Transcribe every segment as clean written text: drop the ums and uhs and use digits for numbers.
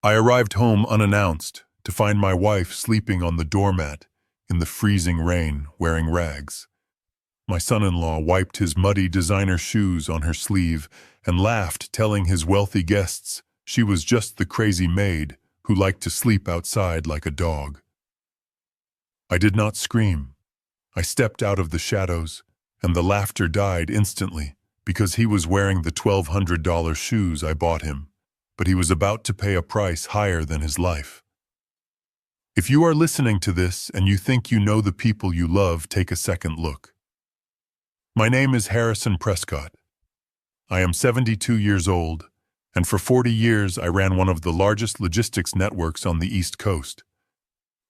I arrived home unannounced to find my wife sleeping on the doormat in the freezing rain, wearing rags. My son-in-law wiped his muddy designer shoes on her sleeve and laughed, telling his wealthy guests she was just the crazy maid who liked to sleep outside like a dog. I did not scream. I stepped out of the shadows, and the laughter died instantly because he was wearing the $1,200 shoes I bought him, but he was about to pay a price higher than his life. If you are listening to this and you think you know the people you love, take a second look. My name is Harrison Prescott. I am 72 years old, and for 40 years I ran one of the largest logistics networks on the East Coast.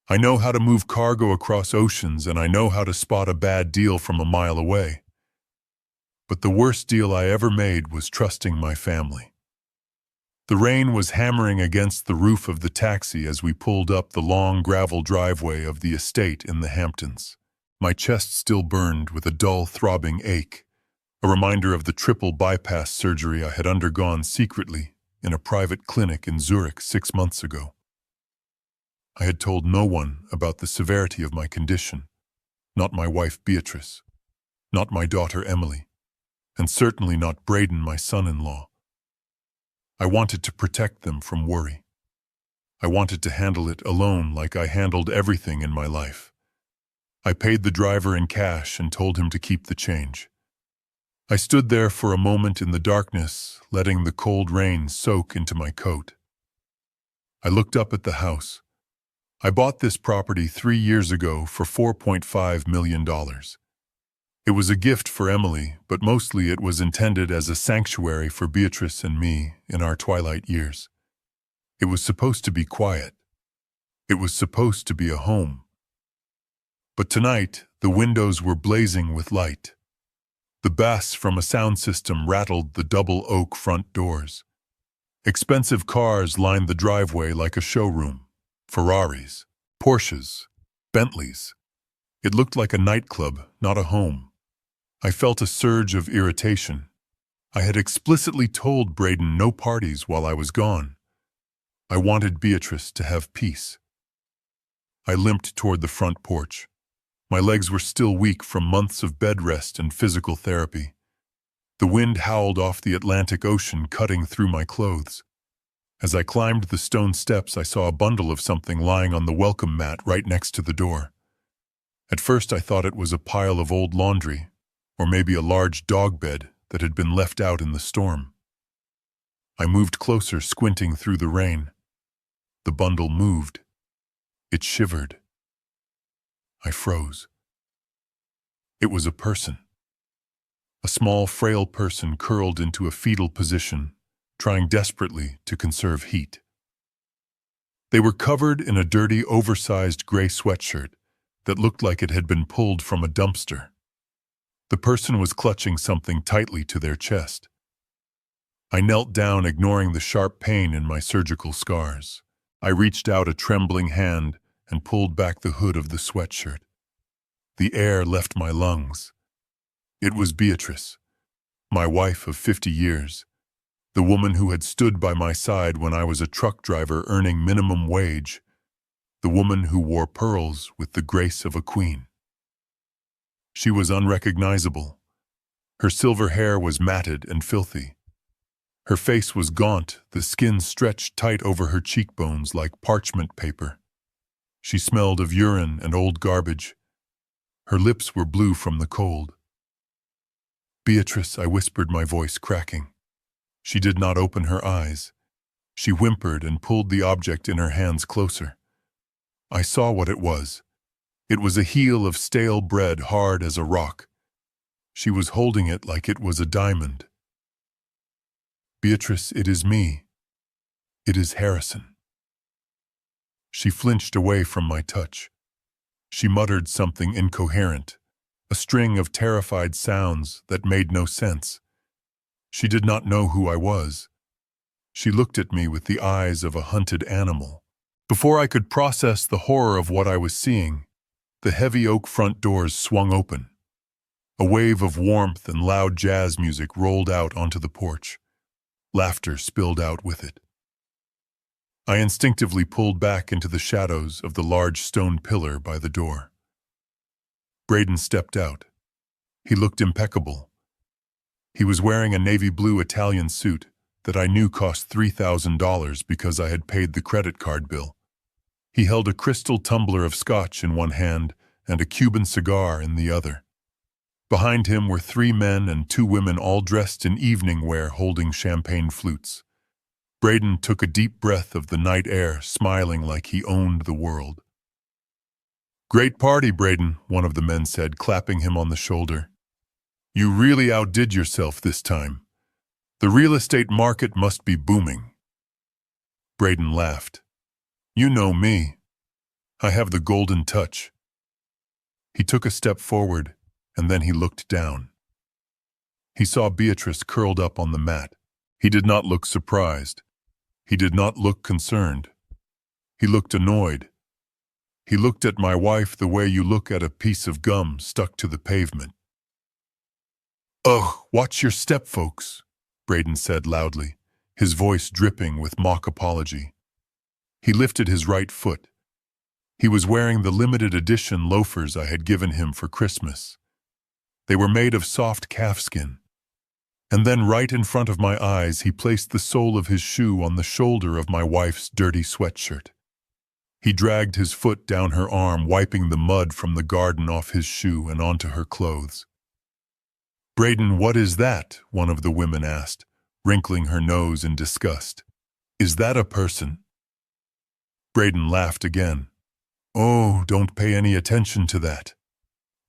I know how to move cargo across oceans, and I know how to spot a bad deal from a mile away. But the worst deal I ever made was trusting my family. The rain was hammering against the roof of the taxi as we pulled up the long gravel driveway of the estate in the Hamptons. My chest still burned with a dull, throbbing ache, a reminder of the triple bypass surgery I had undergone secretly in a private clinic in Zurich 6 months ago. I had told no one about the severity of my condition, not my wife Beatrice, not my daughter Emily, and certainly not Braden, my son-in-law. I wanted to protect them from worry. I wanted to handle it alone like I handled everything in my life. I paid the driver in cash and told him to keep the change. I stood there for a moment in the darkness, letting the cold rain soak into my coat. I looked up at the house. I bought this property 3 years ago for $4.5 million. It was a gift for Emily, but mostly it was intended as a sanctuary for Beatrice and me in our twilight years. It was supposed to be quiet. It was supposed to be a home. But tonight, the windows were blazing with light. The bass from a sound system rattled the double oak front doors. Expensive cars lined the driveway like a showroom. Ferraris, Porsches, Bentleys. It looked like a nightclub, not a home. I felt a surge of irritation. I had explicitly told Braden no parties while I was gone. I wanted Beatrice to have peace. I limped toward the front porch. My legs were still weak from months of bed rest and physical therapy. The wind howled off the Atlantic Ocean, cutting through my clothes. As I climbed the stone steps, I saw a bundle of something lying on the welcome mat right next to the door. At first I thought it was a pile of old laundry, or maybe a large dog bed that had been left out in the storm. I moved closer, squinting through the rain. The bundle moved. It shivered. I froze. It was a person. A small, frail person curled into a fetal position, trying desperately to conserve heat. They were covered in a dirty, oversized gray sweatshirt that looked like it had been pulled from a dumpster. The person was clutching something tightly to their chest. I knelt down, ignoring the sharp pain in my surgical scars. I reached out a trembling hand and pulled back the hood of the sweatshirt. The air left my lungs. It was Beatrice, my wife of 50 years. The woman who had stood by my side when I was a truck driver earning minimum wage. The woman who wore pearls with the grace of a queen. She was unrecognizable. Her silver hair was matted and filthy. Her face was gaunt, the skin stretched tight over her cheekbones like parchment paper. She smelled of urine and old garbage. Her lips were blue from the cold. "Beatrice," I whispered, my voice cracking. She did not open her eyes. She whimpered and pulled the object in her hands closer. I saw what it was. It was a heel of stale bread, hard as a rock. She was holding it like it was a diamond. "Beatrice, it is me. It is Harrison." She flinched away from my touch. She muttered something incoherent, a string of terrified sounds that made no sense. She did not know who I was. She looked at me with the eyes of a hunted animal. Before I could process the horror of what I was seeing, the heavy oak front doors swung open. A wave of warmth and loud jazz music rolled out onto the porch. Laughter spilled out with it. I instinctively pulled back into the shadows of the large stone pillar by the door. Braden stepped out. He looked impeccable. He was wearing a navy blue Italian suit that I knew cost $3,000 because I had paid the credit card bill. He held a crystal tumbler of scotch in one hand and a Cuban cigar in the other. Behind him were 3 men and 2 women all dressed in evening wear holding champagne flutes. Braden took a deep breath of the night air, smiling like he owned the world. "Great party, Braden," one of the men said, clapping him on the shoulder. "You really outdid yourself this time. The real estate market must be booming." Braden laughed. "You know me. I have the golden touch." He took a step forward, and then he looked down. He saw Beatrice curled up on the mat. He did not look surprised. He did not look concerned. He looked annoyed. He looked at my wife the way you look at a piece of gum stuck to the pavement. "Ugh, watch your step, folks," Braden said loudly, his voice dripping with mock apology. He lifted his right foot. He was wearing the limited edition loafers I had given him for Christmas. They were made of soft calfskin. And then right in front of my eyes, he placed the sole of his shoe on the shoulder of my wife's dirty sweatshirt. He dragged his foot down her arm, wiping the mud from the garden off his shoe and onto her clothes. "Braden, what is that?" one of the women asked, wrinkling her nose in disgust. "Is that a person?" Braden laughed again. "Oh, don't pay any attention to that.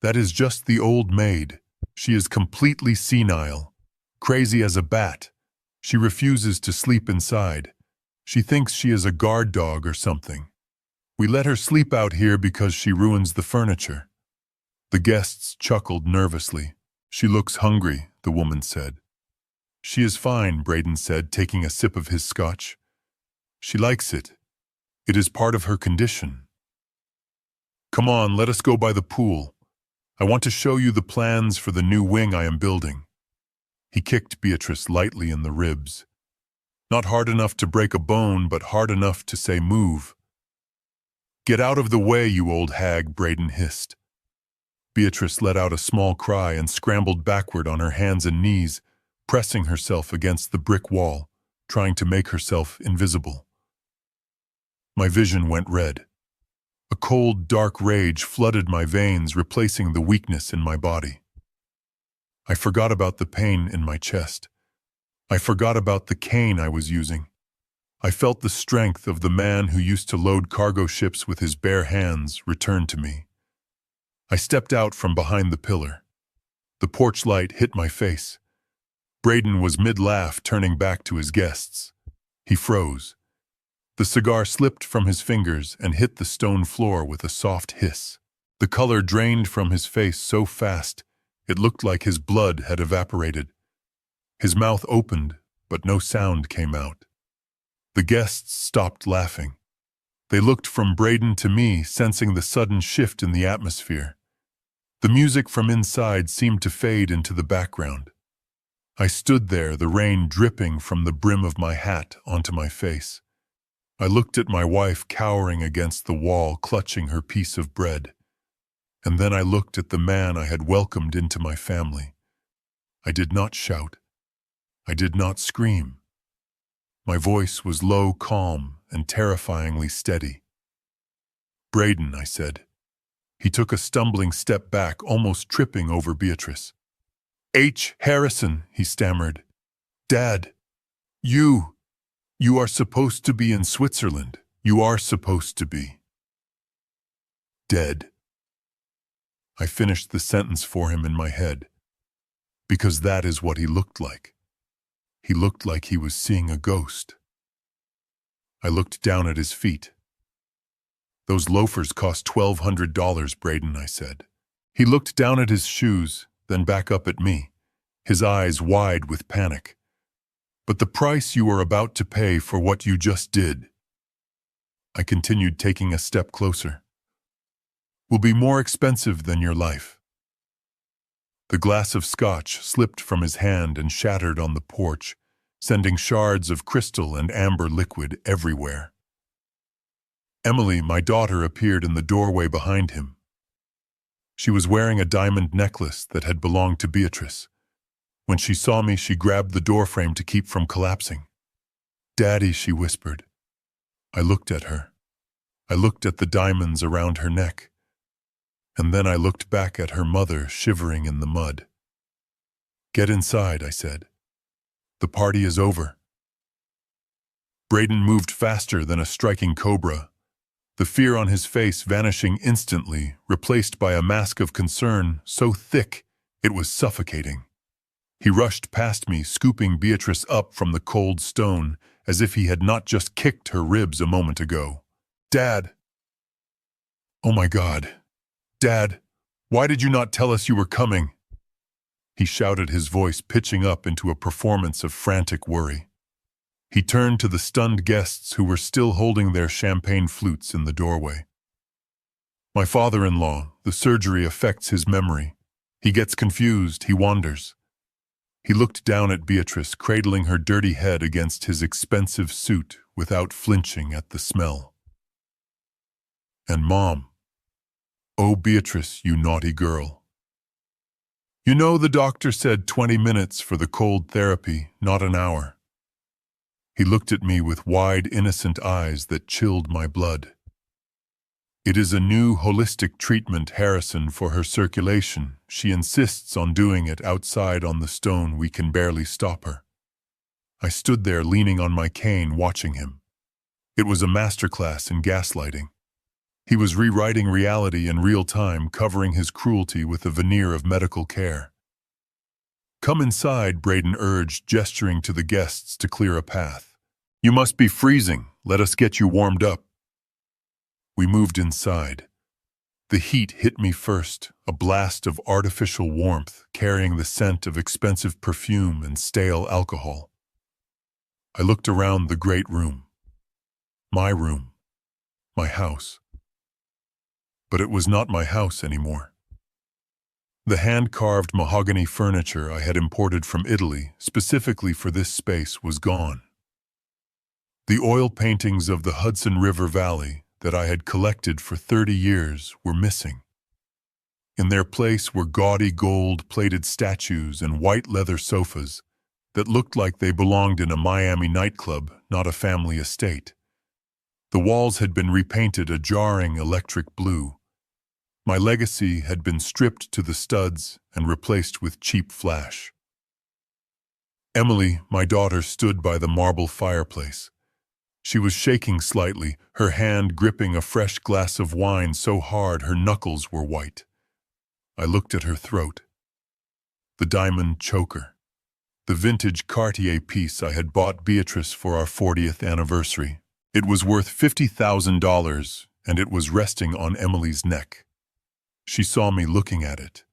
That is just the old maid. She is completely senile, crazy as a bat. She refuses to sleep inside. She thinks she is a guard dog or something. We let her sleep out here because she ruins the furniture." The guests chuckled nervously. "She looks hungry," the woman said. "She is fine," Braden said, taking a sip of his scotch. "She likes it. It is part of her condition. Come on, let us go by the pool. I want to show you the plans for the new wing I am building." He kicked Beatrice lightly in the ribs. Not hard enough to break a bone, but hard enough to say move. "Get out of the way, you old hag," Braden hissed. Beatrice let out a small cry and scrambled backward on her hands and knees, pressing herself against the brick wall, trying to make herself invisible. My vision went red. A cold, dark rage flooded my veins, replacing the weakness in my body. I forgot about the pain in my chest. I forgot about the cane I was using. I felt the strength of the man who used to load cargo ships with his bare hands return to me. I stepped out from behind the pillar. The porch light hit my face. Braden was mid-laugh, turning back to his guests. He froze. The cigar slipped from his fingers and hit the stone floor with a soft hiss. The color drained from his face so fast, it looked like his blood had evaporated. His mouth opened, but no sound came out. The guests stopped laughing. They looked from Braden to me, sensing the sudden shift in the atmosphere. The music from inside seemed to fade into the background. I stood there, the rain dripping from the brim of my hat onto my face. I looked at my wife cowering against the wall, clutching her piece of bread. And then I looked at the man I had welcomed into my family. I did not shout. I did not scream. My voice was low, calm, and terrifyingly steady. "Braden," I said. He took a stumbling step back, almost tripping over Beatrice. Harrison," he stammered. "Dad, you are supposed to be in Switzerland. You are supposed to be dead." I finished the sentence for him in my head, because that is what he looked like. He looked like he was seeing a ghost. I looked down at his feet. "Those loafers cost $1,200, Braden," I said. He looked down at his shoes, then back up at me, his eyes wide with panic. "But the price you are about to pay for what you just did," I continued, taking a step closer, "will be more expensive than your life." The glass of scotch slipped from his hand and shattered on the porch, sending shards of crystal and amber liquid everywhere. Emily, my daughter, appeared in the doorway behind him. She was wearing a diamond necklace that had belonged to Beatrice. When she saw me, she grabbed the doorframe to keep from collapsing. "Daddy," she whispered. I looked at her. I looked at the diamonds around her neck. And then I looked back at her mother shivering in the mud. "Get inside," I said. "The party is over." Braden moved faster than a striking cobra, the fear on his face vanishing instantly, replaced by a mask of concern so thick it was suffocating. He rushed past me, scooping Beatrice up from the cold stone, as if he had not just kicked her ribs a moment ago. "Dad!" "Oh my God! Dad, why did you not tell us you were coming?" He shouted, his voice pitching up into a performance of frantic worry. He turned to the stunned guests who were still holding their champagne flutes in the doorway. "My father-in-law, the surgery affects his memory. He gets confused, he wanders." He looked down at Beatrice, cradling her dirty head against his expensive suit without flinching at the smell. "And Mom. Oh, Beatrice, you naughty girl. You know, the doctor said 20 minutes for the cold therapy, not an hour." He looked at me with wide, innocent eyes that chilled my blood. "It is a new holistic treatment, Harrison, for her circulation. She insists on doing it outside on the stone. We can barely stop her." I stood there leaning on my cane, watching him. It was a masterclass in gaslighting. He was rewriting reality in real time, covering his cruelty with a veneer of medical care. "Come inside," Braden urged, gesturing to the guests to clear a path. "You must be freezing. Let us get you warmed up." We moved inside. The heat hit me first, a blast of artificial warmth, carrying the scent of expensive perfume and stale alcohol. I looked around the great room. My room. My house. But it was not my house anymore. The hand-carved mahogany furniture I had imported from Italy, specifically for this space, was gone. The oil paintings of the Hudson River Valley that I had collected for 30 years were missing. In their place were gaudy gold-plated statues and white leather sofas that looked like they belonged in a Miami nightclub, not a family estate. The walls had been repainted a jarring electric blue. My legacy had been stripped to the studs and replaced with cheap flash. Emily, my daughter, stood by the marble fireplace. She was shaking slightly, her hand gripping a fresh glass of wine so hard her knuckles were white. I looked at her throat. The diamond choker. The vintage Cartier piece I had bought Beatrice for our 40th anniversary. It was worth $50,000, and it was resting on Emily's neck. She saw me looking at it.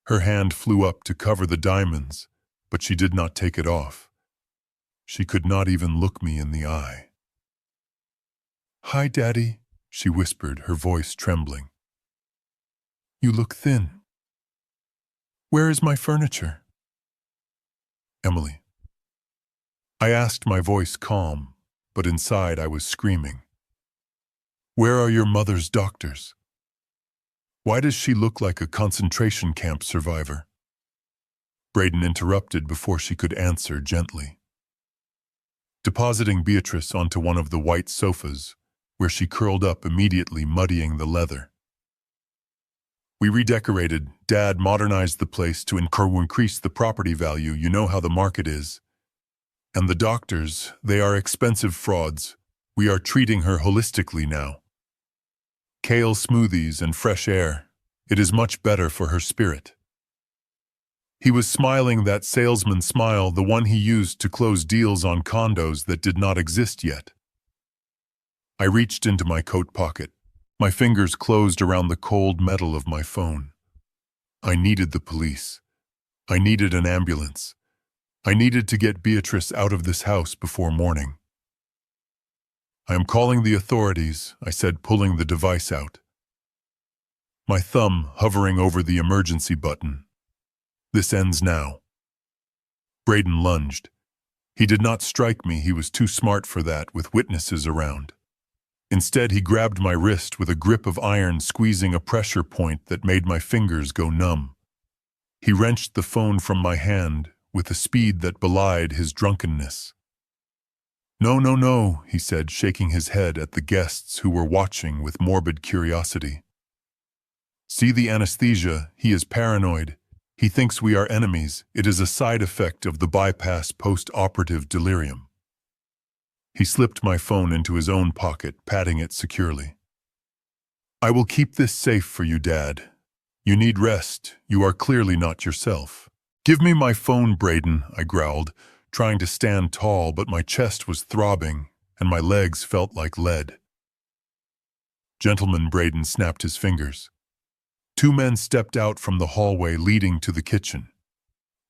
Her hand flew up to cover the diamonds, but she did not take it off. She could not even look me in the eye. "Hi, Daddy," she whispered, her voice trembling. "You look thin. Where is my furniture?" "Emily." I asked, my voice calm, but inside I was screaming. "Where are your mother's doctors? Why does she look like a concentration camp survivor?" Braden interrupted before she could answer gently, depositing Beatrice onto one of the white sofas, where she curled up immediately, muddying the leather. "We redecorated. Dad modernized the place to increase the property value. You know how the market is. And the doctors, they are expensive frauds. We are treating her holistically now. Kale smoothies and fresh air. It is much better for her spirit." He was smiling, that salesman smile, the one he used to close deals on condos that did not exist yet. I reached into my coat pocket. My fingers closed around the cold metal of my phone. I needed the police. I needed an ambulance. I needed to get Beatrice out of this house before morning. "I am calling the authorities," I said, pulling the device out. My thumb hovering over the emergency button. "This ends now." Braden lunged. He did not strike me, he was too smart for that, with witnesses around. Instead, he grabbed my wrist with a grip of iron, squeezing a pressure point that made my fingers go numb. He wrenched the phone from my hand with a speed that belied his drunkenness. "No, no, no," he said, shaking his head at the guests who were watching with morbid curiosity. "See the anesthesia, he is paranoid. He thinks we are enemies. It is a side effect of the bypass post-operative delirium." He slipped my phone into his own pocket, patting it securely. "I will keep this safe for you, Dad. You need rest. You are clearly not yourself." "Give me my phone, Braden," I growled, trying to stand tall, but my chest was throbbing and my legs felt like lead. "Gentlemen," Braden snapped his fingers. Two men stepped out from the hallway leading to the kitchen.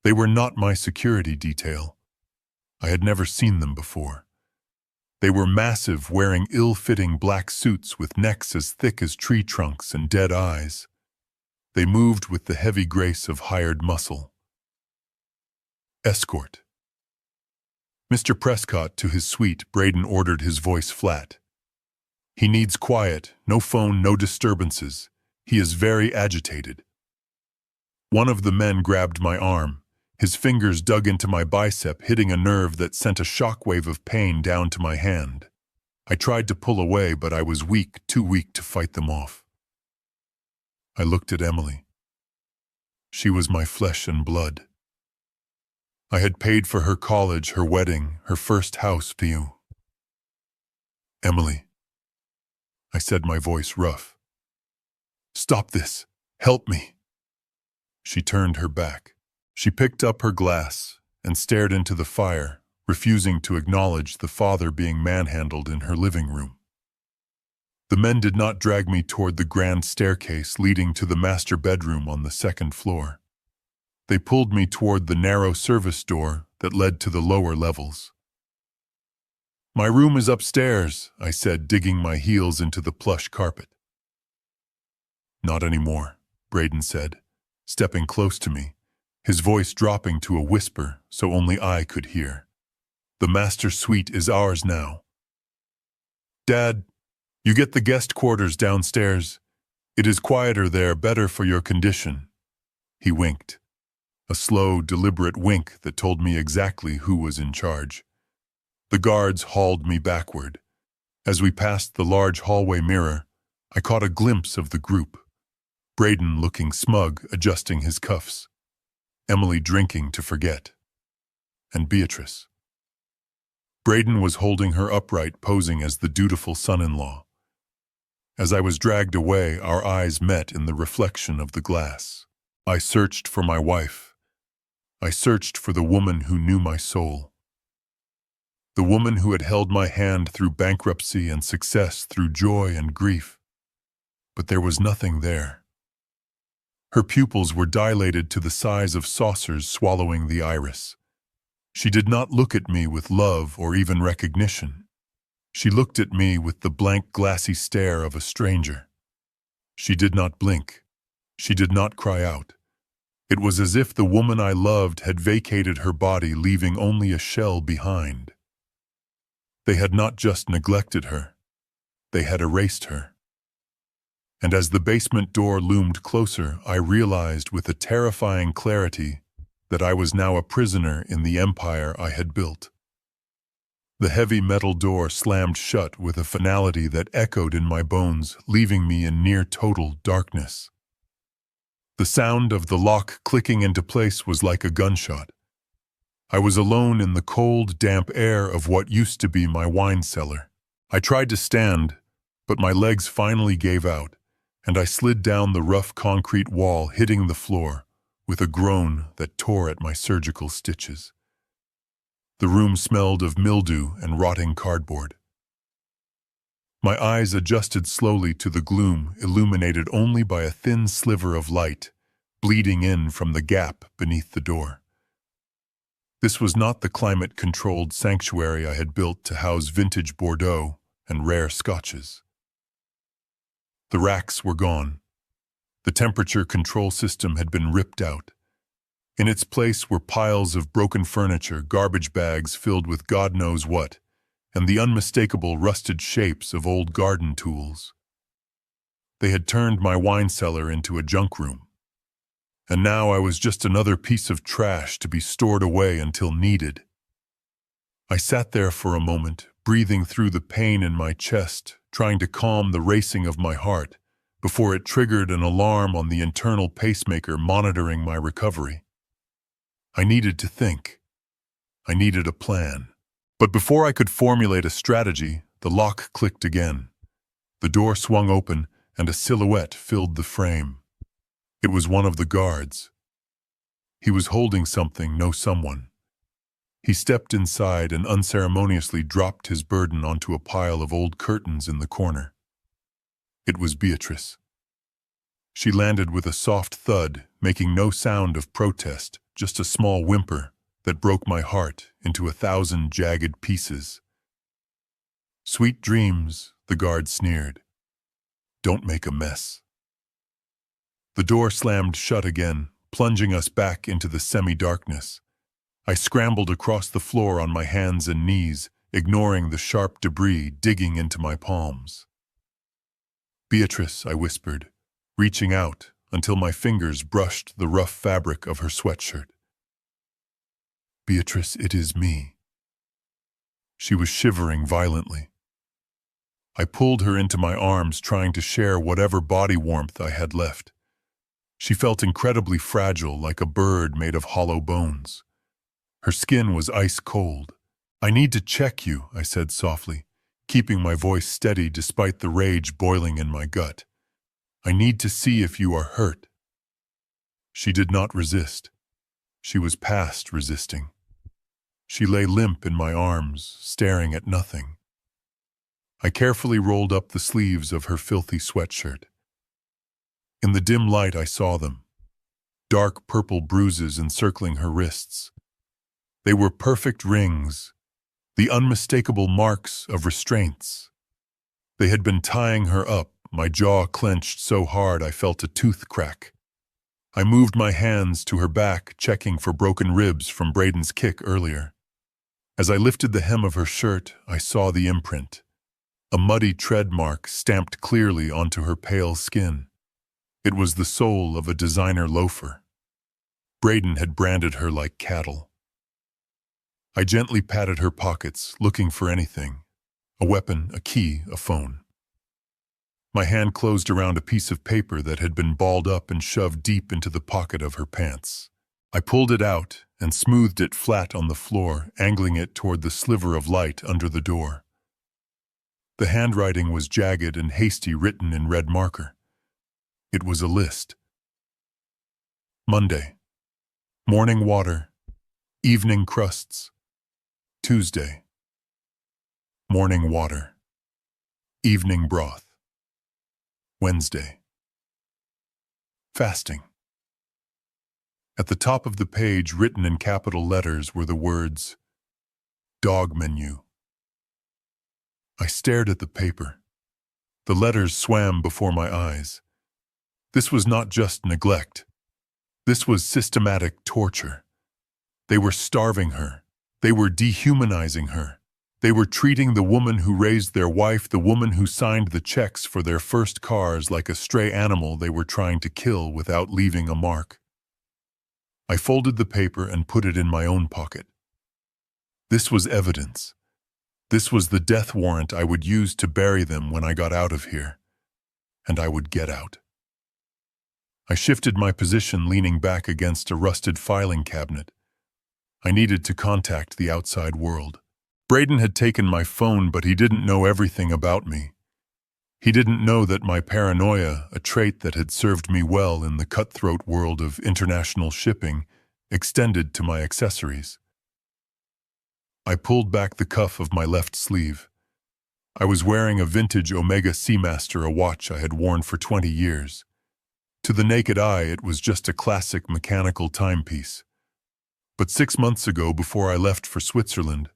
They were not my security detail. I had never seen them before. They were massive, wearing ill-fitting black suits with necks as thick as tree trunks and dead eyes. They moved with the heavy grace of hired muscle. "Escort." "Mr. Prescott to his suite," Braden ordered, his voice flat. "He needs quiet, no phone, no disturbances. He is very agitated." One of the men grabbed my arm. His fingers dug into my bicep, hitting a nerve that sent a shockwave of pain down to my hand. I tried to pull away, but I was weak, too weak to fight them off. I looked at Emily. She was my flesh and blood. I had paid for her college, her wedding, her first house to you. "Emily," I said, my voice rough. "Stop this. Help me." She turned her back. She picked up her glass and stared into the fire, refusing to acknowledge the father being manhandled in her living room. The men did not drag me toward the grand staircase leading to the master bedroom on the second floor. They pulled me toward the narrow service door that led to the lower levels. "My room is upstairs," I said, digging my heels into the plush carpet. "Not anymore," Braden said, stepping close to me, his voice dropping to a whisper so only I could hear. "The master suite is ours now. Dad, you get the guest quarters downstairs. It is quieter there, better for your condition." He winked. A slow, deliberate wink that told me exactly who was in charge. The guards hauled me backward. As we passed the large hallway mirror, I caught a glimpse of the group. Braden looking smug, adjusting his cuffs. Emily drinking to forget. And Beatrice. Braden was holding her upright, posing as the dutiful son-in-law. As I was dragged away, our eyes met in the reflection of the glass. I searched for my wife. I searched for the woman who knew my soul. The woman who had held my hand through bankruptcy and success, through joy and grief. But there was nothing there. Her pupils were dilated to the size of saucers swallowing the iris. She did not look at me with love or even recognition. She looked at me with the blank, glassy stare of a stranger. She did not blink. She did not cry out. It was as if the woman I loved had vacated her body, leaving only a shell behind. They had not just neglected her. They had erased her. And as the basement door loomed closer, I realized with a terrifying clarity that I was now a prisoner in the empire I had built. The heavy metal door slammed shut with a finality that echoed in my bones, leaving me in near total darkness. The sound of the lock clicking into place was like a gunshot. I was alone in the cold, damp air of what used to be my wine cellar. I tried to stand, but my legs finally gave out, and I slid down the rough concrete wall, hitting the floor with a groan that tore at my surgical stitches. The room smelled of mildew and rotting cardboard. My eyes adjusted slowly to the gloom, illuminated only by a thin sliver of light, bleeding in from the gap beneath the door. This was not the climate-controlled sanctuary I had built to house vintage Bordeaux and rare scotches. The racks were gone. The temperature control system had been ripped out. In its place were piles of broken furniture, garbage bags filled with God knows what, and the unmistakable rusted shapes of old garden tools. They had turned my wine cellar into a junk room. And now I was just another piece of trash to be stored away until needed. I sat there for a moment, breathing through the pain in my chest, trying to calm the racing of my heart, before it triggered an alarm on the internal pacemaker monitoring my recovery. I needed to think. I needed a plan. But before I could formulate a strategy, the lock clicked again. The door swung open, and a silhouette filled the frame. It was one of the guards. He was holding something, no someone. He stepped inside and unceremoniously dropped his burden onto a pile of old curtains in the corner. It was Beatrice. She landed with a soft thud, making no sound of protest, just a small whimper that broke my heart into 1,000 jagged pieces. "Sweet dreams," the guard sneered. "Don't make a mess." The door slammed shut again, plunging us back into the semi-darkness. I scrambled across the floor on my hands and knees, ignoring the sharp debris digging into my palms. "Beatrice," I whispered, reaching out until my fingers brushed the rough fabric of her sweatshirt. "Beatrice, it is me." She was shivering violently. I pulled her into my arms, trying to share whatever body warmth I had left. She felt incredibly fragile, like a bird made of hollow bones. Her skin was ice cold. "I need to check you," I said softly, keeping my voice steady despite the rage boiling in my gut. "I need to see if you are hurt." She did not resist. She was past resisting. She lay limp in my arms, staring at nothing. I carefully rolled up the sleeves of her filthy sweatshirt. In the dim light I saw them, dark purple bruises encircling her wrists. They were perfect rings, the unmistakable marks of restraints. They had been tying her up, my jaw clenched so hard I felt a tooth crack. I moved my hands to her back, checking for broken ribs from Braden's kick earlier. As I lifted the hem of her shirt, I saw the imprint, a muddy tread mark stamped clearly onto her pale skin. It was the sole of a designer loafer. Braden had branded her like cattle. I gently patted her pockets, looking for anything. A weapon, a key, a phone. My hand closed around a piece of paper that had been balled up and shoved deep into the pocket of her pants. I pulled it out and smoothed it flat on the floor, angling it toward the sliver of light under the door. The handwriting was jagged and hasty, written in red marker. It was a list. Monday, morning water, evening crusts. Tuesday, morning water, evening broth. Wednesday, fasting. At the top of the page, written in capital letters, were the words, "Dog menu." I stared at the paper. The letters swam before my eyes. This was not just neglect. This was systematic torture. They were starving her. They were dehumanizing her. They were treating the woman who raised their wife, the woman who signed the checks for their first cars, like a stray animal they were trying to kill without leaving a mark. I folded the paper and put it in my own pocket. This was evidence. This was the death warrant I would use to bury them when I got out of here. And I would get out. I shifted my position, leaning back against a rusted filing cabinet. I needed to contact the outside world. Braden had taken my phone, but he didn't know everything about me. He didn't know that my paranoia, a trait that had served me well in the cutthroat world of international shipping, extended to my accessories. I pulled back the cuff of my left sleeve. I was wearing a vintage Omega Seamaster, a watch I had worn for 20 years. To the naked eye, it was just a classic mechanical timepiece. But 6 months ago, before I left for Switzerland,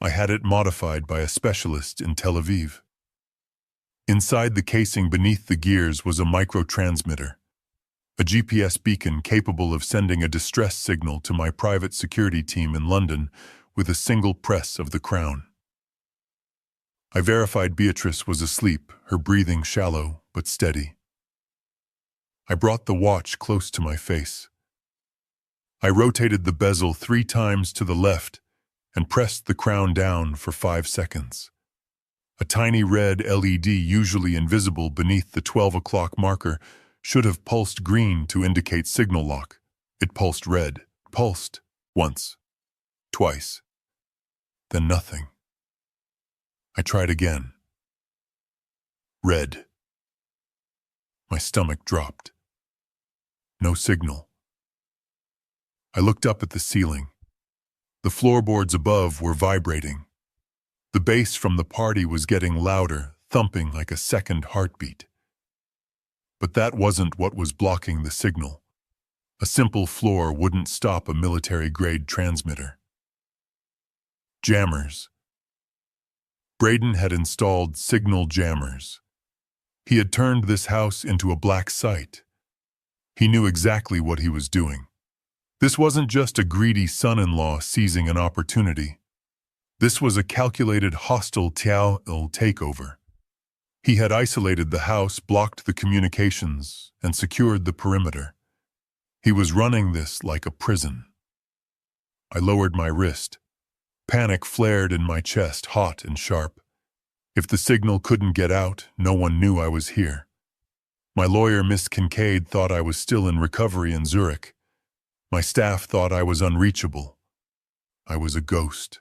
I had it modified by a specialist in Tel Aviv. Inside the casing beneath the gears was a microtransmitter, a GPS beacon capable of sending a distress signal to my private security team in London with a single press of the crown. I verified Beatrice was asleep, her breathing shallow but steady. I brought the watch close to my face. I rotated the bezel 3 times to the left and pressed the crown down for 5 seconds. A tiny red LED, usually invisible beneath the 12 o'clock marker, should have pulsed green to indicate signal lock. It pulsed red. Pulsed. Once. Twice. Then nothing. I tried again. Red. My stomach dropped. No signal. I looked up at the ceiling. The floorboards above were vibrating. The bass from the party was getting louder, thumping like a second heartbeat. But that wasn't what was blocking the signal. A simple floor wouldn't stop a military-grade transmitter. Jammers. Braden had installed signal jammers. He had turned this house into a black site. He knew exactly what he was doing. This wasn't just a greedy son-in-law seizing an opportunity. This was a calculated hostile takeover. He had isolated the house, blocked the communications, and secured the perimeter. He was running this like a prison. I lowered my wrist. Panic flared in my chest, hot and sharp. If the signal couldn't get out, no one knew I was here. My lawyer, Miss Kincaid, thought I was still in recovery in Zurich. My staff thought I was unreachable. I was a ghost.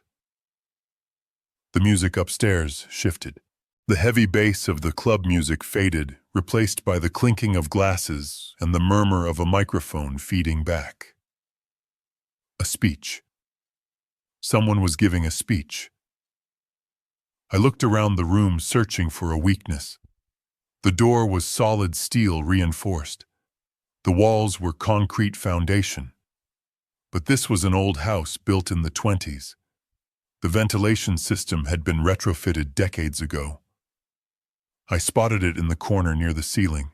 The music upstairs shifted. The heavy bass of the club music faded, replaced by the clinking of glasses and the murmur of a microphone feeding back. A speech. Someone was giving a speech. I looked around the room, searching for a weakness. The door was solid steel reinforced. The walls were concrete foundation. But this was an old house built in the 20s. The ventilation system had been retrofitted decades ago. I spotted it in the corner near the ceiling.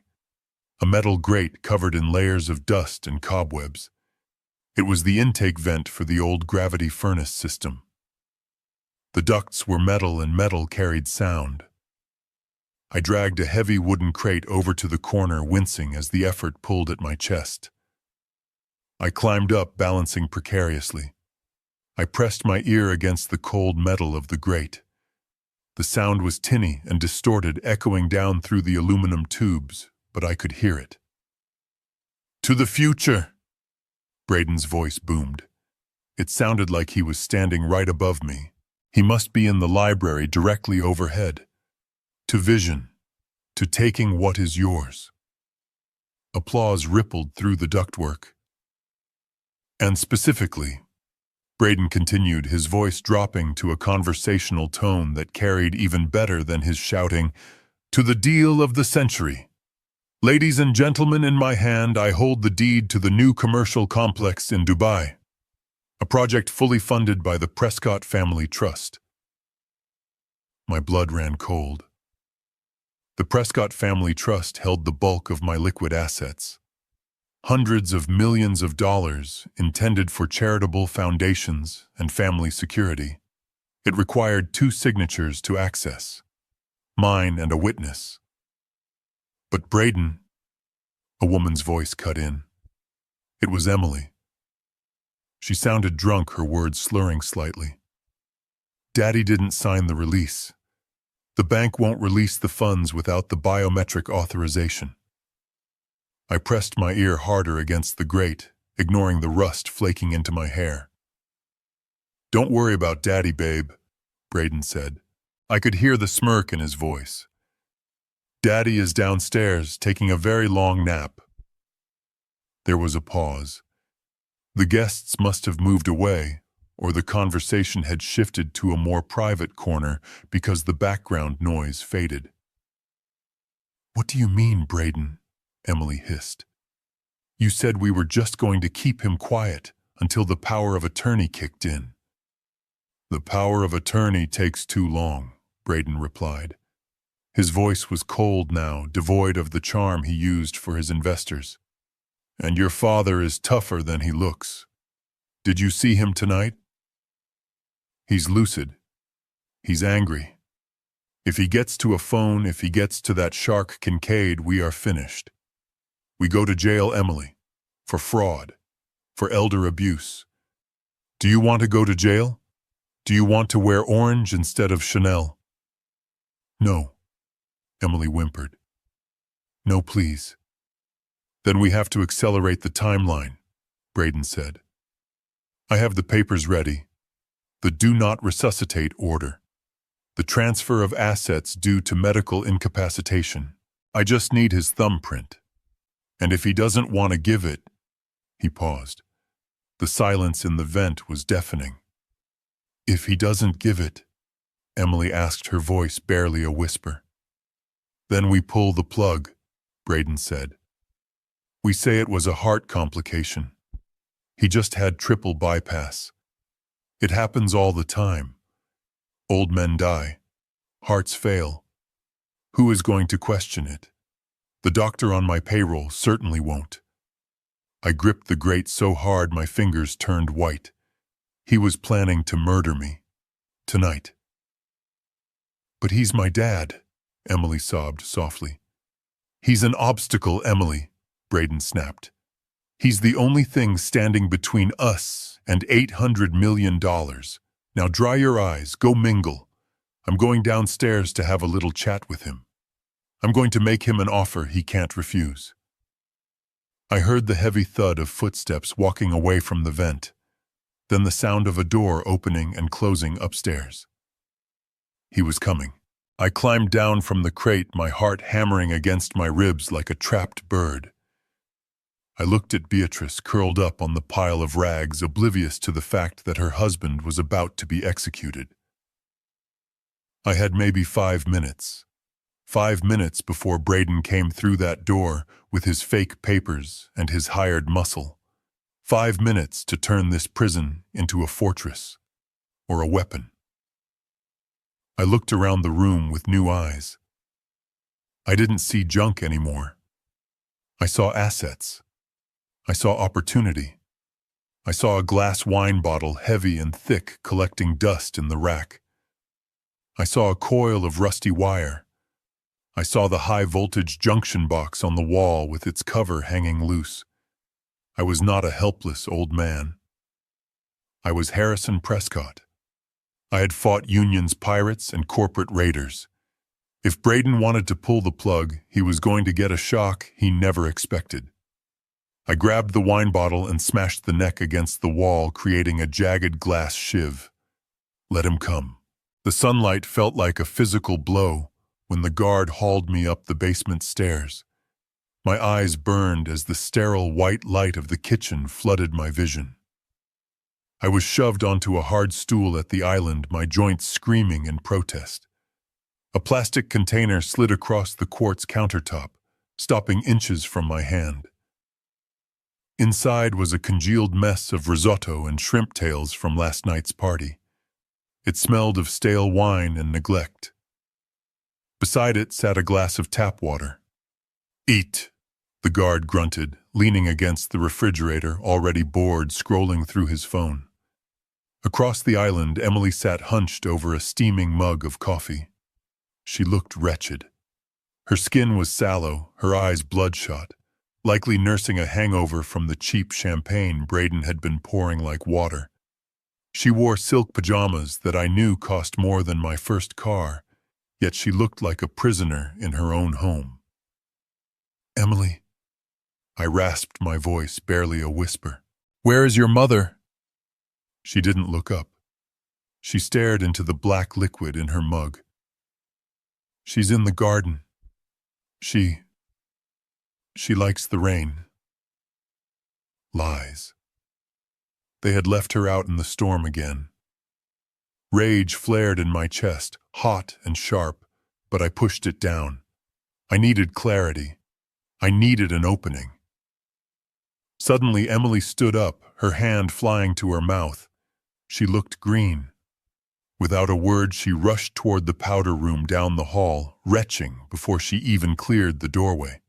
A metal grate covered in layers of dust and cobwebs. It was the intake vent for the old gravity furnace system. The ducts were metal and metal carried sound. I dragged a heavy wooden crate over to the corner, wincing as the effort pulled at my chest. I climbed up, balancing precariously. I pressed my ear against the cold metal of the grate. The sound was tinny and distorted, echoing down through the aluminum tubes, but I could hear it. "To the future!" Braden's voice boomed. It sounded like he was standing right above me. He must be in the library directly overhead. "To vision. To taking what is yours." Applause rippled through the ductwork. "And specifically," Braden continued, his voice dropping to a conversational tone that carried even better than his shouting, "to the deal of the century. Ladies and gentlemen, in my hand I hold the deed to the new commercial complex in Dubai, a project fully funded by the Prescott Family Trust." My blood ran cold. The Prescott Family Trust held the bulk of my liquid assets. Hundreds of millions of dollars intended for charitable foundations and family security. It required 2 signatures to access, mine and a witness. "But Braden," a woman's voice cut in. It was Emily. She sounded drunk, her words slurring slightly. "Daddy didn't sign the release. The bank won't release the funds without the biometric authorization." I pressed my ear harder against the grate, ignoring the rust flaking into my hair. "Don't worry about Daddy, babe," Braden said. I could hear the smirk in his voice. "Daddy is downstairs, taking a very long nap." There was a pause. The guests must have moved away, or the conversation had shifted to a more private corner because the background noise faded. "What do you mean, Braden?" Emily hissed. "You said we were just going to keep him quiet until the power of attorney kicked in." "The power of attorney takes too long," Braden replied. His voice was cold now, devoid of the charm he used for his investors. "And your father is tougher than he looks. Did you see him tonight? He's lucid. He's angry. If he gets to a phone, if he gets to that shark Kincaid, we are finished. We go to jail, Emily, for fraud, for elder abuse. Do you want to go to jail? Do you want to wear orange instead of Chanel? No, Emily whimpered. No, please. Then we have to accelerate the timeline, Braden said. I have the papers ready. The do not resuscitate order. The transfer of assets due to medical incapacitation. I just need his thumbprint. And if he doesn't want to give it, he paused. The silence in the vent was deafening. If he doesn't give it, Emily asked, her voice barely a whisper. Then we pull the plug, Braden said. We say it was a heart complication. He just had triple bypass. It happens all the time. Old men die. Hearts fail. Who is going to question it? The doctor on my payroll certainly won't. I gripped the grate so hard my fingers turned white. He was planning to murder me. Tonight. But he's my dad, Emily sobbed softly. He's an obstacle, Emily, Braden snapped. He's the only thing standing between us and $800 million. Now dry your eyes, go mingle. I'm going downstairs to have a little chat with him. I'm going to make him an offer he can't refuse. I heard the heavy thud of footsteps walking away from the vent, then the sound of a door opening and closing upstairs. He was coming. I climbed down from the crate, my heart hammering against my ribs like a trapped bird. I looked at Beatrice curled up on the pile of rags, oblivious to the fact that her husband was about to be executed. I had maybe 5 minutes. 5 minutes before Braden came through that door with his fake papers and his hired muscle. 5 minutes to turn this prison into a fortress or a weapon. I looked around the room with new eyes. I didn't see junk anymore. I saw assets. I saw opportunity. I saw a glass wine bottle, heavy and thick, collecting dust in the rack. I saw a coil of rusty wire. I saw the high-voltage junction box on the wall with its cover hanging loose. I was not a helpless old man. I was Harrison Prescott. I had fought unions, pirates, and corporate raiders. If Braden wanted to pull the plug, he was going to get a shock he never expected. I grabbed the wine bottle and smashed the neck against the wall, creating a jagged glass shiv. Let him come. The sunlight felt like a physical blow when the guard hauled me up the basement stairs. My eyes burned as the sterile white light of the kitchen flooded my vision. I was shoved onto a hard stool at the island, my joints screaming in protest. A plastic container slid across the quartz countertop, stopping inches from my hand. Inside was a congealed mess of risotto and shrimp tails from last night's party. It smelled of stale wine and neglect. Beside it sat a glass of tap water. Eat, the guard grunted, leaning against the refrigerator, already bored, scrolling through his phone. Across the island, Emily sat hunched over a steaming mug of coffee. She looked wretched. Her skin was sallow, her eyes bloodshot, likely nursing a hangover from the cheap champagne Braden had been pouring like water. She wore silk pajamas that I knew cost more than my first car, yet she looked like a prisoner in her own home. Emily, I rasped, my voice barely a whisper. Where is your mother? She didn't look up. She stared into the black liquid in her mug. She's in the garden. She likes the rain. Lies. They had left her out in the storm again. Rage flared in my chest, hot and sharp, but I pushed it down. I needed clarity. I needed an opening. Suddenly, Emily stood up, her hand flying to her mouth. She looked green. Without a word, she rushed toward the powder room down the hall, retching before she even cleared the doorway.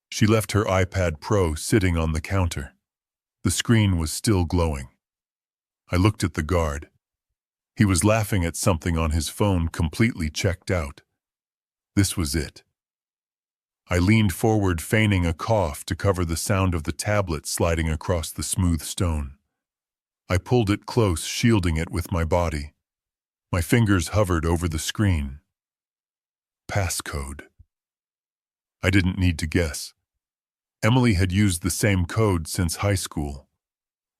She left her iPad Pro sitting on the counter. The screen was still glowing. I looked at the guard. He was laughing at something on his phone, completely checked out. This was it. I leaned forward, feigning a cough to cover the sound of the tablet sliding across the smooth stone. I pulled it close, shielding it with my body. My fingers hovered over the screen. Passcode. I didn't need to guess. Emily had used the same code since high school.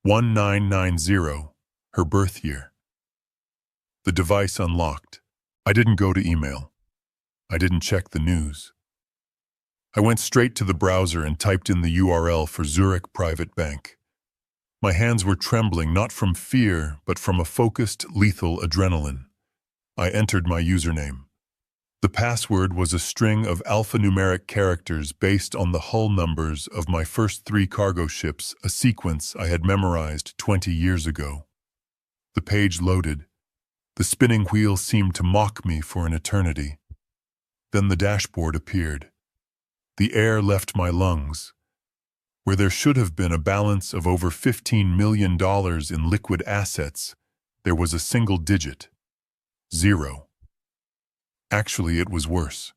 1990, her birth year. The device unlocked. I didn't go to email. I didn't check the news. I went straight to the browser and typed in the URL for Zurich Private Bank. My hands were trembling, not from fear, but from a focused, lethal adrenaline. I entered my username. The password was a string of alphanumeric characters based on the hull numbers of my first 3 cargo ships, a sequence I had memorized 20 years ago. The page loaded. The spinning wheel seemed to mock me for an eternity. Then the dashboard appeared. The air left my lungs. Where there should have been a balance of over $15 million in liquid assets, there was a single digit. 0. Actually, it was worse.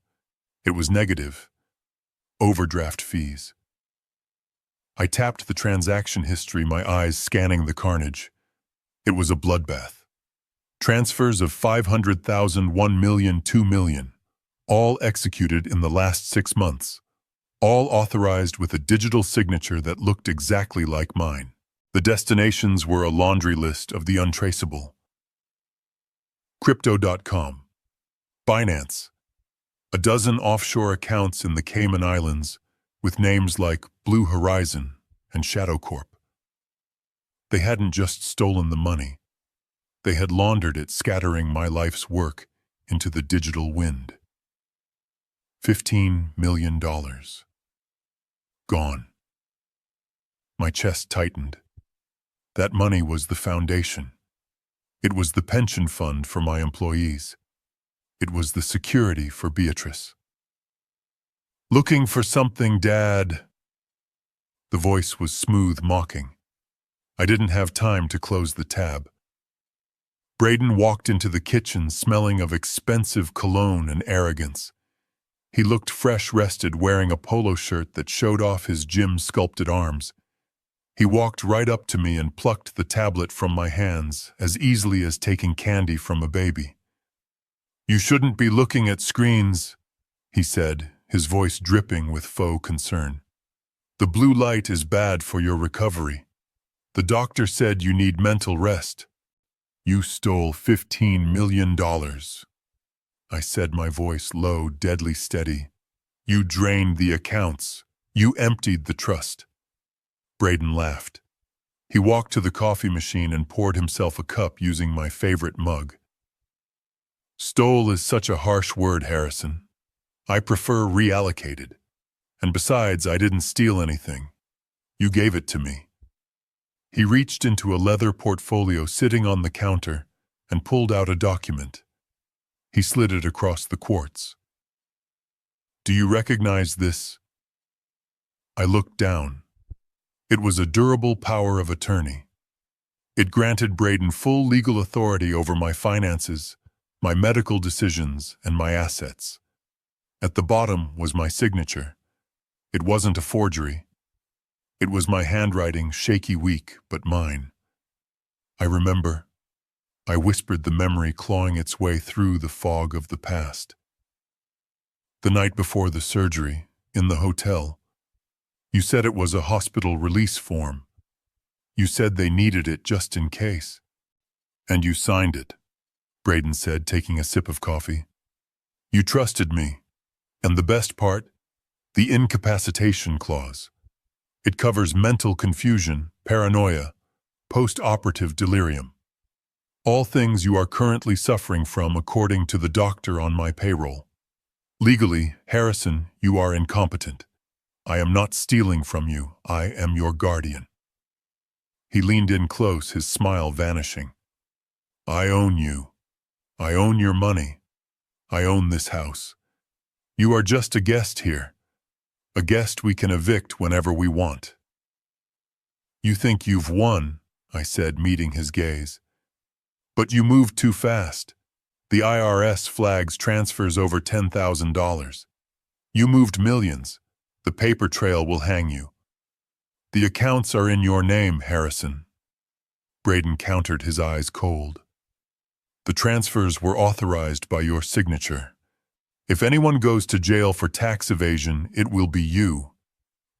It was negative. Overdraft fees. I tapped the transaction history, my eyes scanning the carnage. It was a bloodbath. Transfers of 500,000, 1 million, 2 million, all executed in the last 6 months. All authorized with a digital signature that looked exactly like mine. The destinations were a laundry list of the untraceable. Crypto.com. Binance. A dozen offshore accounts in the Cayman Islands with names like Blue Horizon and Shadow Corp. They hadn't just stolen the money. They had laundered it, scattering my life's work into the digital wind. $15 million. Gone. My chest tightened. That money was the foundation. It was the pension fund for my employees. It was the security for Beatrice. Looking for something, Dad? The voice was smooth, mocking. I didn't have time to close the tab. Braden walked into the kitchen, smelling of expensive cologne and arrogance. He looked fresh, rested, wearing a polo shirt that showed off his gym-sculpted arms. He walked right up to me and plucked the tablet from my hands as easily as taking candy from a baby. "You shouldn't be looking at screens," he said, his voice dripping with faux concern. "The blue light is bad for your recovery. The doctor said you need mental rest." "You stole $15 million. I said, my voice low, deadly steady. "You drained the accounts. You emptied the trust." Braden laughed. He walked to the coffee machine and poured himself a cup using my favorite mug. "Stole is such a harsh word, Harrison. I prefer reallocated. And besides, I didn't steal anything. You gave it to me." He reached into a leather portfolio sitting on the counter and pulled out a document. He slid it across the quartz. "Do you recognize this?" I looked down. It was a durable power of attorney. It granted Braden full legal authority over my finances, my medical decisions, and my assets. At the bottom was my signature. It wasn't a forgery. It was my handwriting, shaky, weak, but mine. I remember. I whispered, the memory clawing its way through the fog of the past. The night before the surgery, in the hotel, you said it was a hospital release form. You said they needed it just in case. And you signed it, Braden said, taking a sip of coffee. You trusted me. And the best part? The incapacitation clause. It covers mental confusion, paranoia, post-operative delirium. All things you are currently suffering from according to the doctor on my payroll. Legally, Harrison, you are incompetent. I am not stealing from you. I am your guardian. He leaned in close, his smile vanishing. I own you. I own your money. I own this house. You are just a guest here. A guest we can evict whenever we want. You think you've won, I said, meeting his gaze. But you moved too fast. The IRS flags transfers over $10,000. You moved millions. The paper trail will hang you. The accounts are in your name, Harrison. Braden countered, his eyes cold. The transfers were authorized by your signature. If anyone goes to jail for tax evasion, it will be you.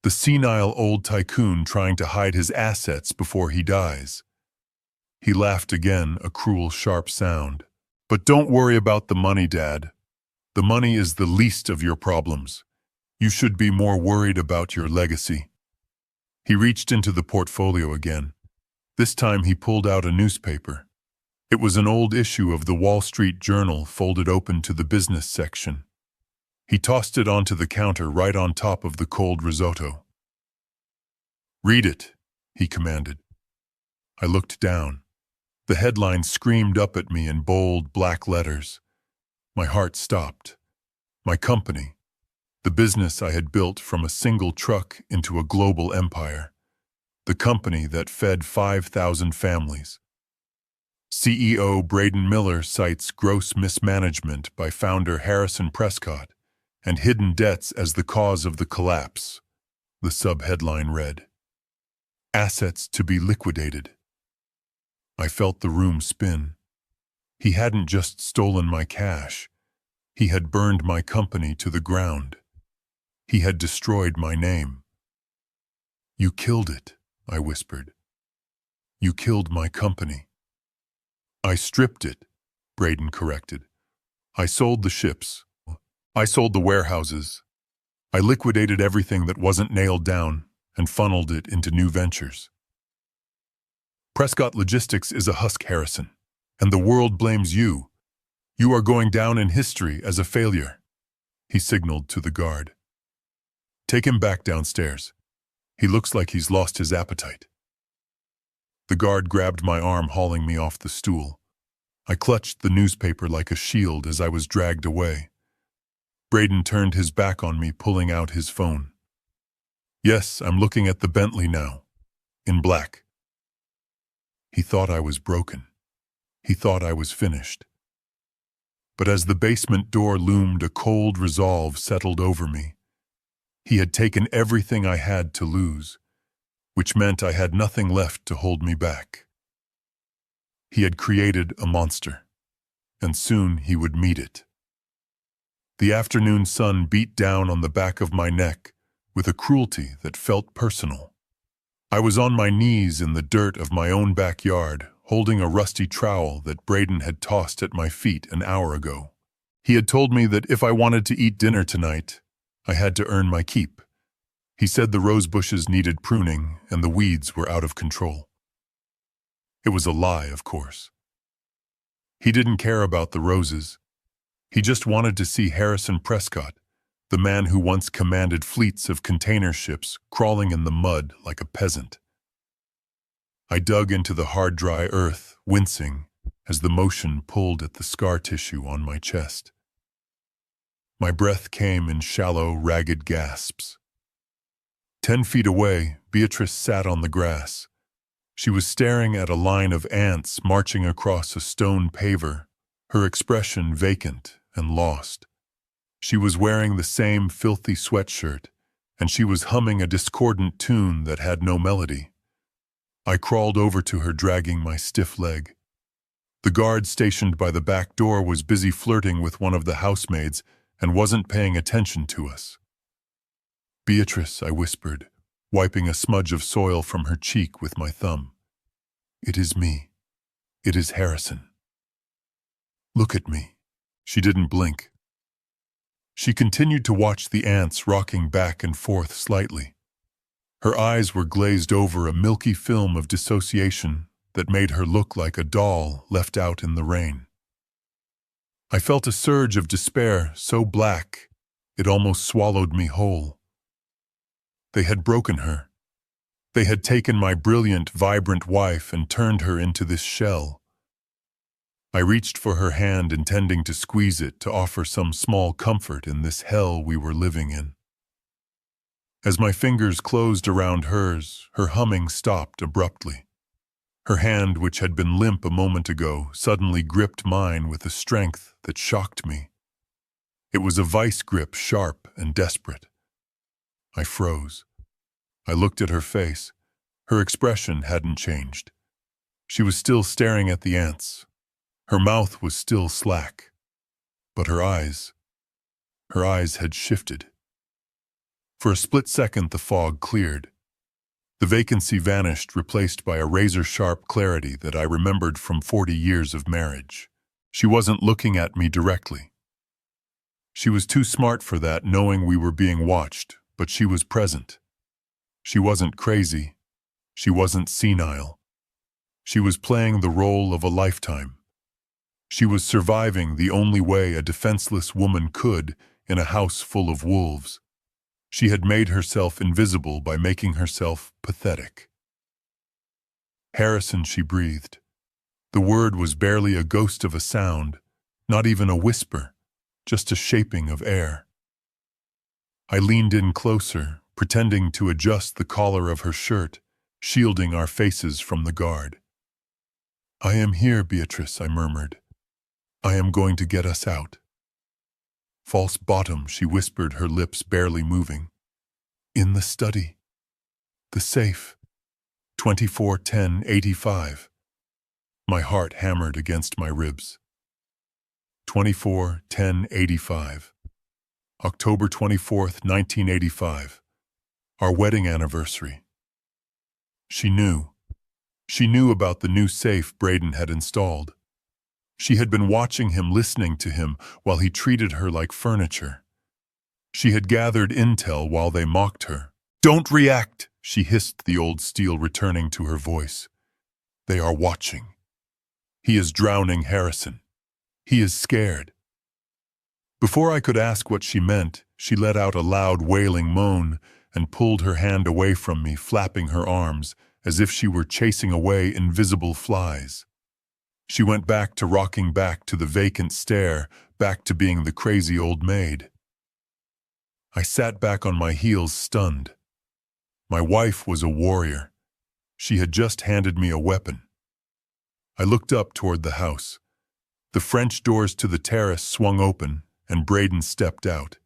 The senile old tycoon trying to hide his assets before he dies. He laughed again, a cruel, sharp sound. But don't worry about the money, Dad. The money is the least of your problems. You should be more worried about your legacy. He reached into the portfolio again. This time he pulled out a newspaper. It was an old issue of the Wall Street Journal folded open to the business section. He tossed it onto the counter right on top of the cold risotto. "Read it," he commanded. I looked down. The headline screamed up at me in bold, black letters. My heart stopped. My company, the business I had built from a single truck into a global empire. The company that fed 5,000 families. CEO Braden Miller cites gross mismanagement by founder Harrison Prescott and hidden debts as the cause of the collapse. The sub-headline read, "Assets to be liquidated." I felt the room spin. He hadn't just stolen my cash. He had burned my company to the ground. He had destroyed my name. "You killed it," I whispered. "You killed my company." "I stripped it," Braden corrected. "I sold the ships. I sold the warehouses. I liquidated everything that wasn't nailed down and funneled it into new ventures. Prescott Logistics is a husk, Harrison, and the world blames you. You are going down in history as a failure." He signaled to the guard. "Take him back downstairs. He looks like he's lost his appetite." The guard grabbed my arm, hauling me off the stool. I clutched the newspaper like a shield as I was dragged away. Braden turned his back on me, pulling out his phone. "Yes, I'm looking at the Bentley now. In black." He thought I was broken. He thought I was finished. But as the basement door loomed, a cold resolve settled over me. He had taken everything I had to lose, which meant I had nothing left to hold me back. He had created a monster, and soon he would meet it. The afternoon sun beat down on the back of my neck with a cruelty that felt personal. I was on my knees in the dirt of my own backyard, holding a rusty trowel that Braden had tossed at my feet an hour ago. He had told me that if I wanted to eat dinner tonight, I had to earn my keep. He said the rose bushes needed pruning and the weeds were out of control. It was a lie, of course. He didn't care about the roses. He just wanted to see Harrison Prescott, the man who once commanded fleets of container ships, crawling in the mud like a peasant. I dug into the hard, dry earth, wincing as the motion pulled at the scar tissue on my chest. My breath came in shallow, ragged gasps. 10 feet away, Beatrice sat on the grass. She was staring at a line of ants marching across a stone paver, her expression vacant and lost. She was wearing the same filthy sweatshirt, and she was humming a discordant tune that had no melody. I crawled over to her, dragging my stiff leg. The guard stationed by the back door was busy flirting with one of the housemaids and wasn't paying attention to us. "Beatrice," I whispered, wiping a smudge of soil from her cheek with my thumb. "It is me. It is Harrison. Look at me." She didn't blink. She continued to watch the ants rocking back and forth slightly. Her eyes were glazed over, a milky film of dissociation that made her look like a doll left out in the rain. I felt a surge of despair so black it almost swallowed me whole. They had broken her. They had taken my brilliant, vibrant wife and turned her into this shell. I reached for her hand, intending to squeeze it to offer some small comfort in this hell we were living in. As my fingers closed around hers, her humming stopped abruptly. Her hand, which had been limp a moment ago, suddenly gripped mine with a strength that shocked me. It was a vice grip, sharp and desperate. I froze. I looked at her face. Her expression hadn't changed. She was still staring at the ants. Her mouth was still slack. But her eyes had shifted. For a split second, the fog cleared. The vacancy vanished, replaced by a razor-sharp clarity that I remembered from 40 years of marriage. She wasn't looking at me directly. She was too smart for that, knowing we were being watched, but she was present. She wasn't crazy. She wasn't senile. She was playing the role of a lifetime. She was surviving the only way a defenseless woman could in a house full of wolves. She had made herself invisible by making herself pathetic. Harrison, she breathed. The word was barely a ghost of a sound, not even a whisper, just a shaping of air. I leaned in closer, pretending to adjust the collar of her shirt, shielding our faces from the guard. "I am here, Beatrice," I murmured. "I am going to get us out." "False bottom," she whispered, her lips barely moving. "In the study. The safe. 24-10-85. My heart hammered against my ribs. 24-10-85. October 24th, 1985. Our wedding anniversary. She knew. She knew about the new safe Braden had installed. She had been watching him, listening to him, while he treated her like furniture. She had gathered intel while they mocked her. "Don't react," she hissed, the old steel returning to her voice. "They are watching. He is drowning Harrison. He is scared." Before I could ask what she meant, she let out a loud wailing moan and pulled her hand away from me, flapping her arms as if she were chasing away invisible flies. She went back to rocking, back to the vacant stare, back to being the crazy old maid. I sat back on my heels, stunned. My wife was a warrior. She had just handed me a weapon. I looked up toward the house. The French doors to the terrace swung open, and Braden stepped out.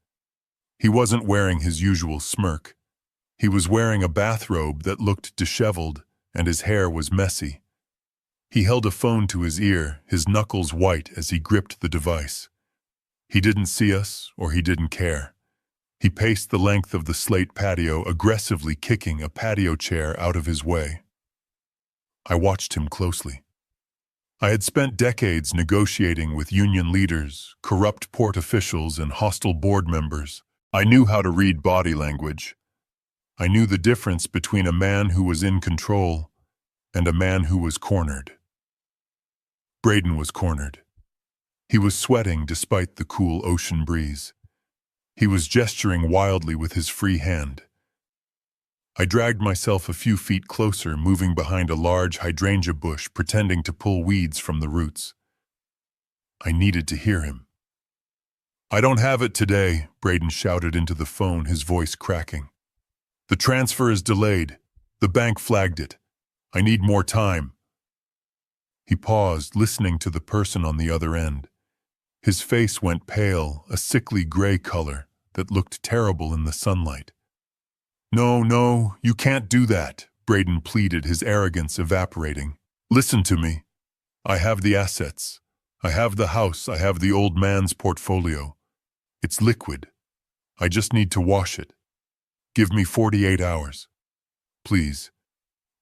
He wasn't wearing his usual smirk. He was wearing a bathrobe that looked disheveled, and his hair was messy. He held a phone to his ear, his knuckles white as he gripped the device. He didn't see us, or he didn't care. He paced the length of the slate patio, aggressively kicking a patio chair out of his way. I watched him closely. I had spent decades negotiating with union leaders, corrupt port officials, and hostile board members. I knew how to read body language. I knew the difference between a man who was in control and a man who was cornered. Braden was cornered. He was sweating despite the cool ocean breeze. He was gesturing wildly with his free hand. I dragged myself a few feet closer, moving behind a large hydrangea bush, pretending to pull weeds from the roots. I needed to hear him. "I don't have it today," Braden shouted into the phone, his voice cracking. "The transfer is delayed. The bank flagged it. I need more time." He paused, listening to the person on the other end. His face went pale, a sickly gray color that looked terrible in the sunlight. No, you can't do that," Braden pleaded, his arrogance evaporating. "Listen to me. I have the assets. I have the house. I have the old man's portfolio. It's liquid. I just need to wash it. Give me 48 hours. Please.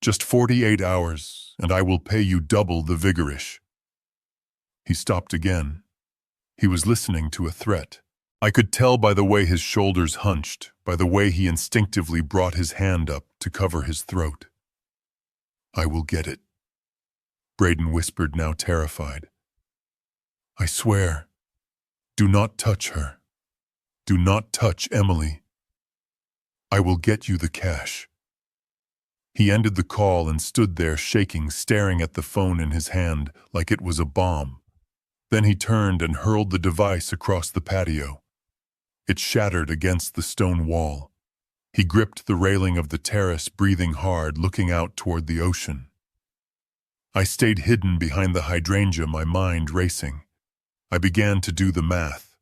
Just 48 hours, and I will pay you double the vigorish." He stopped again. He was listening to a threat. I could tell by the way his shoulders hunched, by the way he instinctively brought his hand up to cover his throat. "I will get it," Braden whispered, now terrified. "I swear. Do not touch her. Do not touch Emily. I will get you the cash." He ended the call and stood there shaking, staring at the phone in his hand like it was a bomb. Then he turned and hurled the device across the patio. It shattered against the stone wall. He gripped the railing of the terrace, breathing hard, looking out toward the ocean. I stayed hidden behind the hydrangea, my mind racing. I began to do the math,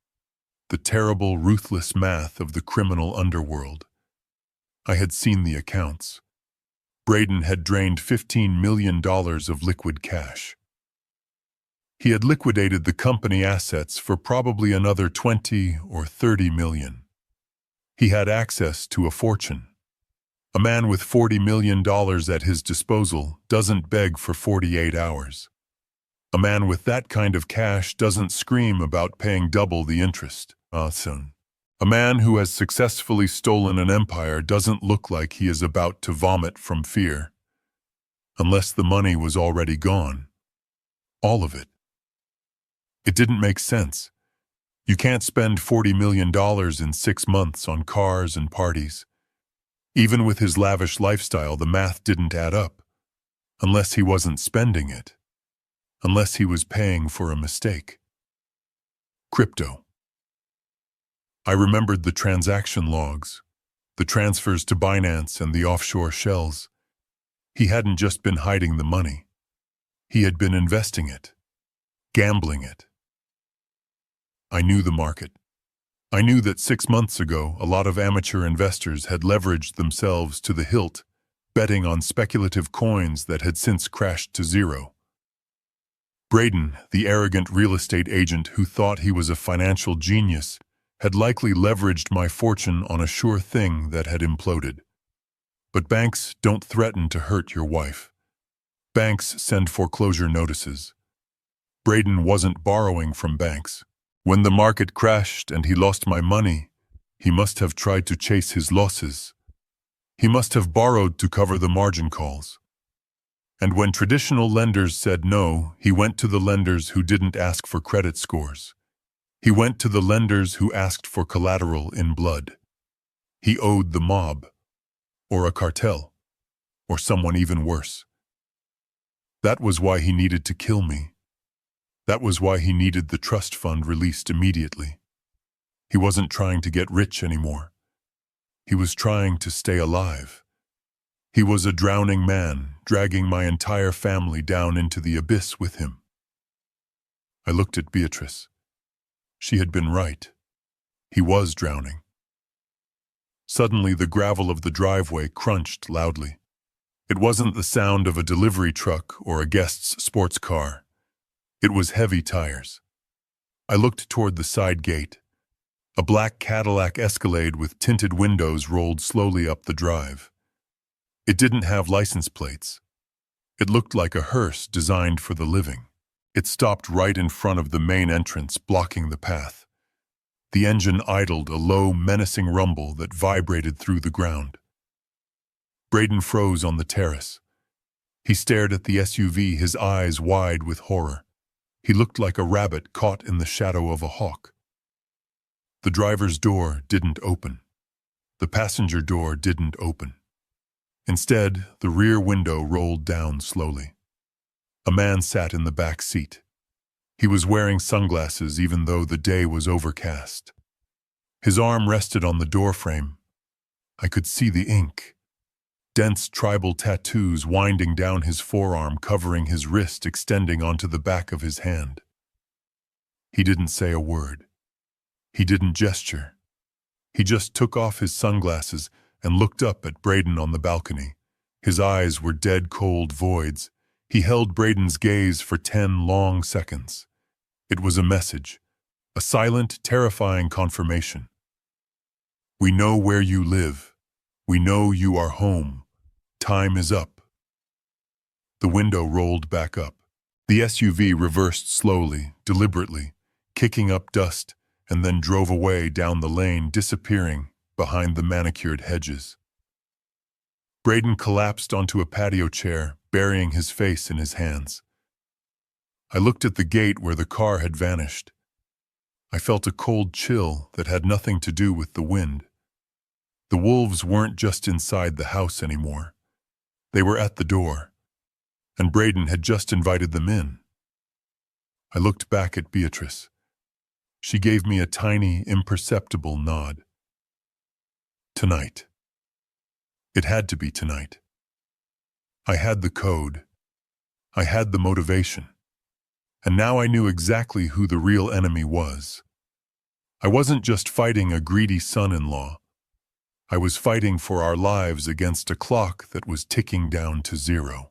the terrible, ruthless math of the criminal underworld. I had seen the accounts. Braden had drained $15 million of liquid cash. He had liquidated the company assets for probably another 20 or 30 million. He had access to a fortune. A man with $40 million at his disposal doesn't beg for 48 hours. A man with that kind of cash doesn't scream about paying double the interest. Son. A man who has successfully stolen an empire doesn't look like he is about to vomit from fear. Unless the money was already gone. All of it. It didn't make sense. You can't spend $40 million in 6 months on cars and parties. Even with his lavish lifestyle, the math didn't add up. Unless he wasn't spending it. Unless he was paying for a mistake. Crypto. I remembered the transaction logs, the transfers to Binance and the offshore shells. He hadn't just been hiding the money. He had been investing it, gambling it. I knew the market. I knew that 6 months ago, a lot of amateur investors had leveraged themselves to the hilt, betting on speculative coins that had since crashed to zero. Braden, the arrogant real estate agent who thought he was a financial genius, had likely leveraged my fortune on a sure thing that had imploded. But banks don't threaten to hurt your wife. Banks send foreclosure notices. Braden wasn't borrowing from banks. When the market crashed and he lost my money, he must have tried to chase his losses. He must have borrowed to cover the margin calls. And when traditional lenders said no, he went to the lenders who didn't ask for credit scores. He went to the lenders who asked for collateral in blood. He owed the mob, or a cartel, or someone even worse. That was why he needed to kill me. That was why he needed the trust fund released immediately. He wasn't trying to get rich anymore. He was trying to stay alive. He was a drowning man, dragging my entire family down into the abyss with him. I looked at Beatrice. She had been right. He was drowning. Suddenly, the gravel of the driveway crunched loudly. It wasn't the sound of a delivery truck or a guest's sports car. It was heavy tires. I looked toward the side gate. A black Cadillac Escalade with tinted windows rolled slowly up the drive. It didn't have license plates. It looked like a hearse designed for the living. It stopped right in front of the main entrance, blocking the path. The engine idled, a low, menacing rumble that vibrated through the ground. Braden froze on the terrace. He stared at the SUV, his eyes wide with horror. He looked like a rabbit caught in the shadow of a hawk. The driver's door didn't open. The passenger door didn't open. Instead, the rear window rolled down slowly. A man sat in the back seat. He was wearing sunglasses even though the day was overcast. His arm rested on the doorframe. I could see the ink. Dense tribal tattoos winding down his forearm, covering his wrist, extending onto the back of his hand. He didn't say a word. He didn't gesture. He just took off his sunglasses and looked up at Braden on the balcony. His eyes were dead cold voids. He held Braden's gaze for 10 long seconds. It was a message, a silent, terrifying confirmation. We know where you live. We know you are home. Time is up. The window rolled back up. The SUV reversed slowly, deliberately, kicking up dust, and then drove away down the lane, disappearing behind the manicured hedges. Braden collapsed onto a patio chair, burying his face in his hands. I looked at the gate where the car had vanished. I felt a cold chill that had nothing to do with the wind. The wolves weren't just inside the house anymore. They were at the door, and Braden had just invited them in. I looked back at Beatrice. She gave me a tiny, imperceptible nod. Tonight. It had to be tonight. I had the code. I had the motivation. And now I knew exactly who the real enemy was. I wasn't just fighting a greedy son-in-law. I was fighting for our lives against a clock that was ticking down to zero.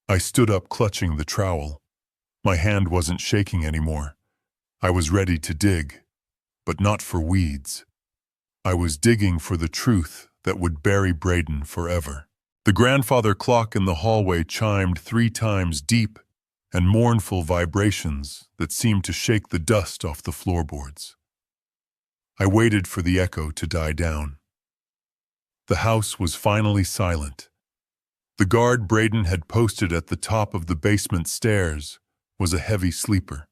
I stood up clutching the trowel. My hand wasn't shaking anymore. I was ready to dig, but not for weeds. I was digging for the truth that would bury Braden forever. The grandfather clock in the hallway chimed 3 times deep and mournful vibrations that seemed to shake the dust off the floorboards. I waited for the echo to die down. The house was finally silent. The guard Braden had posted at the top of the basement stairs was a heavy sleeper.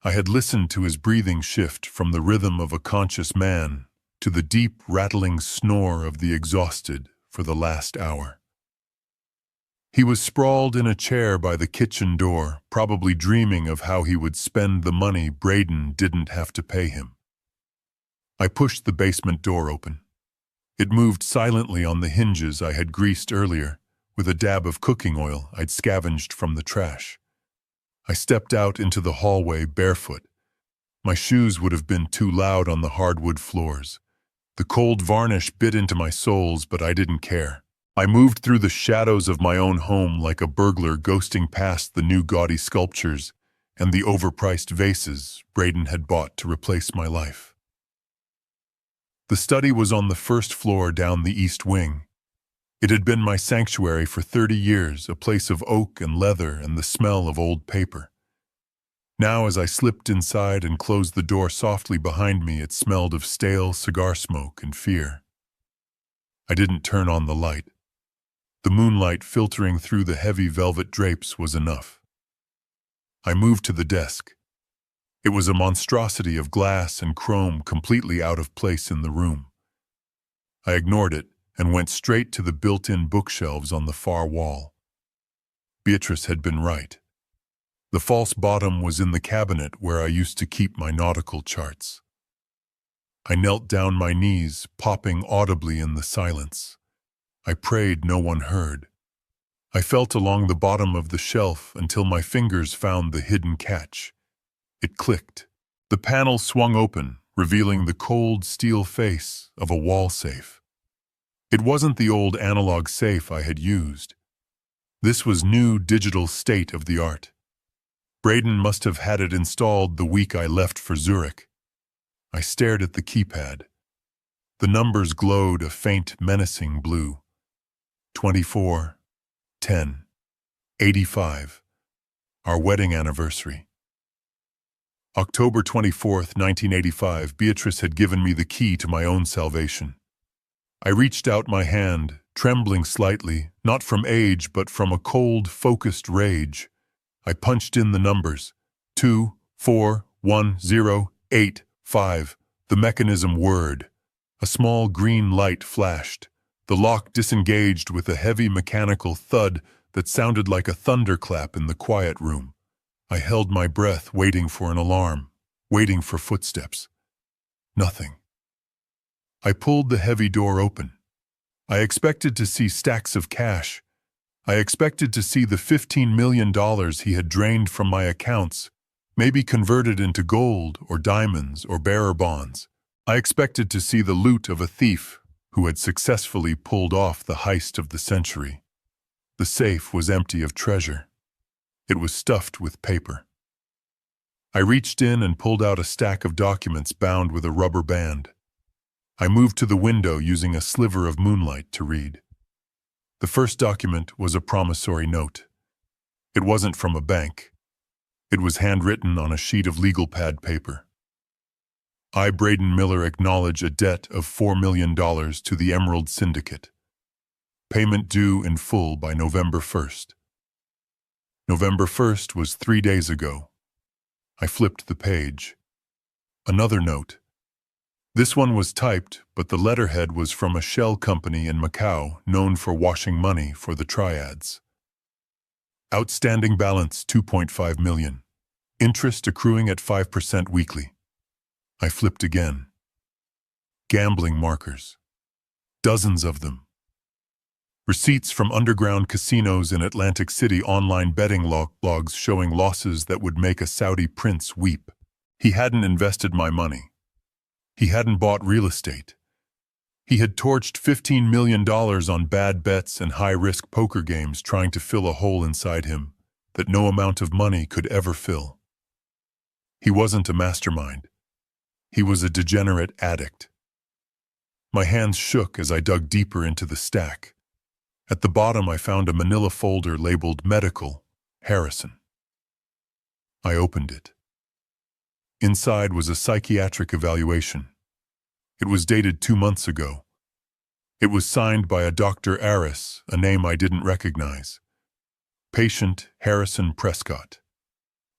I had listened to his breathing shift from the rhythm of a conscious man to the deep, rattling snore of the exhausted for the last hour. He was sprawled in a chair by the kitchen door, probably dreaming of how he would spend the money Braden didn't have to pay him. I pushed the basement door open. It moved silently on the hinges I had greased earlier, with a dab of cooking oil I'd scavenged from the trash. I stepped out into the hallway barefoot. My shoes would have been too loud on the hardwood floors. The cold varnish bit into my soles, but I didn't care. I moved through the shadows of my own home like a burglar ghosting past the new gaudy sculptures and the overpriced vases Braden had bought to replace my life. The study was on the first floor down the east wing. It had been my sanctuary for 30 years, a place of oak and leather and the smell of old paper. Now, as I slipped inside and closed the door softly behind me, it smelled of stale cigar smoke and fear. I didn't turn on the light. The moonlight filtering through the heavy velvet drapes was enough. I moved to the desk. It was a monstrosity of glass and chrome completely out of place in the room. I ignored it and went straight to the built-in bookshelves on the far wall. Beatrice had been right. The false bottom was in the cabinet where I used to keep my nautical charts. I knelt down my knees, popping audibly in the silence. I prayed no one heard. I felt along the bottom of the shelf until my fingers found the hidden catch. It clicked. The panel swung open, revealing the cold steel face of a wall safe. It wasn't the old analog safe I had used. This was new digital state-of-the-art. Braden must have had it installed the week I left for Zurich. I stared at the keypad. The numbers glowed a faint, menacing blue. 24, 10, 85. Our wedding anniversary. October 24th, 1985, Beatrice had given me the key to my own salvation. I reached out my hand, trembling slightly, not from age but from a cold, focused rage. I punched in the numbers, 2, 4, 1, 0, 8, 5, the mechanism whirred. A small green light flashed. The lock disengaged with a heavy mechanical thud that sounded like a thunderclap in the quiet room. I held my breath, waiting for an alarm, waiting for footsteps. Nothing. I pulled the heavy door open. I expected to see stacks of cash. I expected to see the $15 million he had drained from my accounts, maybe converted into gold or diamonds or bearer bonds. I expected to see the loot of a thief who had successfully pulled off the heist of the century. The safe was empty of treasure. It was stuffed with paper. I reached in and pulled out a stack of documents bound with a rubber band. I moved to the window using a sliver of moonlight to read. The first document was a promissory note. It wasn't from a bank. It was handwritten on a sheet of legal pad paper. I, Braden Miller, acknowledge a debt of $4 million to the Emerald Syndicate. Payment due in full by November 1st. November 1st was 3 days ago. I flipped the page. Another note. This one was typed, but the letterhead was from a shell company in Macau known for washing money for the triads. Outstanding balance $2.5 million. Interest accruing at 5% weekly. I flipped again. Gambling markers. Dozens of them. Receipts from underground casinos in Atlantic City, online betting logs showing losses that would make a Saudi prince weep. He hadn't invested my money. He hadn't bought real estate. He had torched $15 million on bad bets and high-risk poker games, trying to fill a hole inside him that no amount of money could ever fill. He wasn't a mastermind. He was a degenerate addict. My hands shook as I dug deeper into the stack. At the bottom, I found a manila folder labeled Medical, Harrison. I opened it. Inside was a psychiatric evaluation. It was dated 2 months ago. It was signed by a Dr. Aris, a name I didn't recognize. Patient Harrison Prescott.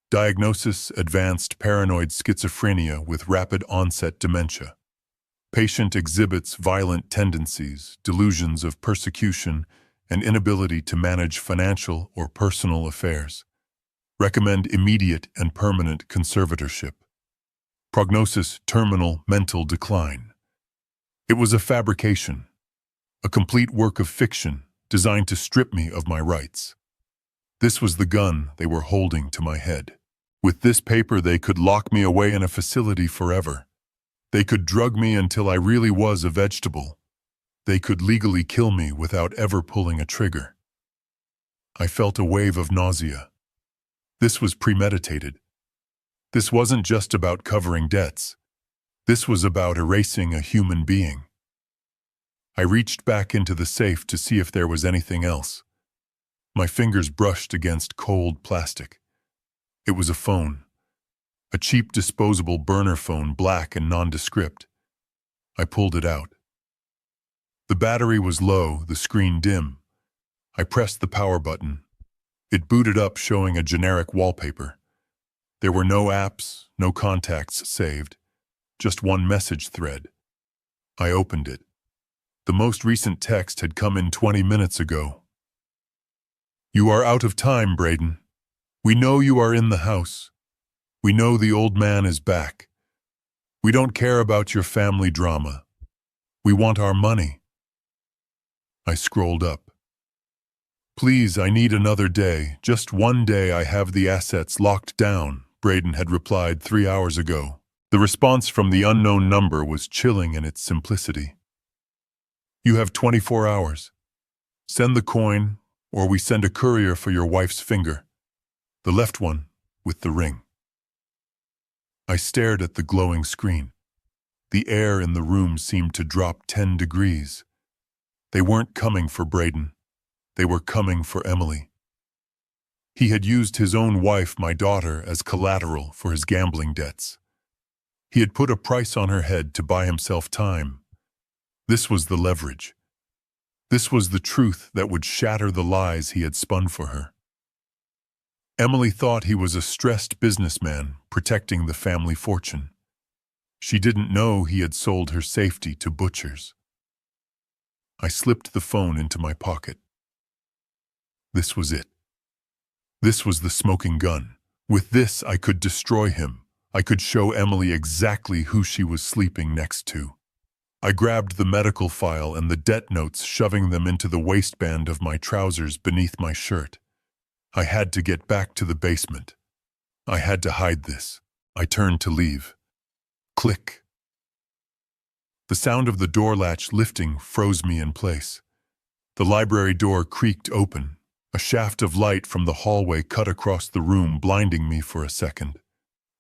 Diagnosis: advanced paranoid schizophrenia with rapid onset dementia. Patient exhibits violent tendencies, delusions of persecution, and inability to manage financial or personal affairs. Recommend immediate and permanent conservatorship. Prognosis: terminal mental decline. It was a fabrication, a complete work of fiction designed to strip me of my rights. This was the gun they were holding to my head. With this paper, they could lock me away in a facility forever. They could drug me until I really was a vegetable. They could legally kill me without ever pulling a trigger. I felt a wave of nausea. This was premeditated. This wasn't just about covering debts. This was about erasing a human being. I reached back into the safe to see if there was anything else. My fingers brushed against cold plastic. It was a phone. A cheap disposable burner phone, black and nondescript. I pulled it out. The battery was low, the screen dim. I pressed the power button. It booted up, showing a generic wallpaper. There were no apps, no contacts saved, just one message thread. I opened it. The most recent text had come in 20 minutes ago. You are out of time, Braden. We know you are in the house. We know the old man is back. We don't care about your family drama. We want our money. I scrolled up. Please, I need another day. Just one day. I have the assets locked down, Braden had replied 3 hours ago. The response from the unknown number was chilling in its simplicity. You have 24 hours. Send the coin, or we send a courier for your wife's finger. The left one, with the ring. I stared at the glowing screen. The air in the room seemed to drop 10 degrees. They weren't coming for Braden. They were coming for Emily. He had used his own wife, my daughter, as collateral for his gambling debts. He had put a price on her head to buy himself time. This was the leverage. This was the truth that would shatter the lies he had spun for her. Emily thought he was a stressed businessman protecting the family fortune. She didn't know he had sold her safety to butchers. I slipped the phone into my pocket. This was it. This was the smoking gun. With this, I could destroy him. I could show Emily exactly who she was sleeping next to. I grabbed the medical file and the debt notes, shoving them into the waistband of my trousers beneath my shirt. I had to get back to the basement. I had to hide this. I turned to leave. Click. The sound of the door latch lifting froze me in place. The library door creaked open. A shaft of light from the hallway cut across the room, blinding me for a second.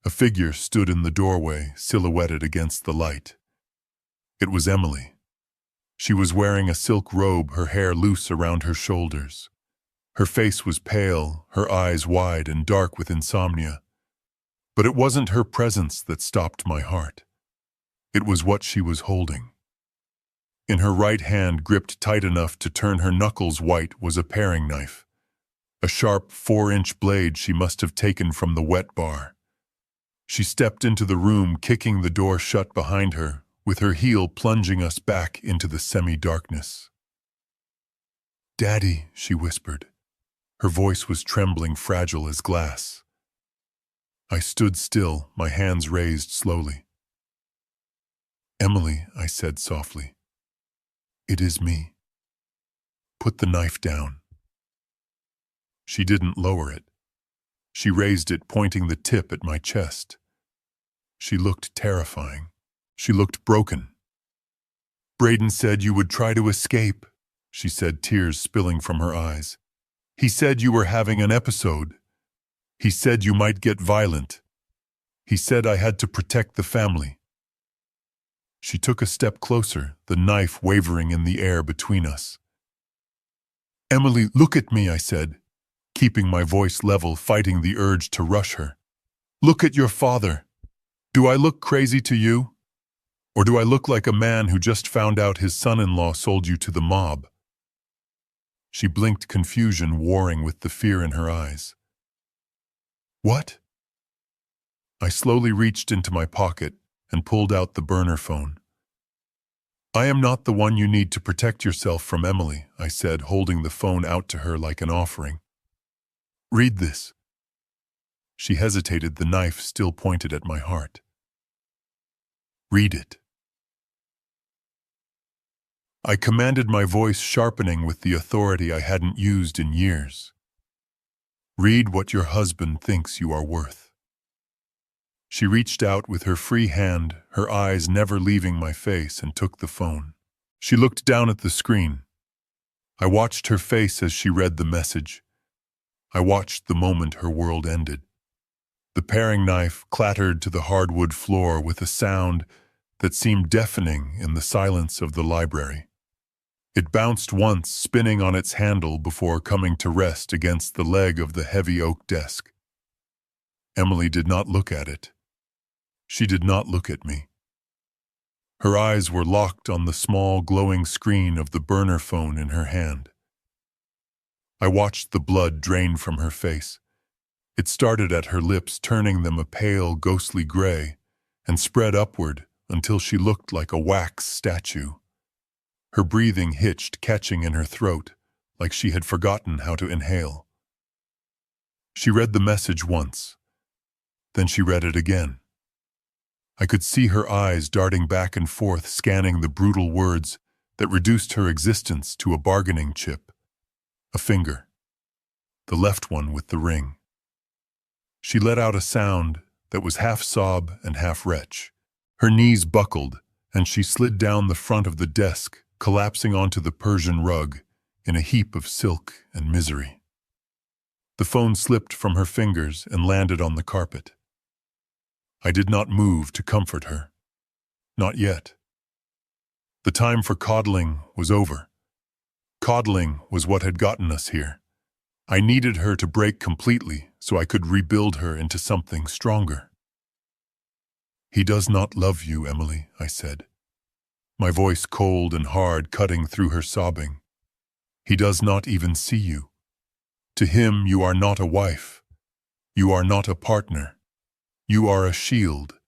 A figure stood in the doorway, silhouetted against the light. It was Emily. She was wearing a silk robe, her hair loose around her shoulders. Her face was pale, her eyes wide and dark with insomnia. But it wasn't her presence that stopped my heart. It was what she was holding. In her right hand, gripped tight enough to turn her knuckles white, was a paring knife. A sharp 4-inch blade she must have taken from the wet bar. She stepped into the room, kicking the door shut behind her, with her heel plunging us back into the semi-darkness. "Daddy," she whispered. Her voice was trembling, fragile as glass. I stood still, my hands raised slowly. "Emily," I said softly. "It is me." Put the knife down." She didn't lower it. She raised it, pointing the tip at my chest. She looked terrifying. She looked broken. "Braden said you would try to escape," she said, tears spilling from her eyes. "He said you were having an episode. He said you might get violent. He said I had to protect the family." She took a step closer, the knife wavering in the air between us. "Emily, look at me," I said, keeping my voice level, fighting the urge to rush her. "Look at your father. Do I look crazy to you? Or do I look like a man who just found out his son-in-law sold you to the mob?" She blinked, confusion warring with the fear in her eyes. "What?" I slowly reached into my pocket and pulled out the burner phone. "I am not the one you need to protect yourself from, Emily," I said, holding the phone out to her like an offering. "Read this." She hesitated, the knife still pointed at my heart. "Read it." I commanded, my voice sharpening with the authority I hadn't used in years. "Read what your husband thinks you are worth." She reached out with her free hand, her eyes never leaving my face, and took the phone. She looked down at the screen. I watched her face as she read the message. I watched the moment her world ended. The paring knife clattered to the hardwood floor with a sound that seemed deafening in the silence of the library. It bounced once, spinning on its handle before coming to rest against the leg of the heavy oak desk. Emily did not look at it. She did not look at me. Her eyes were locked on the small, glowing screen of the burner phone in her hand. I watched the blood drain from her face. It started at her lips, turning them a pale, ghostly gray, and spread upward until she looked like a wax statue. Her breathing hitched, catching in her throat, like she had forgotten how to inhale. She read the message once. Then she read it again. I could see her eyes darting back and forth, scanning the brutal words that reduced her existence to a bargaining chip. A finger. The left one with the ring. She let out a sound that was half sob and half retch. Her knees buckled, and she slid down the front of the desk, collapsing onto the Persian rug in a heap of silk and misery. The phone slipped from her fingers and landed on the carpet. I did not move to comfort her. Not yet. The time for coddling was over. Coddling was what had gotten us here. I needed her to break completely so I could rebuild her into something stronger. "He does not love you, Emily," I said, my voice cold and hard, cutting through her sobbing. "He does not even see you. To him, you are not a wife. You are not a partner. You are a shield.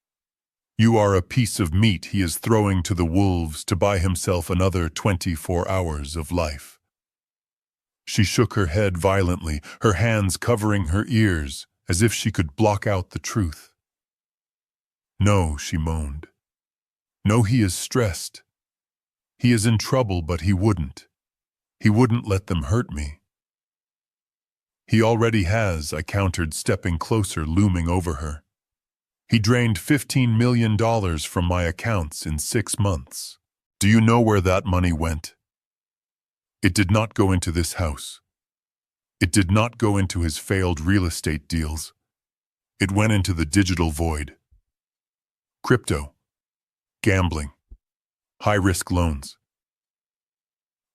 You are a piece of meat he is throwing to the wolves to buy himself another 24 hours of life." She shook her head violently, her hands covering her ears, as if she could block out the truth. "No," she moaned. "No, he is stressed. He is in trouble, but he wouldn't. He wouldn't let them hurt me." "He already has," I countered, stepping closer, looming over her. "He drained $15 million from my accounts in 6 months. Do you know where that money went? It did not go into this house. It did not go into his failed real estate deals. It went into the digital void. Crypto, gambling, high-risk loans.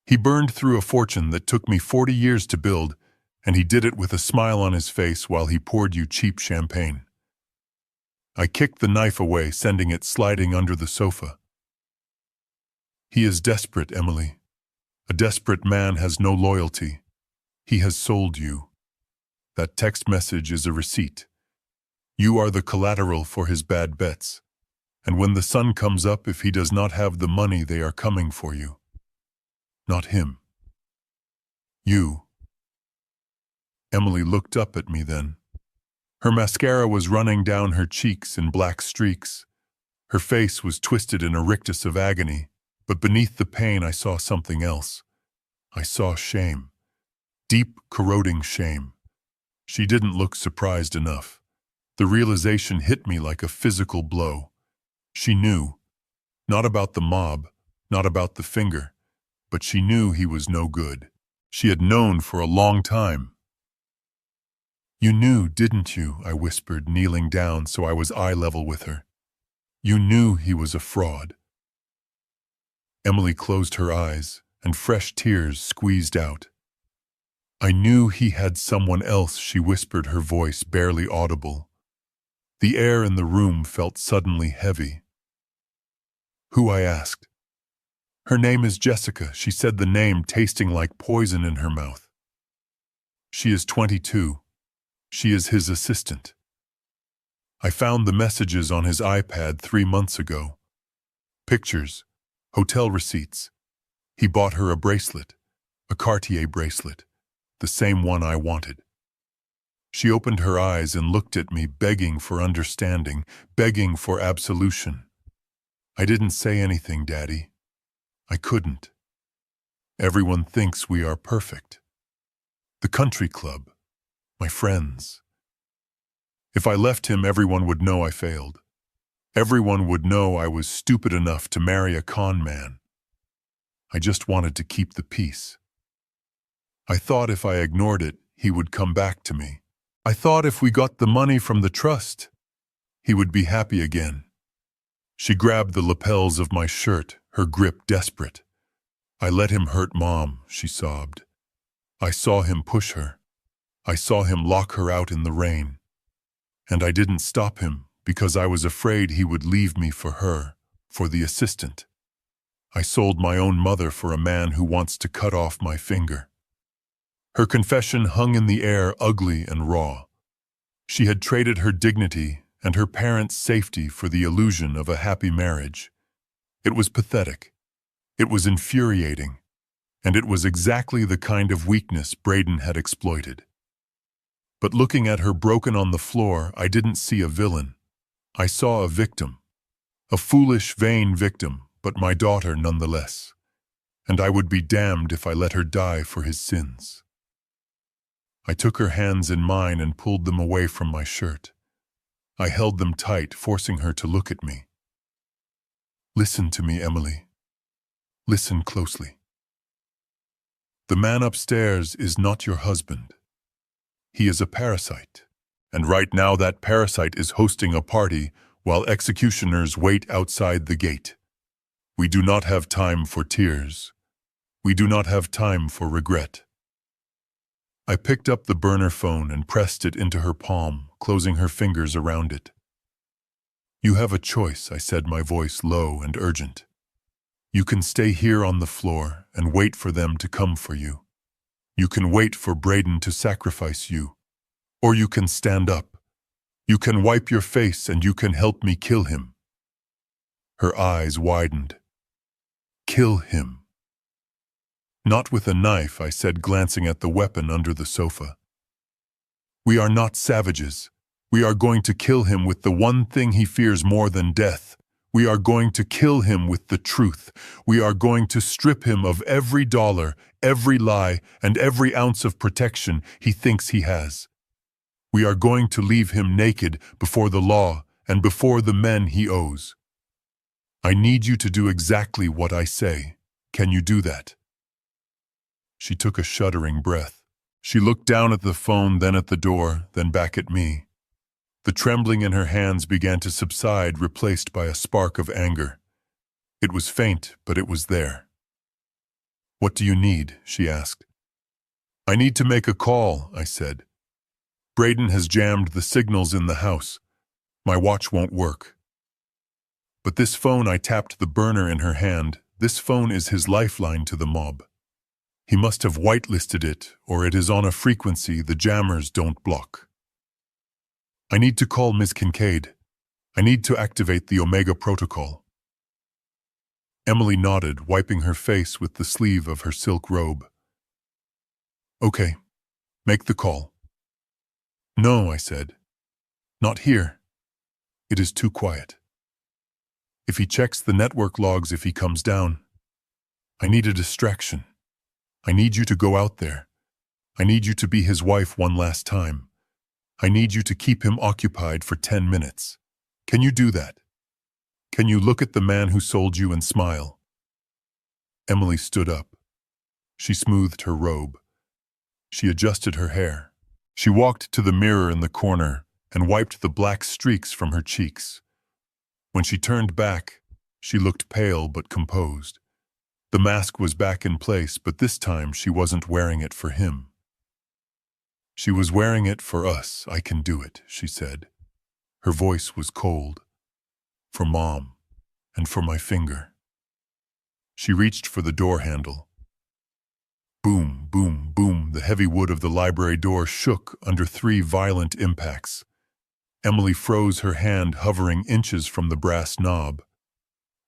He burned through a fortune that took me 40 years to build, and he did it with a smile on his face while he poured you cheap champagne." I kicked the knife away, sending it sliding under the sofa. "He is desperate, Emily. A desperate man has no loyalty. He has sold you. That text message is a receipt. You are the collateral for his bad bets. And when the sun comes up, if he does not have the money, they are coming for you. Not him. You." Emily looked up at me then. Her mascara was running down her cheeks in black streaks. Her face was twisted in a rictus of agony, but beneath the pain I saw something else. I saw shame. Deep, corroding shame. She didn't look surprised enough. The realization hit me like a physical blow. She knew. Not about the mob, not about the finger, but she knew he was no good. She had known for a long time. "You knew, didn't you?" I whispered, kneeling down so I was eye level with her. "You knew he was a fraud." Emily closed her eyes, and fresh tears squeezed out. "I knew he had someone else," she whispered, her voice barely audible. The air in the room felt suddenly heavy. "Who?" I asked. "Her name is Jessica," she said, the name tasting like poison in her mouth. "She is 22. She is his assistant. I found the messages on his iPad 3 months ago. Pictures, hotel receipts. He bought her a bracelet, a Cartier bracelet, the same one I wanted." She opened her eyes and looked at me, begging for understanding, begging for absolution. I didn't say anything, Daddy. I couldn't. Everyone thinks we are perfect. The country club, my friends. If I left him, everyone would know I failed. Everyone would know I was stupid enough to marry a con man. I just wanted to keep the peace. I thought if I ignored it, he would come back to me. I thought if we got the money from the trust, he would be happy again. She grabbed the lapels of my shirt, her grip desperate. "I let him hurt Mom," she sobbed. "I saw him push her. I saw him lock her out in the rain. And I didn't stop him because I was afraid he would leave me for her, for the assistant. I sold my own mother for a man who wants to cut off my finger." Her confession hung in the air, ugly and raw. She had traded her dignity and her parents' safety for the illusion of a happy marriage. It was pathetic. It was infuriating. And it was exactly the kind of weakness Braden had exploited. But looking at her broken on the floor, I didn't see a villain. I saw a victim. A foolish, vain victim, but my daughter nonetheless. And I would be damned if I let her die for his sins. I took her hands in mine and pulled them away from my shirt. I held them tight, forcing her to look at me. "Listen to me, Emily. Listen closely. The man upstairs is not your husband. He is a parasite. And right now that parasite is hosting a party while executioners wait outside the gate. We do not have time for tears. We do not have time for regret." I picked up the burner phone and pressed it into her palm, closing her fingers around it. "You have a choice," I said, my voice low and urgent. "You can stay here on the floor and wait for them to come for you. You can wait for Braden to sacrifice you. Or you can stand up. You can wipe your face and you can help me kill him." Her eyes widened. "Kill him." "Not with a knife," I said, glancing at the weapon under the sofa. "We are not savages. We are going to kill him with the one thing he fears more than death. We are going to kill him with the truth. We are going to strip him of every dollar, every lie, and every ounce of protection he thinks he has. We are going to leave him naked before the law and before the men he owes. I need you to do exactly what I say. Can you do that?" She took a shuddering breath. She looked down at the phone, then at the door, then back at me. The trembling in her hands began to subside, replaced by a spark of anger. It was faint, but it was there. "What do you need?" she asked. "I need to make a call," I said. "Braden has jammed the signals in the house. My watch won't work." "But this phone," I tapped the burner in her hand, "this phone is his lifeline to the mob. He must have whitelisted it, or it is on a frequency the jammers don't block. I need to call Ms. Kincaid. I need to activate the Omega protocol." Emily nodded, wiping her face with the sleeve of her silk robe. "Okay, make the call." "No," I said. "Not here. It is too quiet. If he checks the network logs, if he comes down, I need a distraction. I need you to go out there. I need you to be his wife one last time. I need you to keep him occupied for 10 minutes. Can you do that? Can you look at the man who sold you and smile?" Emily stood up. She smoothed her robe. She adjusted her hair. She walked to the mirror in the corner and wiped the black streaks from her cheeks. When she turned back, she looked pale but composed. The mask was back in place, but this time she wasn't wearing it for him. "She was wearing it for us. I can do it," she said. Her voice was cold. "For Mom, and for my finger." She reached for the door handle. Boom, boom, boom, the heavy wood of the library door shook under 3 violent impacts. Emily froze, her hand hovering inches from the brass knob.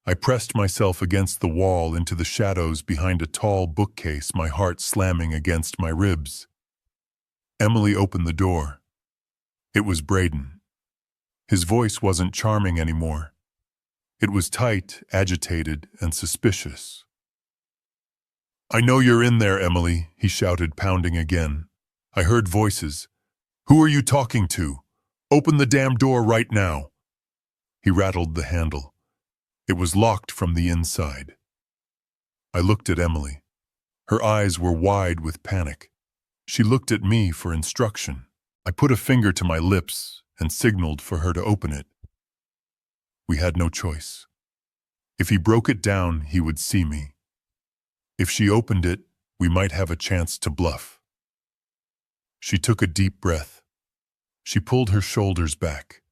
I pressed myself against the wall into the shadows behind a tall bookcase, my heart slamming against my ribs. Emily opened the door. It was Braden. His voice wasn't charming anymore. It was tight, agitated, and suspicious. "I know you're in there, Emily," he shouted, pounding again. "I heard voices. Who are you talking to? Open the damn door right now." He rattled the handle. It was locked from the inside. I looked at Emily. Her eyes were wide with panic. She looked at me for instruction. I put a finger to my lips and signaled for her to open it. We had no choice. If he broke it down, he would see me. If she opened it, we might have a chance to bluff. She took a deep breath. She pulled her shoulders back.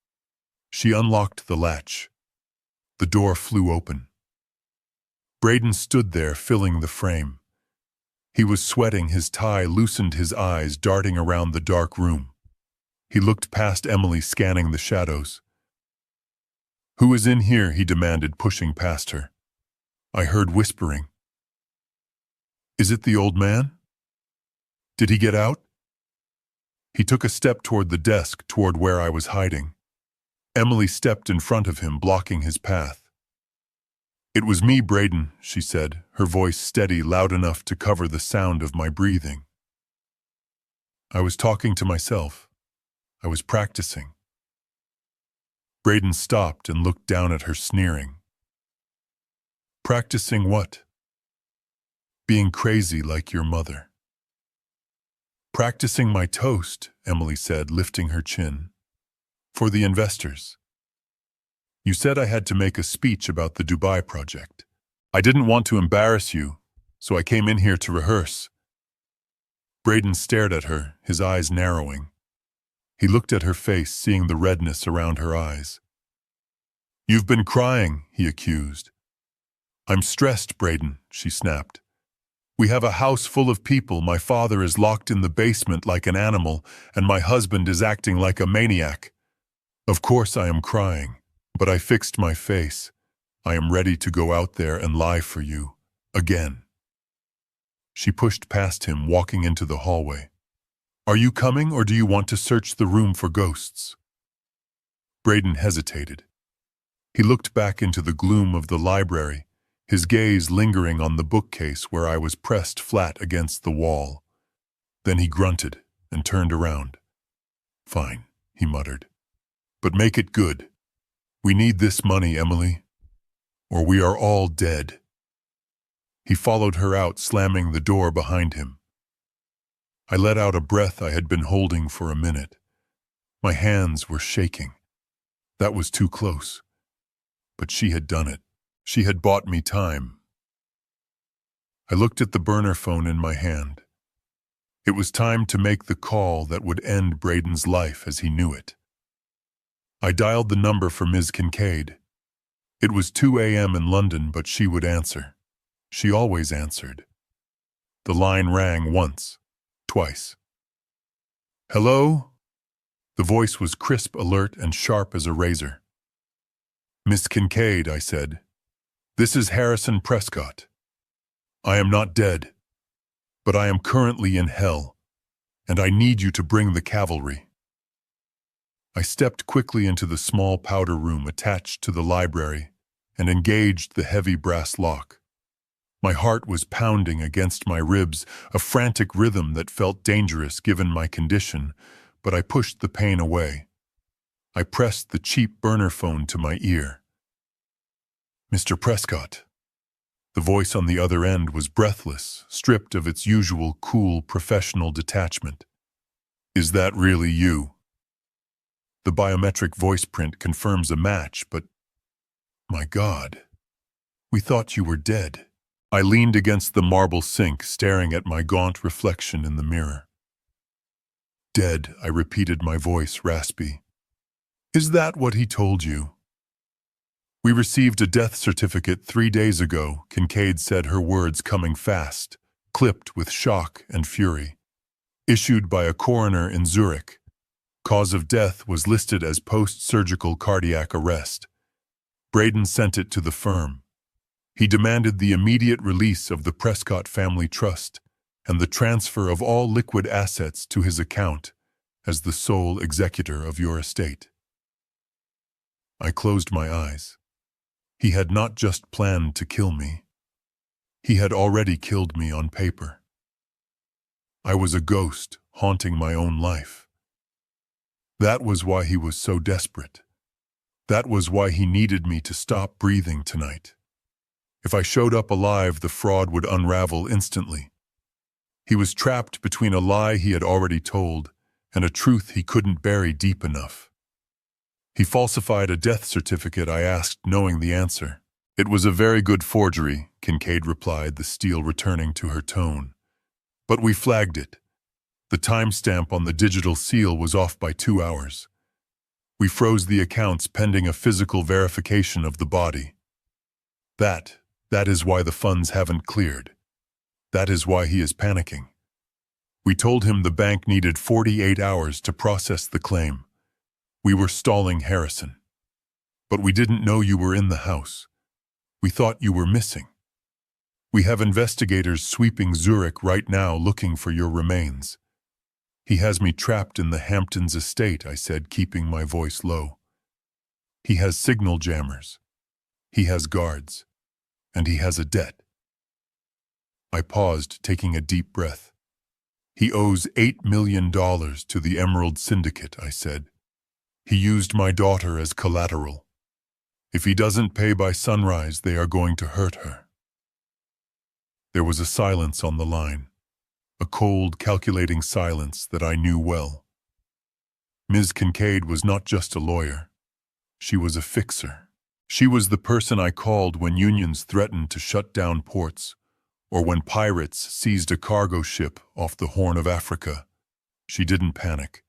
She unlocked the latch. The door flew open. Braden stood there, filling the frame. He was sweating, his tie loosened, his eyes darting around the dark room. He looked past Emily, scanning the shadows. "Who is in here?" he demanded, pushing past her. I heard whispering. "Is it the old man? Did he get out?" He took a step toward the desk, toward where I was hiding. Emily stepped in front of him, blocking his path. "It was me, Braden," she said, her voice steady, loud enough to cover the sound of my breathing. I was talking to myself. I was practicing. Braden stopped and looked down at her, sneering. "Practicing what?" "Being crazy like your mother." "Practicing my toast," Emily said, lifting her chin. "For the investors. You said I had to make a speech about the Dubai project. I didn't want to embarrass you, so I came in here to rehearse." Braden stared at her, his eyes narrowing. He looked at her face, seeing the redness around her eyes. "You've been crying," he accused. "I'm stressed, Braden," she snapped. "We have a house full of people. My father is locked in the basement like an animal, and my husband is acting like a maniac. Of course I am crying, but I fixed my face. I am ready to go out there and lie for you, again." She pushed past him, walking into the hallway. "Are you coming, or do you want to search the room for ghosts?" Braden hesitated. He looked back into the gloom of the library, his gaze lingering on the bookcase where I was pressed flat against the wall. Then he grunted and turned around. "Fine," he muttered. "But make it good. We need this money, Emily, or we are all dead." He followed her out, slamming the door behind him. I let out a breath I had been holding for a minute. My hands were shaking. That was too close. But she had done it. She had bought me time. I looked at the burner phone in my hand. It was time to make the call that would end Braden's life as he knew it. I dialed the number for Ms. Kincaid. It was 2 a.m. in London, but she would answer. She always answered. The line rang once, twice. "Hello?" The voice was crisp, alert, and sharp as a razor. "Miss Kincaid," I said. "This is Harrison Prescott. I am not dead, but I am currently in hell, and I need you to bring the cavalry." I stepped quickly into the small powder room attached to the library and engaged the heavy brass lock. My heart was pounding against my ribs, a frantic rhythm that felt dangerous given my condition, but I pushed the pain away. I pressed the cheap burner phone to my ear. "Mr. Prescott." The voice on the other end was breathless, stripped of its usual cool, professional detachment. "Is that really you?" The biometric voice print confirms a match, but my God, we thought you were dead. I leaned against the marble sink, staring at my gaunt reflection in the mirror. "Dead," I repeated, my voice raspy. "Is that what he told you?" "We received a death certificate 3 days ago," Kincaid said, her words coming fast, clipped with shock and fury. "Issued by a coroner in Zurich. Cause of death was listed as post-surgical cardiac arrest. Braden sent it to the firm. He demanded the immediate release of the Prescott family trust and the transfer of all liquid assets to his account as the sole executor of your estate." I closed my eyes. He had not just planned to kill me. He had already killed me on paper. I was a ghost haunting my own life. That was why he was so desperate. That was why he needed me to stop breathing tonight. If I showed up alive, the fraud would unravel instantly. He was trapped between a lie he had already told and a truth he couldn't bury deep enough. "He falsified a death certificate," I asked, knowing the answer. "It was a very good forgery," Kincaid replied, the steel returning to her tone. "But we flagged it. The timestamp on the digital seal was off by 2 hours. We froze the accounts pending a physical verification of the body. That is why the funds haven't cleared. That is why he is panicking. We told him the bank needed 48 hours to process the claim. We were stalling Harrison. But we didn't know you were in the house. We thought you were missing. We have investigators sweeping Zurich right now looking for your remains. He has me trapped in the Hamptons estate," I said, keeping my voice low. "He has signal jammers. He has guards. And he has a debt." I paused, taking a deep breath. "He owes $8 million to the Emerald Syndicate," I said. "He used my daughter as collateral. If he doesn't pay by sunrise, they are going to hurt her." There was a silence on the line, a cold, calculating silence that I knew well. Ms. Kincaid was not just a lawyer. She was a fixer. She was the person I called when unions threatened to shut down ports, or when pirates seized a cargo ship off the Horn of Africa. She didn't panic.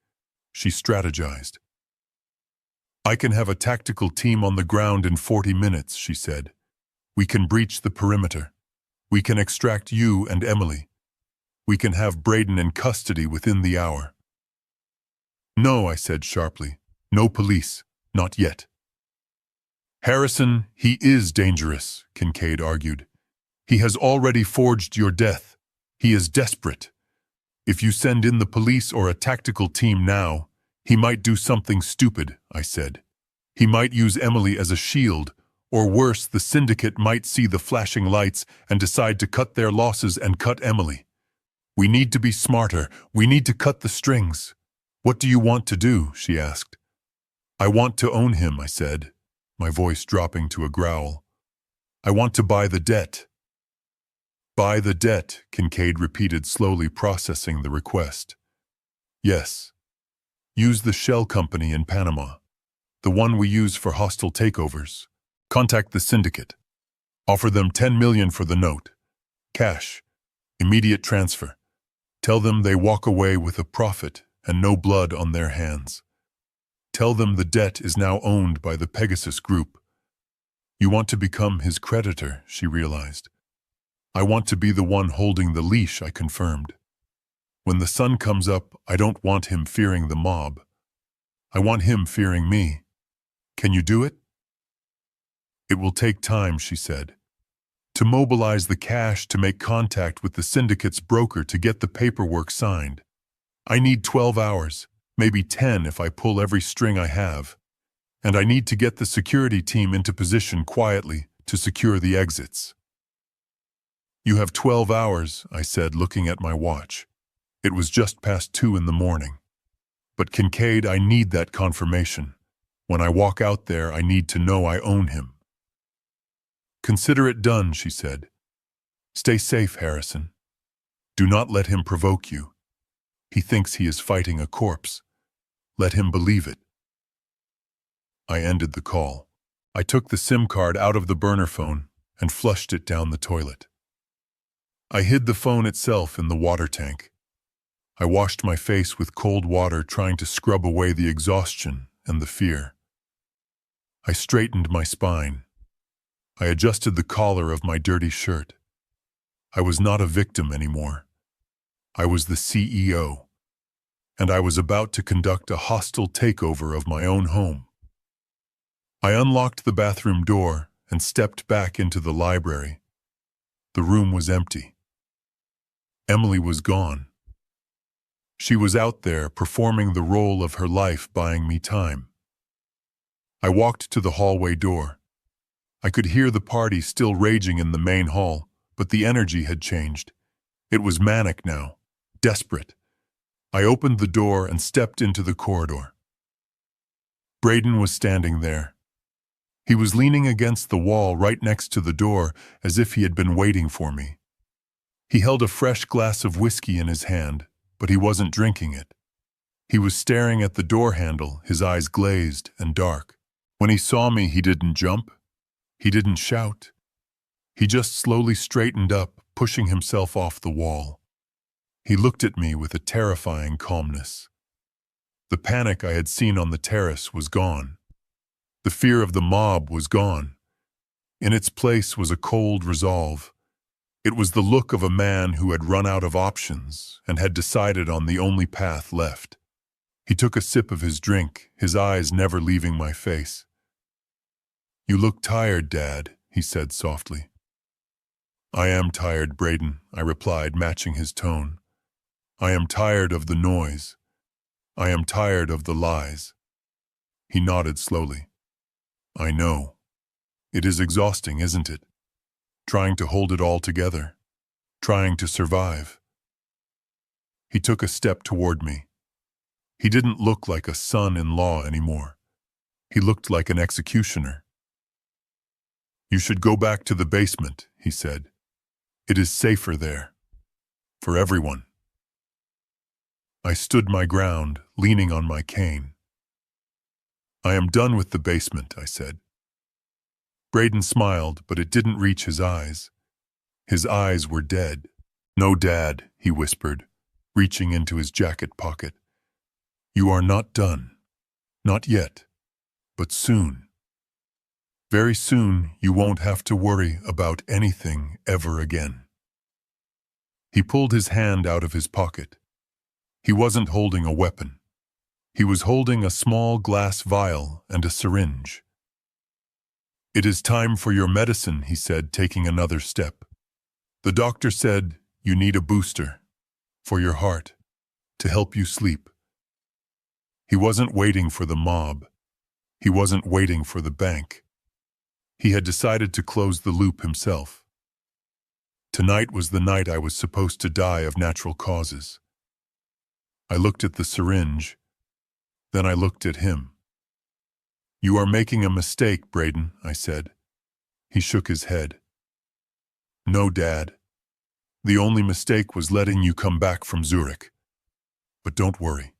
She strategized. "I can have a tactical team on the ground in 40 minutes, she said. "We can breach the perimeter. We can extract you and Emily. We can have Braden in custody within the hour." "No," I said sharply. "No police. Not yet." "Harrison, he is dangerous," Kincaid argued. "He has already forged your death. He is desperate. If you send in the police or a tactical team now, he might do something stupid," I said. "He might use Emily as a shield, or worse, the syndicate might see the flashing lights and decide to cut their losses and cut Emily. We need to be smarter. We need to cut the strings." "What do you want to do?" she asked. "I want to own him," I said, my voice dropping to a growl. "I want to buy the debt." "Buy the debt," Kincaid repeated, slowly processing the request. "Yes. Use the shell company in Panama, the one we use for hostile takeovers. Contact the syndicate. Offer them $10 million for the note. Cash. Immediate transfer. Tell them they walk away with a profit and no blood on their hands. Tell them the debt is now owned by the Pegasus Group." "You want to become his creditor," she realized. "I want to be the one holding the leash," I confirmed. "When the sun comes up, I don't want him fearing the mob. I want him fearing me. Can you do it?" "It will take time," she said. "To mobilize the cash, to make contact with the syndicate's broker, to get the paperwork signed. I need 12 hours, maybe 10 if I pull every string I have. And I need to get the security team into position quietly to secure the exits." You have 12 hours, I said, looking at my watch. It was just past 2 in the morning. But Kincaid, I need that confirmation. When I walk out there, I need to know I own him. Consider it done, she said. Stay safe, Harrison. Do not let him provoke you. He thinks he is fighting a corpse. Let him believe it. I ended the call. I took the SIM card out of the burner phone and flushed it down the toilet. I hid the phone itself in the water tank. I washed my face with cold water, trying to scrub away the exhaustion and the fear. I straightened my spine. I adjusted the collar of my dirty shirt. I was not a victim anymore. I was the CEO, and I was about to conduct a hostile takeover of my own home. I unlocked the bathroom door and stepped back into the library. The room was empty. Emily was gone. She was out there performing the role of her life, buying me time. I walked to the hallway door. I could hear the party still raging in the main hall, but the energy had changed. It was manic now, desperate. I opened the door and stepped into the corridor. Braden was standing there. He was leaning against the wall right next to the door, as if he had been waiting for me. He held a fresh glass of whiskey in his hand, but he wasn't drinking it. He was staring at the door handle, his eyes glazed and dark. When he saw me, he didn't jump. He didn't shout. He just slowly straightened up, pushing himself off the wall. He looked at me with a terrifying calmness. The panic I had seen on the terrace was gone. The fear of the mob was gone. In its place was a cold resolve. It was the look of a man who had run out of options and had decided on the only path left. He took a sip of his drink, his eyes never leaving my face. "You look tired, Dad," he said softly. "I am tired, Braden," I replied, matching his tone. "I am tired of the noise. I am tired of the lies." He nodded slowly. "I know. It is exhausting, isn't it? Trying to hold it all together. Trying to survive." He took a step toward me. He didn't look like a son-in-law anymore. He looked like an executioner. "You should go back to the basement," he said. "It is safer there. For everyone." I stood my ground, leaning on my cane. "I am done with the basement," I said. Braden smiled, but it didn't reach his eyes. His eyes were dead. "No, Dad," he whispered, reaching into his jacket pocket. "You are not done. Not yet. But soon. Very soon you won't have to worry about anything ever again." He pulled his hand out of his pocket. He wasn't holding a weapon. He was holding a small glass vial and a syringe. "It is time for your medicine," he said, taking another step. "The doctor said you need a booster for your heart to help you sleep." He wasn't waiting for the mob. He wasn't waiting for the bank. He had decided to close the loop himself. Tonight was the night I was supposed to die of natural causes. I looked at the syringe, then I looked at him. "You are making a mistake, Braden," I said. He shook his head. "No, Dad. The only mistake was letting you come back from Zurich. But don't worry.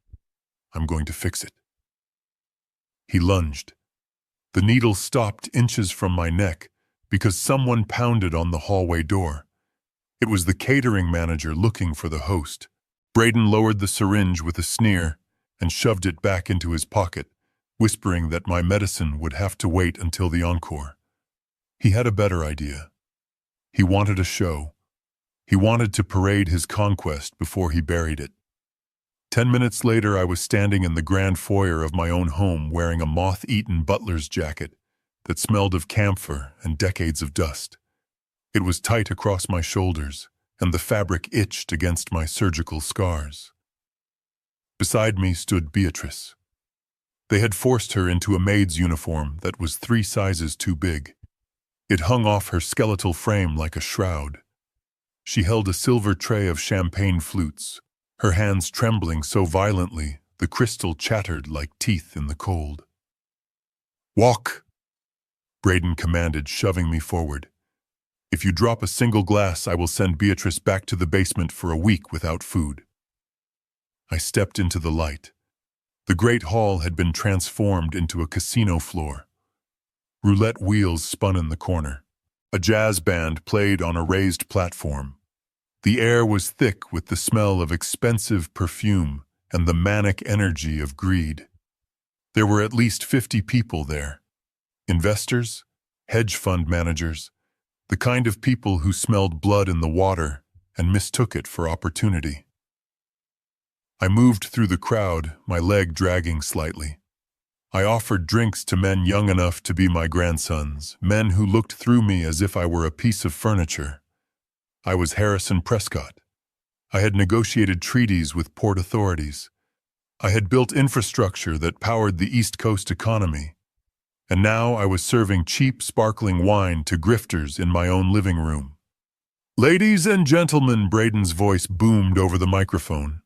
I'm going to fix it." He lunged. The needle stopped inches from my neck because someone pounded on the hallway door. It was the catering manager looking for the host. Braden lowered the syringe with a sneer and shoved it back into his pocket, whispering that my medicine would have to wait until the encore. He had a better idea. He wanted a show. He wanted to parade his conquest before he buried it. 10 minutes later, I was standing in the grand foyer of my own home wearing a moth-eaten butler's jacket that smelled of camphor and decades of dust. It was tight across my shoulders, and the fabric itched against my surgical scars. Beside me stood Beatrice. They had forced her into a maid's uniform that was 3 sizes too big. It hung off her skeletal frame like a shroud. She held a silver tray of champagne flutes, her hands trembling so violently the crystal chattered like teeth in the cold. "Walk," Braden commanded, shoving me forward. "If you drop a single glass, I will send Beatrice back to the basement for a week without food." I stepped into the light. The great hall had been transformed into a casino floor. Roulette wheels spun in the corner. A jazz band played on a raised platform. The air was thick with the smell of expensive perfume and the manic energy of greed. There were at least 50 people there. Investors, hedge fund managers, the kind of people who smelled blood in the water and mistook it for opportunity. I moved through the crowd, my leg dragging slightly. I offered drinks to men young enough to be my grandsons, men who looked through me as if I were a piece of furniture. I was Harrison Prescott. I had negotiated treaties with port authorities. I had built infrastructure that powered the East Coast economy. And now I was serving cheap, sparkling wine to grifters in my own living room. "Ladies and gentlemen," Braden's voice boomed over the microphone.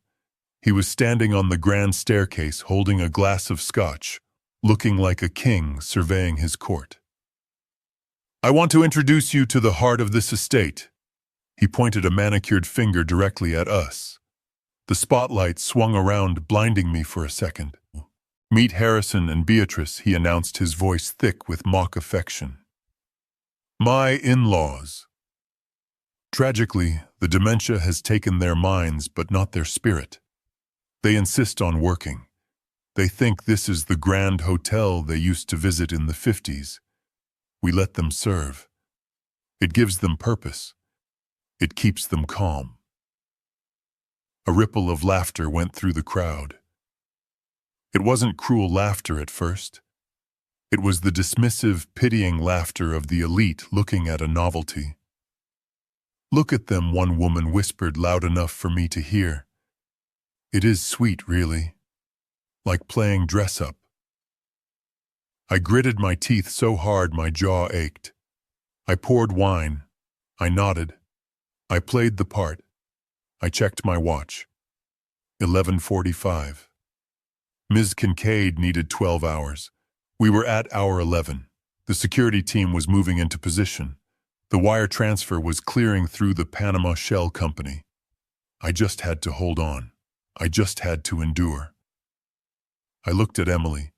He was standing on the grand staircase holding a glass of scotch, looking like a king surveying his court. "I want to introduce you to the heart of this estate." He pointed a manicured finger directly at us. The spotlight swung around, blinding me for a second. "Meet Harrison and Beatrice," he announced, his voice thick with mock affection. "My in-laws." Tragically, the dementia has taken their minds but not their spirit. They insist on working. They think this is the grand hotel they used to visit in the 50s. We let them serve. It gives them purpose. It keeps them calm. A ripple of laughter went through the crowd. It wasn't cruel laughter at first. It was the dismissive, pitying laughter of the elite looking at a novelty. "Look at them," one woman whispered loud enough for me to hear. "It is sweet, really. Like playing dress-up." I gritted my teeth so hard my jaw ached. I poured wine. I nodded. I played the part. I checked my watch. 11:45. Ms. Kincaid needed 12 hours. We were at hour 11. The security team was moving into position. The wire transfer was clearing through the Panama Shell Company. I just had to hold on. I just had to endure. I looked at Emily.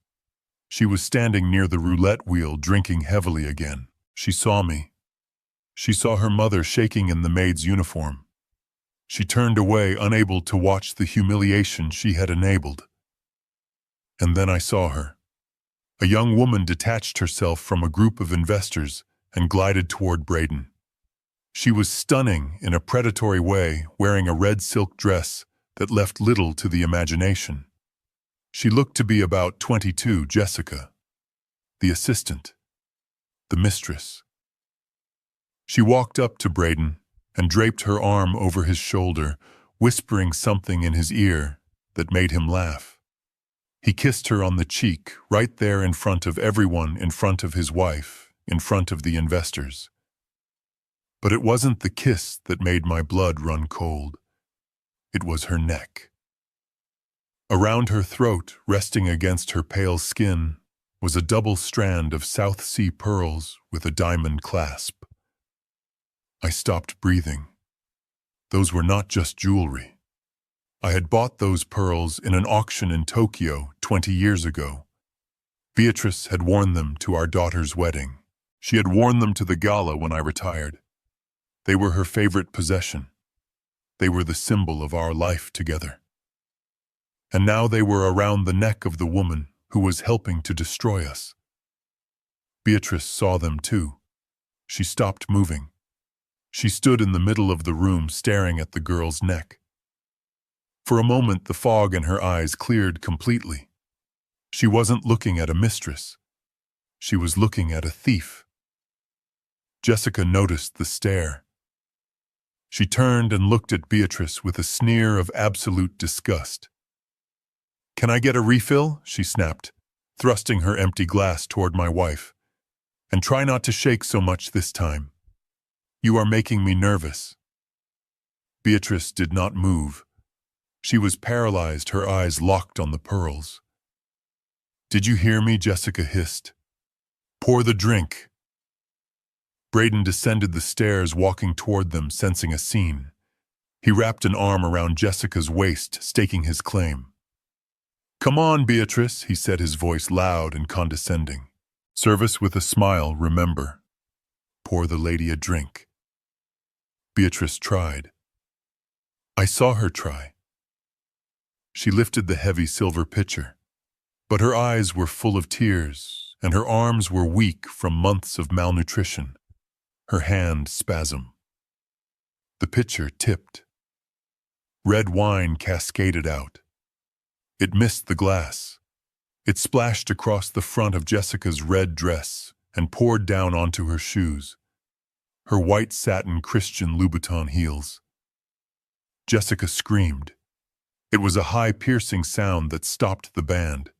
She was standing near the roulette wheel, drinking heavily again. She saw me. She saw her mother shaking in the maid's uniform. She turned away, unable to watch the humiliation she had enabled. And then I saw her. A young woman detached herself from a group of investors and glided toward Braden. She was stunning in a predatory way, wearing a red silk dress that left little to the imagination. She looked to be about 22, Jessica, the assistant, the mistress. She walked up to Braden and draped her arm over his shoulder, whispering something in his ear that made him laugh. He kissed her on the cheek, right there in front of everyone, in front of his wife, in front of the investors. But it wasn't the kiss that made my blood run cold. It was her neck. Around her throat, resting against her pale skin, was a double strand of South Sea pearls with a diamond clasp. I stopped breathing. Those were not just jewelry. I had bought those pearls in an auction in Tokyo 20 years ago. Beatrice had worn them to our daughter's wedding. She had worn them to the gala when I retired. They were her favorite possession. They were the symbol of our life together. And now they were around the neck of the woman who was helping to destroy us. Beatrice saw them too. She stopped moving. She stood in the middle of the room staring at the girl's neck. For a moment, the fog in her eyes cleared completely. She wasn't looking at a mistress. She was looking at a thief. Jessica noticed the stare. She turned and looked at Beatrice with a sneer of absolute disgust. "Can I get a refill?" she snapped, thrusting her empty glass toward my wife. "And try not to shake so much this time. You are making me nervous." Beatrice did not move. She was paralyzed, her eyes locked on the pearls. "Did you hear me?" Jessica hissed. "Pour the drink." Braden descended the stairs, walking toward them, sensing a scene. He wrapped an arm around Jessica's waist, staking his claim. "Come on, Beatrice," he said, his voice loud and condescending. "Service with a smile, remember. Pour the lady a drink." Beatrice tried. I saw her try. She lifted the heavy silver pitcher, but her eyes were full of tears, and her arms were weak from months of malnutrition. Her hand spasmed. The pitcher tipped. Red wine cascaded out. It missed the glass. It splashed across the front of Jessica's red dress and poured down onto her shoes, her white satin Christian Louboutin heels. Jessica screamed. It was a high, piercing sound that stopped the band.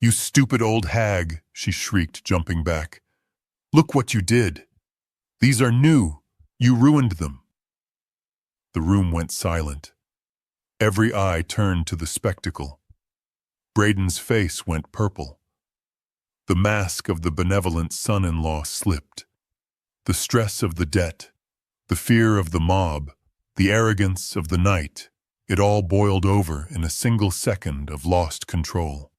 "You stupid old hag," she shrieked, jumping back. "Look what you did. These are new. You ruined them." The room went silent. Every eye turned to the spectacle. Braden's face went purple. The mask of the benevolent son-in-law slipped. The stress of the debt, the fear of the mob, the arrogance of the night, it all boiled over in a single second of lost control.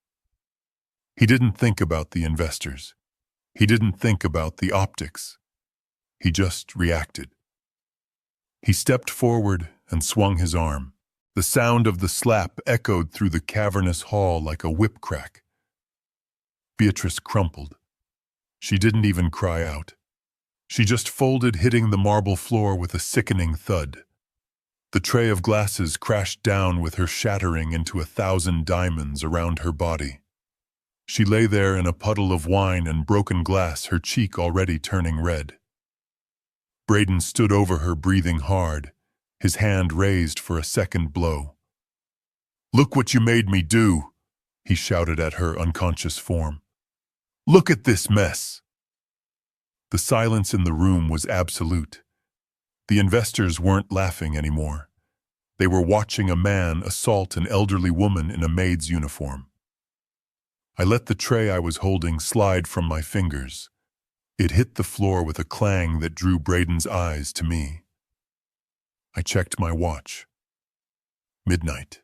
He didn't think about the investors. He didn't think about the optics. He just reacted. He stepped forward and swung his arm. The sound of the slap echoed through the cavernous hall like a whip crack. Beatrice crumpled. She didn't even cry out. She just folded, hitting the marble floor with a sickening thud. The tray of glasses crashed down with her, shattering into 1,000 diamonds around her body. She lay there in a puddle of wine and broken glass, her cheek already turning red. Braden stood over her, breathing hard, his hand raised for a second blow. "Look what you made me do," he shouted at her unconscious form. "Look at this mess." The silence in the room was absolute. The investors weren't laughing anymore. They were watching a man assault an elderly woman in a maid's uniform. I let the tray I was holding slide from my fingers. It hit the floor with a clang that drew Braden's eyes to me. I checked my watch. Midnight.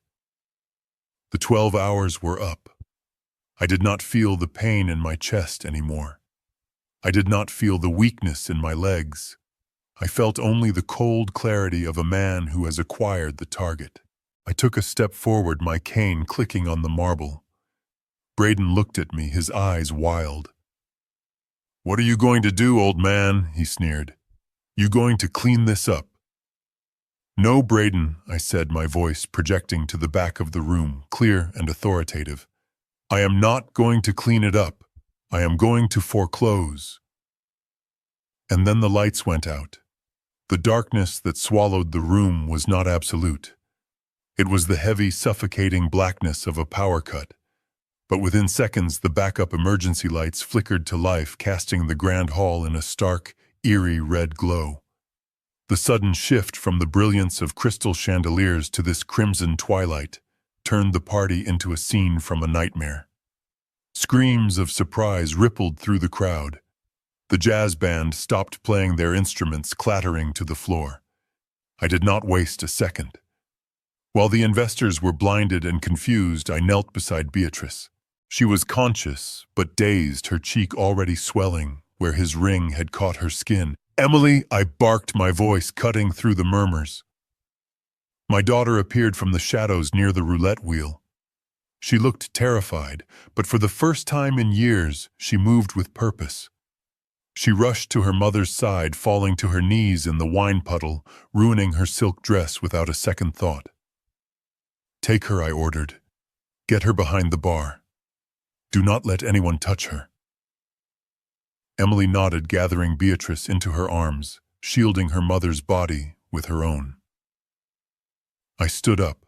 The 12 hours were up. I did not feel the pain in my chest anymore. I did not feel the weakness in my legs. I felt only the cold clarity of a man who has acquired the target. I took a step forward, my cane clicking on the marble. Braden looked at me, his eyes wild. "What are you going to do, old man?" he sneered. "You going to clean this up?" "No, Braden," I said, my voice projecting to the back of the room, clear and authoritative. "I am not going to clean it up. I am going to foreclose." And then the lights went out. The darkness that swallowed the room was not absolute. It was the heavy, suffocating blackness of a power cut. But within seconds, the backup emergency lights flickered to life, casting the grand hall in a stark, eerie red glow. The sudden shift from the brilliance of crystal chandeliers to this crimson twilight turned the party into a scene from a nightmare. Screams of surprise rippled through the crowd. The jazz band stopped playing their instruments, clattering to the floor. I did not waste a second. While the investors were blinded and confused, I knelt beside Beatrice. She was conscious, but dazed, her cheek already swelling where his ring had caught her skin. "Emily," I barked, my voice cutting through the murmurs. My daughter appeared from the shadows near the roulette wheel. She looked terrified, but for the first time in years, she moved with purpose. She rushed to her mother's side, falling to her knees in the wine puddle, ruining her silk dress without a second thought. "Take her," I ordered. "Get her behind the bar. Do not let anyone touch her." Emily nodded, gathering Beatrice into her arms, shielding her mother's body with her own. I stood up.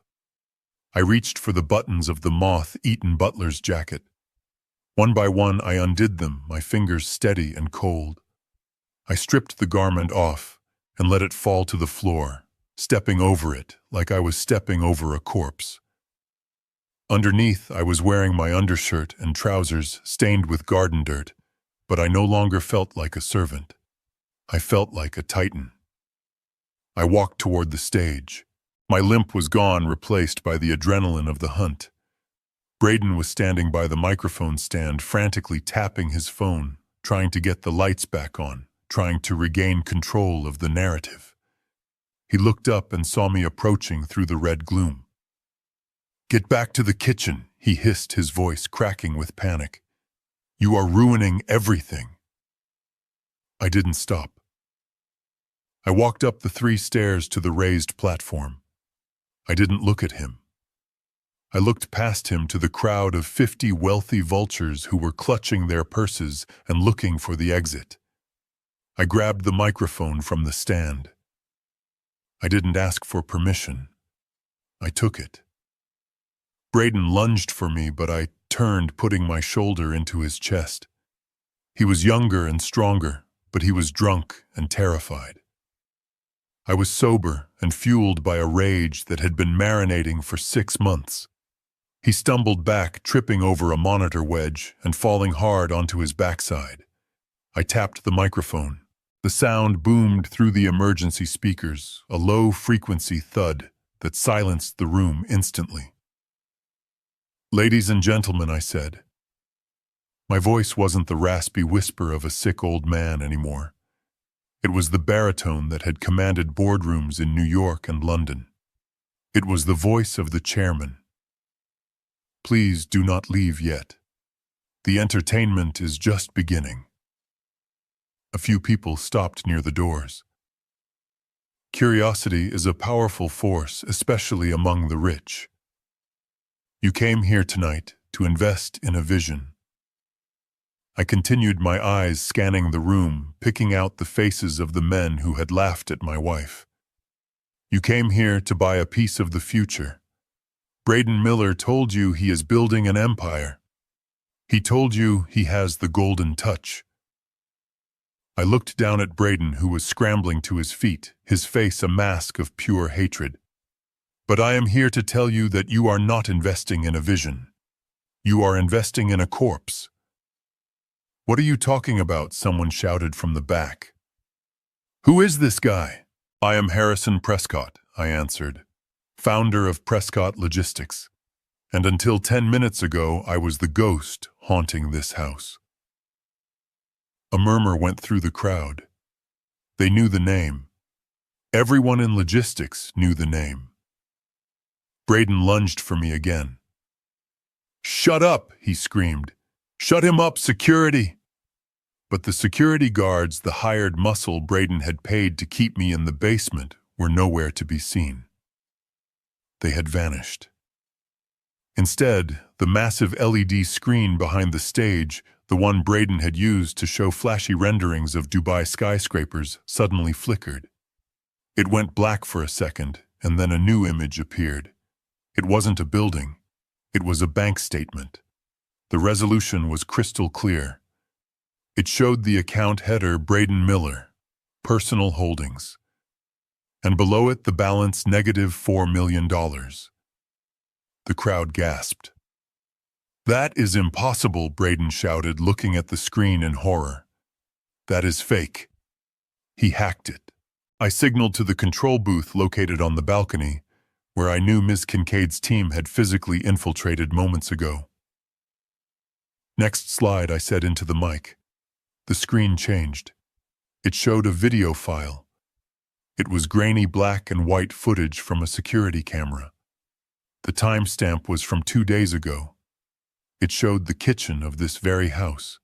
I reached for the buttons of the moth-eaten butler's jacket. One by one, I undid them, my fingers steady and cold. I stripped the garment off and let it fall to the floor, stepping over it like I was stepping over a corpse. Underneath, I was wearing my undershirt and trousers stained with garden dirt, but I no longer felt like a servant. I felt like a titan. I walked toward the stage. My limp was gone, replaced by the adrenaline of the hunt. Braden was standing by the microphone stand, frantically tapping his phone, trying to get the lights back on, trying to regain control of the narrative. He looked up and saw me approaching through the red gloom. "Get back to the kitchen," he hissed, his voice cracking with panic. "You are ruining everything." I didn't stop. I walked up the 3 stairs to the raised platform. I didn't look at him. I looked past him to the crowd of 50 wealthy vultures who were clutching their purses and looking for the exit. I grabbed the microphone from the stand. I didn't ask for permission. I took it. Braden lunged for me, but I turned, putting my shoulder into his chest. He was younger and stronger, but he was drunk and terrified. I was sober and fueled by a rage that had been marinating for 6 months. He stumbled back, tripping over a monitor wedge and falling hard onto his backside. I tapped the microphone. The sound boomed through the emergency speakers, a low-frequency thud that silenced the room instantly. "Ladies and gentlemen," I said. My voice wasn't the raspy whisper of a sick old man anymore. It was the baritone that had commanded boardrooms in New York and London. It was the voice of the chairman. "Please do not leave yet. The entertainment is just beginning." A few people stopped near the doors. Curiosity is a powerful force, especially among the rich. You came here tonight to invest in a vision. I continued, my eyes scanning the room, picking out the faces of the men who had laughed at my wife. You came here to buy a piece of the future. Braden Miller told you he is building an empire. He told you he has the golden touch. I looked down at Braden, who was scrambling to his feet, his face a mask of pure hatred. "But I am here to tell you that you are not investing in a vision. You are investing in a corpse." "What are you talking about?" someone shouted from the back. "Who is this guy?" "I am Harrison Prescott," I answered, "founder of Prescott Logistics. And until 10 minutes ago, I was the ghost haunting this house." A murmur went through the crowd. They knew the name. Everyone in logistics knew the name. Braden lunged for me again. "Shut up," he screamed. "Shut him up, security!" But the security guards, the hired muscle Braden had paid to keep me in the basement, were nowhere to be seen. They had vanished. Instead, the massive LED screen behind the stage, the one Braden had used to show flashy renderings of Dubai skyscrapers, suddenly flickered. It went black for a second, and then a new image appeared. It wasn't a building. It was a bank statement. The resolution was crystal clear. It showed the account header Braden Miller, personal holdings. And below it the balance -$4 million. The crowd gasped. "That is impossible," Braden shouted, looking at the screen in horror. "That is fake. He hacked it." I signaled to the control booth located on the balcony, where I knew Ms. Kincaid's team had physically infiltrated moments ago. "Next slide," I said into the mic. The screen changed. It showed a video file. It was grainy black and white footage from a security camera. The timestamp was from 2 days ago. It showed the kitchen of this very house.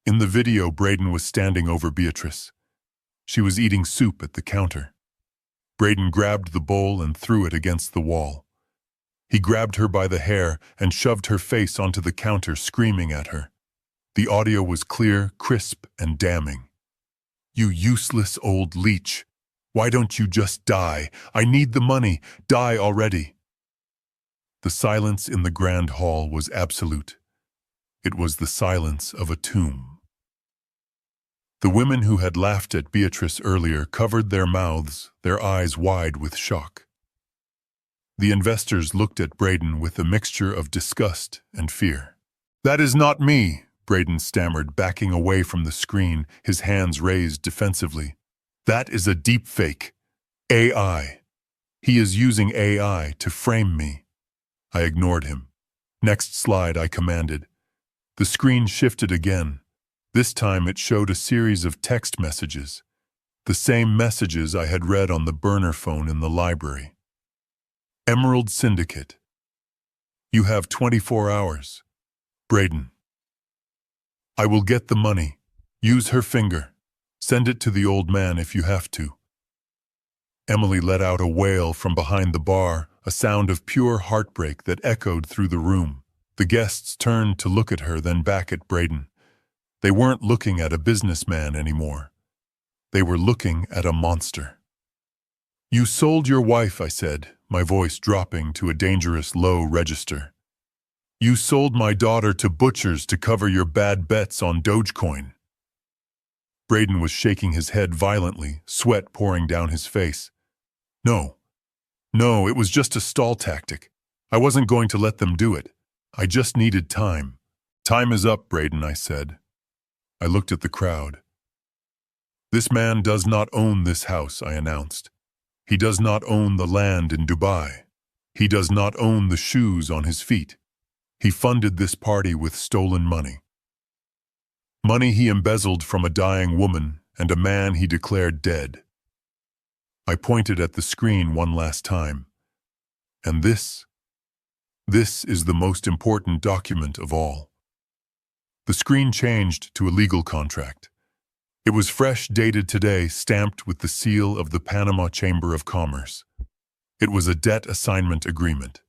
In the video, Braden was standing over Beatrice. She was eating soup at the counter. Braden grabbed the bowl and threw it against the wall. He grabbed her by the hair and shoved her face onto the counter, screaming at her. The audio was clear, crisp, and damning. "You useless old leech. Why don't you just die? I need the money. Die already." The silence in the grand hall was absolute. It was the silence of a tomb. The women who had laughed at Beatrice earlier covered their mouths, their eyes wide with shock. The investors looked at Braden with a mixture of disgust and fear. "That is not me," Braden stammered, backing away from the screen, his hands raised defensively. "That is a deep fake. AI. He is using AI to frame me." I ignored him. "Next slide," I commanded. The screen shifted again. This time it showed a series of text messages, the same messages I had read on the burner phone in the library. Emerald Syndicate. You have 24 hours. Braden. I will get the money. Use her finger. Send it to the old man if you have to. Emily let out a wail from behind the bar, a sound of pure heartbreak that echoed through the room. The guests turned to look at her, then back at Braden. They weren't looking at a businessman anymore. They were looking at a monster. "You sold your wife," I said, my voice dropping to a dangerous low register. "You sold my daughter to butchers to cover your bad bets on Dogecoin." Braden was shaking his head violently, sweat pouring down his face. No, it was just a stall tactic. I wasn't going to let them do it. I just needed time." "Time is up, Braden," I said. I looked at the crowd. "This man does not own this house," I announced. "He does not own the land in Dubai. He does not own the shoes on his feet. He funded this party with stolen money. Money he embezzled from a dying woman and a man he declared dead." I pointed at the screen one last time. "And this is the most important document of all." The screen changed to a legal contract. It was fresh, dated today, stamped with the seal of the Panama Chamber of Commerce. It was a debt assignment agreement.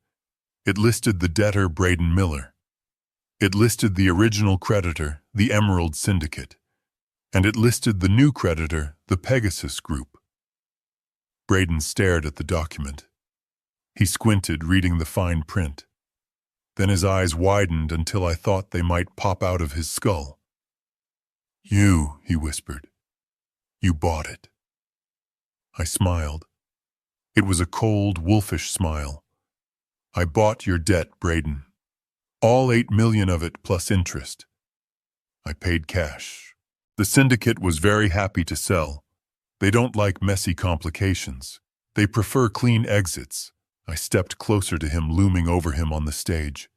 It listed the debtor, Braden Miller. It listed the original creditor, the Emerald Syndicate. And it listed the new creditor, the Pegasus Group. Braden stared at the document. He squinted, reading the fine print. Then his eyes widened until I thought they might pop out of his skull. "You," he whispered. "You bought it." I smiled. It was a cold, wolfish smile. "I bought your debt, Braden. All 8 million of it plus interest. I paid cash. The syndicate was very happy to sell. They don't like messy complications. They prefer clean exits." I stepped closer to him, looming over him on the stage.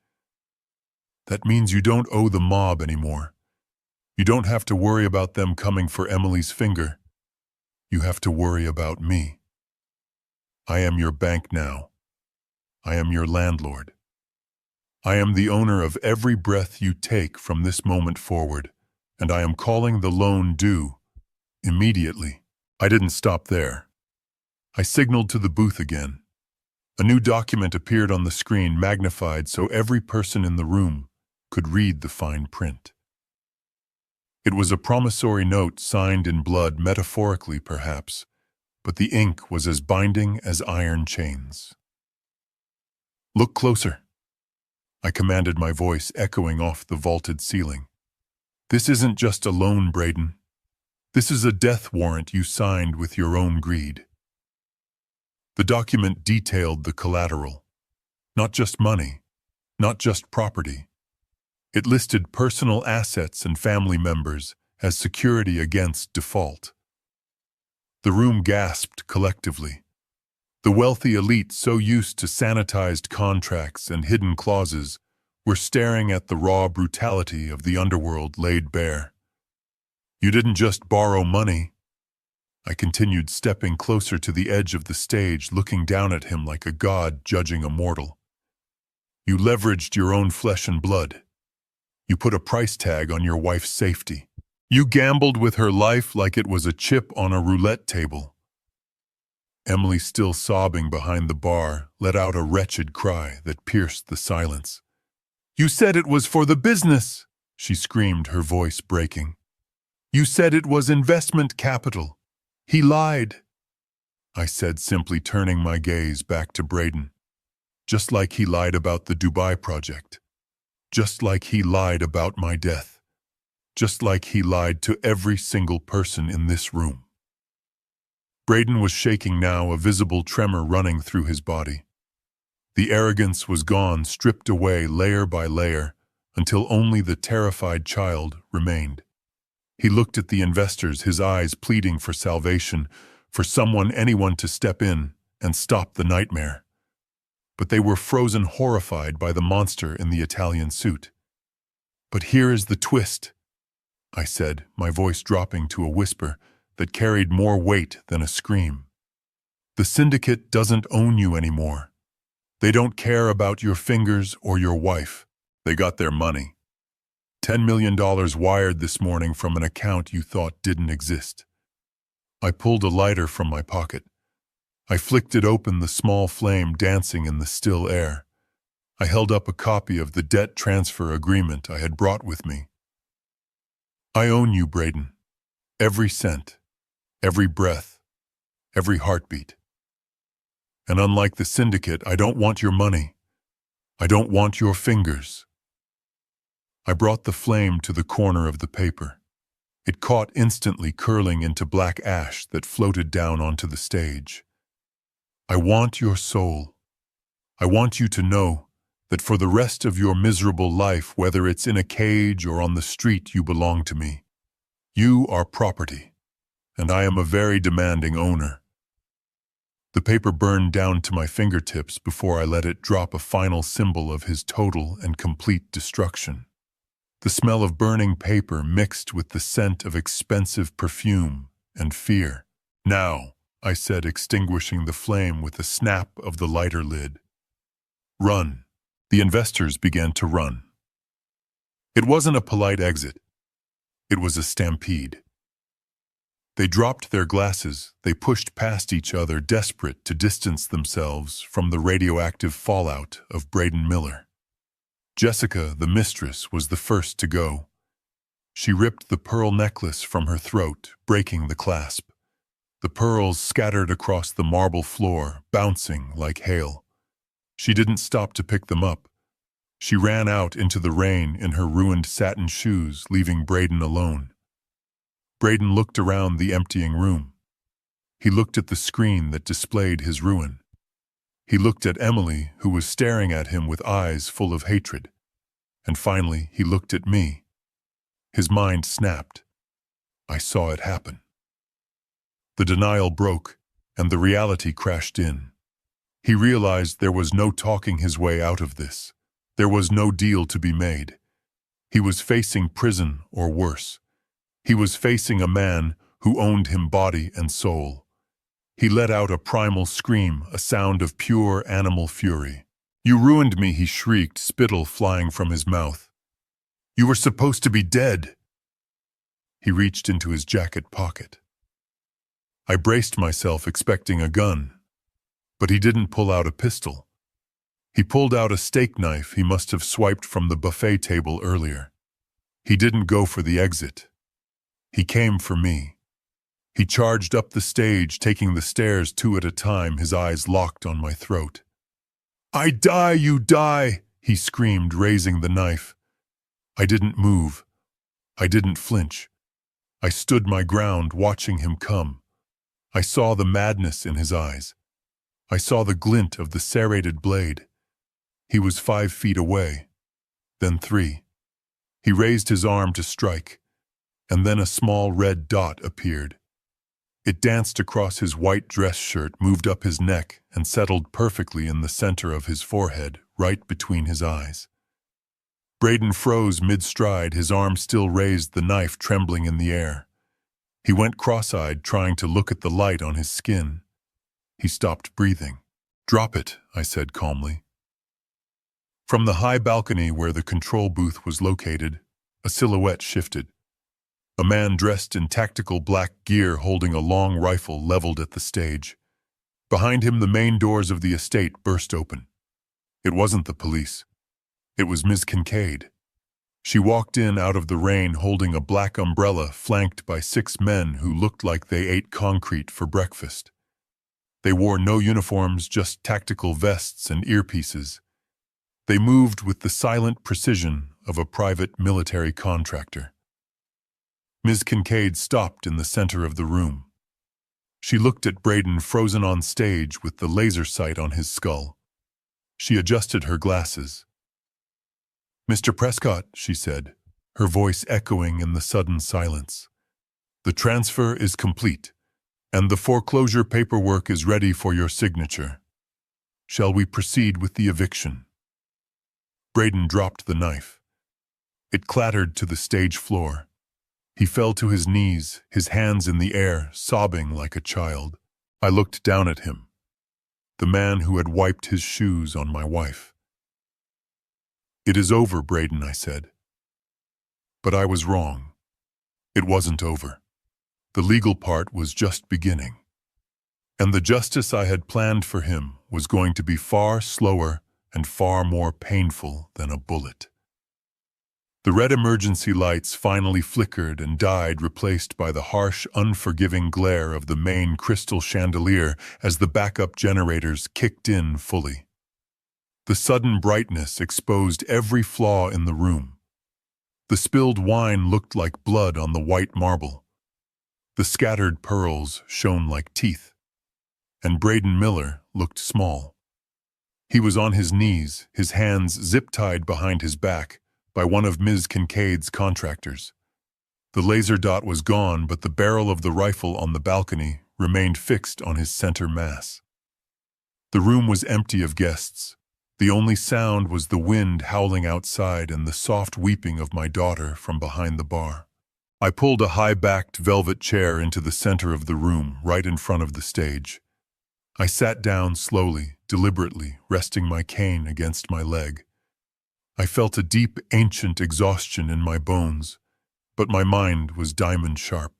"That means you don't owe the mob anymore. You don't have to worry about them coming for Emily's finger. You have to worry about me. I am your bank now. I am your landlord. I am the owner of every breath you take from this moment forward, and I am calling the loan due immediately." I didn't stop there. I signaled to the booth again. A new document appeared on the screen, magnified so every person in the room could read the fine print. It was a promissory note signed in blood, metaphorically perhaps, but the ink was as binding as iron chains. "Look closer," I commanded, my voice echoing off the vaulted ceiling. "This isn't just a loan, Braden. This is a death warrant you signed with your own greed." The document detailed the collateral. Not just money, not just property. It listed personal assets and family members as security against default. The room gasped collectively. The wealthy elite, so used to sanitized contracts and hidden clauses, were staring at the raw brutality of the underworld laid bare. "You didn't just borrow money," I continued, stepping closer to the edge of the stage, looking down at him like a god judging a mortal. "You leveraged your own flesh and blood. You put a price tag on your wife's safety. You gambled with her life like it was a chip on a roulette table." Emily, still sobbing behind the bar, let out a wretched cry that pierced the silence. "You said it was for the business," she screamed, her voice breaking. "You said it was investment capital. He lied," I said, simply turning my gaze back to Braden. "Just like he lied about the Dubai project. Just like he lied about my death. just like he lied to every single person in this room. Braden was shaking now, a visible tremor running through his body. The arrogance was gone, stripped away layer by layer, until only the terrified child remained. He looked at the investors, his eyes pleading for salvation, for anyone to step in and stop the nightmare. But they were frozen, horrified by the monster in the Italian suit. "But here is the twist," I said, my voice dropping to a whisper that carried more weight than a scream. "The syndicate doesn't own you anymore. They don't care about your fingers or your wife. They got their money. $10 million wired this morning from an account you thought didn't exist." I pulled a lighter from my pocket. I flicked it open, the small flame dancing in the still air. I held up a copy of the debt transfer agreement I had brought with me. "I own you, Braden. Every cent, every breath, every heartbeat. And unlike the syndicate, I don't want your money. I don't want your fingers." I brought the flame to the corner of the paper. It caught instantly, curling into black ash that floated down onto the stage. "I want your soul. I want you to know that for the rest of your miserable life, whether it's in a cage or on the street, you belong to me. You are property, and I am a very demanding owner." The paper burned down to my fingertips before I let it drop, a final symbol of his total and complete destruction. The smell of burning paper mixed with the scent of expensive perfume and fear. "Now," I said, extinguishing the flame with a snap of the lighter lid. "Run." The investors began to run. It wasn't a polite exit. It was a stampede. They dropped their glasses, they pushed past each other, desperate to distance themselves from the radioactive fallout of Braden Miller. Jessica, the mistress, was the first to go. She ripped the pearl necklace from her throat, breaking the clasp. The pearls scattered across the marble floor, bouncing like hail. She didn't stop to pick them up. She ran out into the rain in her ruined satin shoes, leaving Braden alone. Braden looked around the emptying room. He looked at the screen that displayed his ruin. He looked at Emily, who was staring at him with eyes full of hatred. And finally, he looked at me. His mind snapped. I saw it happen. The denial broke, and the reality crashed in. He realized there was no talking his way out of this. There was no deal to be made. He was facing prison or worse. He was facing a man who owned him body and soul. He let out a primal scream, a sound of pure animal fury. "You ruined me," he shrieked, spittle flying from his mouth. "You were supposed to be dead." He reached into his jacket pocket. I braced myself, expecting a gun, but he didn't pull out a pistol. He pulled out a steak knife he must have swiped from the buffet table earlier. He didn't go for the exit. He came for me. He charged up the stage, taking the stairs 2 at a time, his eyes locked on my throat. "I die, you die!" he screamed, raising the knife. I didn't move. I didn't flinch. I stood my ground, watching him come. I saw the madness in his eyes. I saw the glint of the serrated blade. He was 5 feet away, then 3. He raised his arm to strike, and then a small red dot appeared. It danced across his white dress shirt, moved up his neck, and settled perfectly in the center of his forehead, right between his eyes. Braden froze mid-stride, his arm still raised, the knife trembling in the air. He went cross-eyed, trying to look at the light on his skin. He stopped breathing. "Drop it," I said calmly. From the high balcony where the control booth was located, a silhouette shifted. A man dressed in tactical black gear holding a long rifle leveled at the stage. Behind him, the main doors of the estate burst open. It wasn't the police. It was Ms. Kincaid. She walked in out of the rain holding a black umbrella flanked by 6 men who looked like they ate concrete for breakfast. They wore no uniforms, just tactical vests and earpieces. They moved with the silent precision of a private military contractor. Ms. Kincaid stopped in the center of the room. She looked at Braden frozen on stage with the laser sight on his skull. She adjusted her glasses. "Mr. Prescott," she said, her voice echoing in the sudden silence. "The transfer is complete, and the foreclosure paperwork is ready for your signature. Shall we proceed with the eviction?" Braden dropped the knife. It clattered to the stage floor. He fell to his knees, his hands in the air, sobbing like a child. I looked down at him, the man who had wiped his shoes on my wife. "It is over, Braden," I said. But I was wrong. It wasn't over. The legal part was just beginning. And the justice I had planned for him was going to be far slower and far more painful than a bullet. The red emergency lights finally flickered and died, replaced by the harsh, unforgiving glare of the main crystal chandelier as the backup generators kicked in fully. The sudden brightness exposed every flaw in the room. The spilled wine looked like blood on the white marble. The scattered pearls shone like teeth. And Braden Miller looked small. He was on his knees, his hands zip-tied behind his back, by one of Ms. Kincaid's contractors. The laser dot was gone, but the barrel of the rifle on the balcony remained fixed on his center mass. The room was empty of guests. The only sound was the wind howling outside and the soft weeping of my daughter from behind the bar. I pulled a high-backed velvet chair into the center of the room, right in front of the stage. I sat down slowly, deliberately, resting my cane against my leg. I felt a deep, ancient exhaustion in my bones, but my mind was diamond sharp.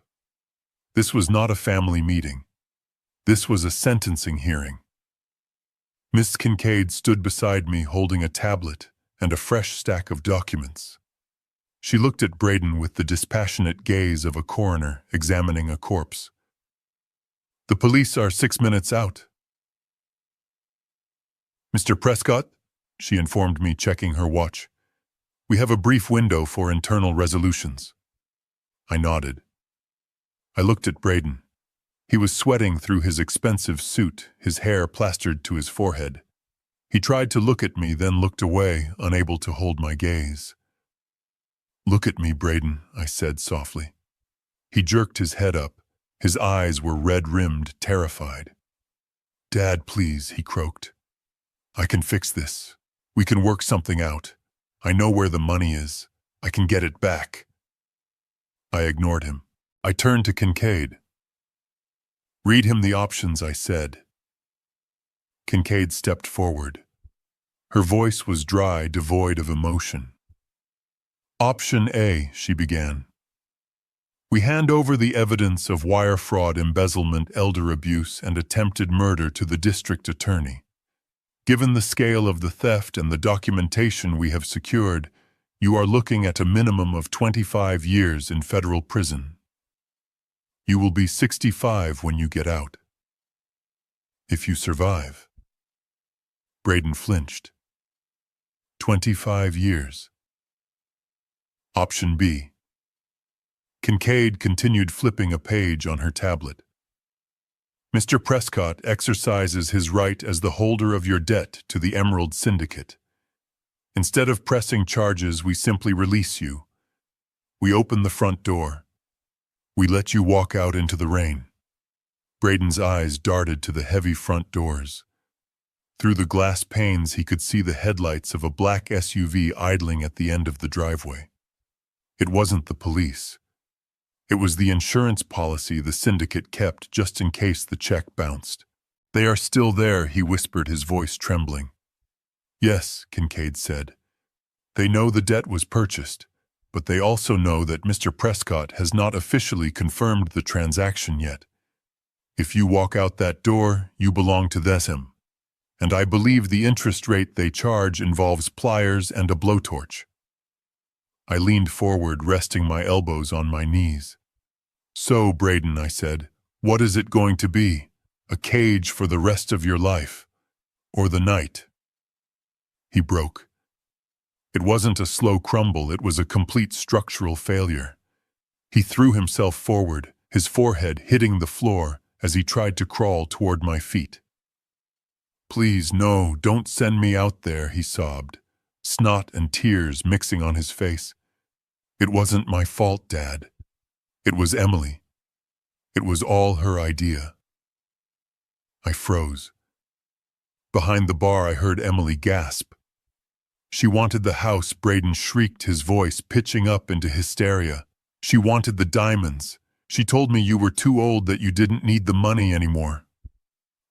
This was not a family meeting. This was a sentencing hearing. Miss Kincaid stood beside me holding a tablet and a fresh stack of documents. She looked at Braden with the dispassionate gaze of a coroner examining a corpse. "The police are 6 minutes out." "Mr. Prescott," she informed me, checking her watch, "we have a brief window for internal resolutions." I nodded. I looked at Braden. He was sweating through his expensive suit, his hair plastered to his forehead. He tried to look at me, then looked away, unable to hold my gaze. "Look at me, Braden," I said softly. He jerked his head up. His eyes were red-rimmed, terrified. "Dad, please," he croaked. "I can fix this. We can work something out. I know where the money is. I can get it back." I ignored him. I turned to Kincaid. "Read him the options," I said. Kincaid stepped forward. Her voice was dry, devoid of emotion. "Option A," she began. "We hand over the evidence of wire fraud, embezzlement, elder abuse, and attempted murder to the district attorney. Given the scale of the theft and the documentation we have secured, you are looking at a minimum of 25 years in federal prison. You will be 65 when you get out. If you survive." Braden flinched. 25 years. Option B. Kincaid continued flipping a page on her tablet. "Mr. Prescott exercises his right as the holder of your debt to the Emerald Syndicate. Instead of pressing charges, we simply release you. We open the front door. We let you walk out into the rain." Braden's eyes darted to the heavy front doors. Through the glass panes, he could see the headlights of a black SUV idling at the end of the driveway. It wasn't the police. It was the insurance policy the syndicate kept just in case the check bounced. "They are still there," he whispered, his voice trembling. "Yes," Kincaid said. "They know the debt was purchased, but they also know that Mr. Prescott has not officially confirmed the transaction yet. If you walk out that door, you belong to them. And I believe the interest rate they charge involves pliers and a blowtorch." I leaned forward, resting my elbows on my knees. "So, Braden," I said, "what is it going to be? A cage for the rest of your life? Or the night?" He broke. It wasn't a slow crumble, it was a complete structural failure. He threw himself forward, his forehead hitting the floor as he tried to crawl toward my feet. "Please, no, don't send me out there," he sobbed, snot and tears mixing on his face. "It wasn't my fault, Dad. It was Emily. It was all her idea." I froze. Behind the bar, I heard Emily gasp. She wanted the house, Braden shrieked, his voice pitching up into hysteria. She wanted the diamonds. She told me you were too old, that you didn't need the money anymore.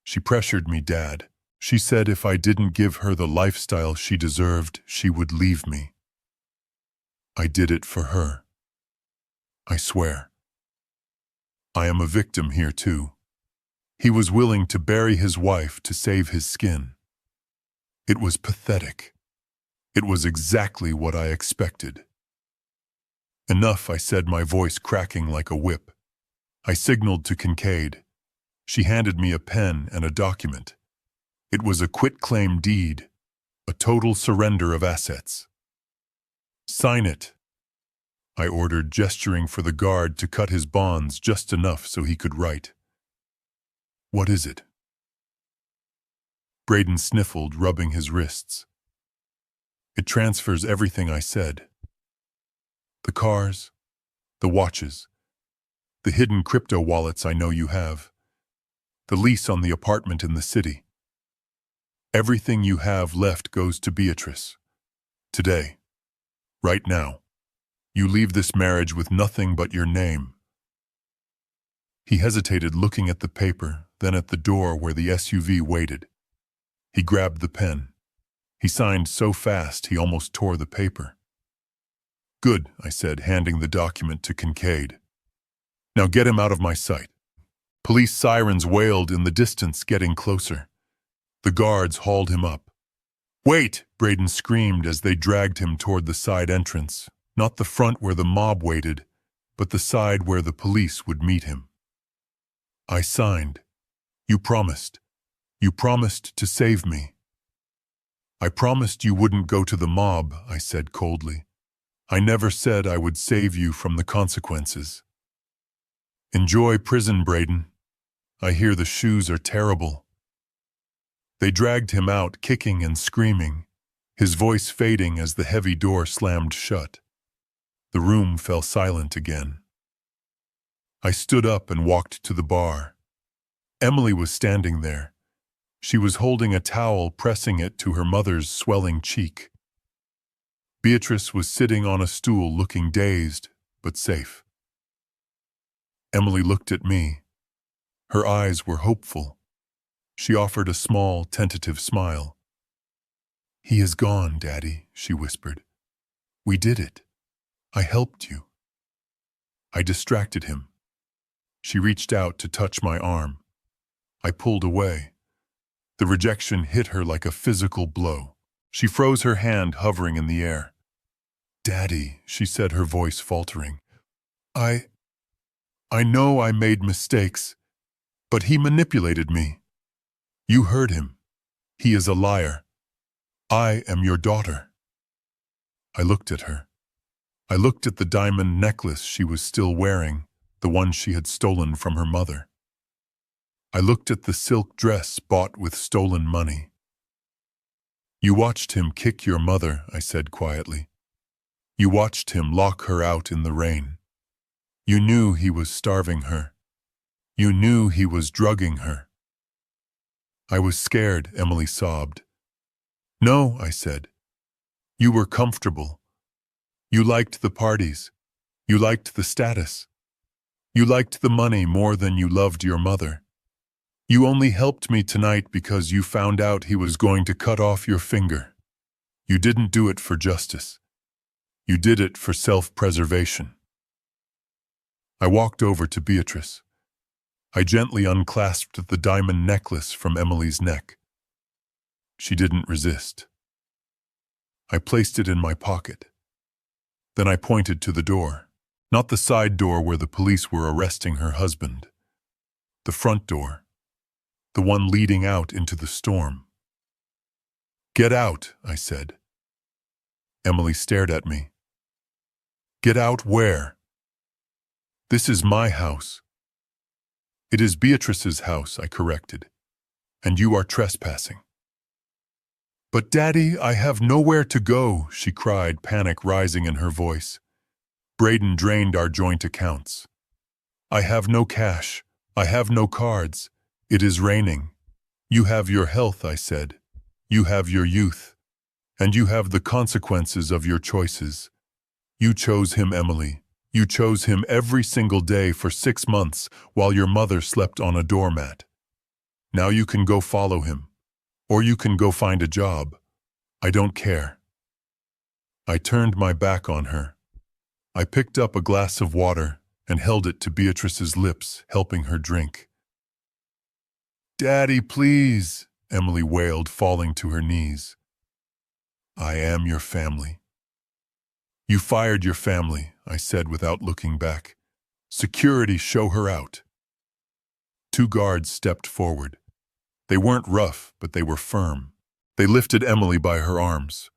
She pressured me, Dad. She said if I didn't give her the lifestyle she deserved, she would leave me. I did it for her. I swear. I am a victim here too. He was willing to bury his wife to save his skin. It was pathetic. It was exactly what I expected. "Enough," I said, my voice cracking like a whip. I signaled to Kincaid. She handed me a pen and a document. It was a quitclaim deed, a total surrender of assets. "Sign it," I ordered, gesturing for the guard to cut his bonds just enough so he could write. "What is it?" Braden sniffled, rubbing his wrists. "It transfers everything I said. The cars, the watches, the hidden crypto wallets I know you have, the lease on the apartment in the city. Everything you have left goes to Beatrice. Today, right now, you leave this marriage with nothing but your name." He hesitated, looking at the paper, then at the door where the SUV waited. He grabbed the pen. He signed so fast he almost tore the paper. "Good," I said, handing the document to Kincaid. "Now get him out of my sight." Police sirens wailed in the distance, getting closer. The guards hauled him up. "Wait!" Braden screamed as they dragged him toward the side entrance, not the front where the mob waited, but the side where the police would meet him. I signed. "You promised. You promised to save me." "I promised you wouldn't go to the mob," I said coldly. "I never said I would save you from the consequences." "Enjoy prison, Braden. I hear the shoes are terrible." They dragged him out, kicking and screaming, his voice fading as the heavy door slammed shut. The room fell silent again. I stood up and walked to the bar. Emily was standing there. She was holding a towel, pressing it to her mother's swelling cheek. Beatrice was sitting on a stool, looking dazed, but safe. Emily looked at me. Her eyes were hopeful. She offered a small, tentative smile. "He is gone, Daddy," she whispered. "We did it. I helped you." I distracted him. She reached out to touch my arm. I pulled away. The rejection hit her like a physical blow. She froze, her hand hovering in the air. "Daddy," she said, her voice faltering. I know I made mistakes, but he manipulated me. You heard him. He is a liar. I am your daughter." I looked at her. I looked at the diamond necklace she was still wearing, the one she had stolen from her mother. I looked at the silk dress bought with stolen money. "You watched him kick your mother," I said quietly. "You watched him lock her out in the rain. You knew he was starving her. You knew he was drugging her." "I was scared," Emily sobbed. "No," I said. "You were comfortable. You liked the parties. You liked the status. You liked the money more than you loved your mother. You only helped me tonight because you found out he was going to cut off your finger. You didn't do it for justice. You did it for self-preservation." I walked over to Beatrice. I gently unclasped the diamond necklace from Emily's neck. She didn't resist. I placed it in my pocket. Then I pointed to the door, not the side door where the police were arresting her husband. The front door, the one leading out into the storm. "Get out," I said. Emily stared at me. "Get out where?" This is my house. It is Beatrice's house, I corrected. And you are trespassing. But Daddy, I have nowhere to go, she cried, panic rising in her voice. Braden drained our joint accounts. I have no cash. I have no cards. It is raining. You have your health, I said. You have your youth. And you have the consequences of your choices. You chose him, Emily. You chose him every single day for 6 months while your mother slept on a doormat. Now you can go follow him. Or you can go find a job. I don't care. I turned my back on her. I picked up a glass of water and held it to Beatrice's lips, helping her drink. Daddy, please, Emily wailed, falling to her knees. I am your family. You fired your family, I said without looking back. Security, show her out. 2 guards stepped forward. They weren't rough, but they were firm. They lifted Emily by her arms.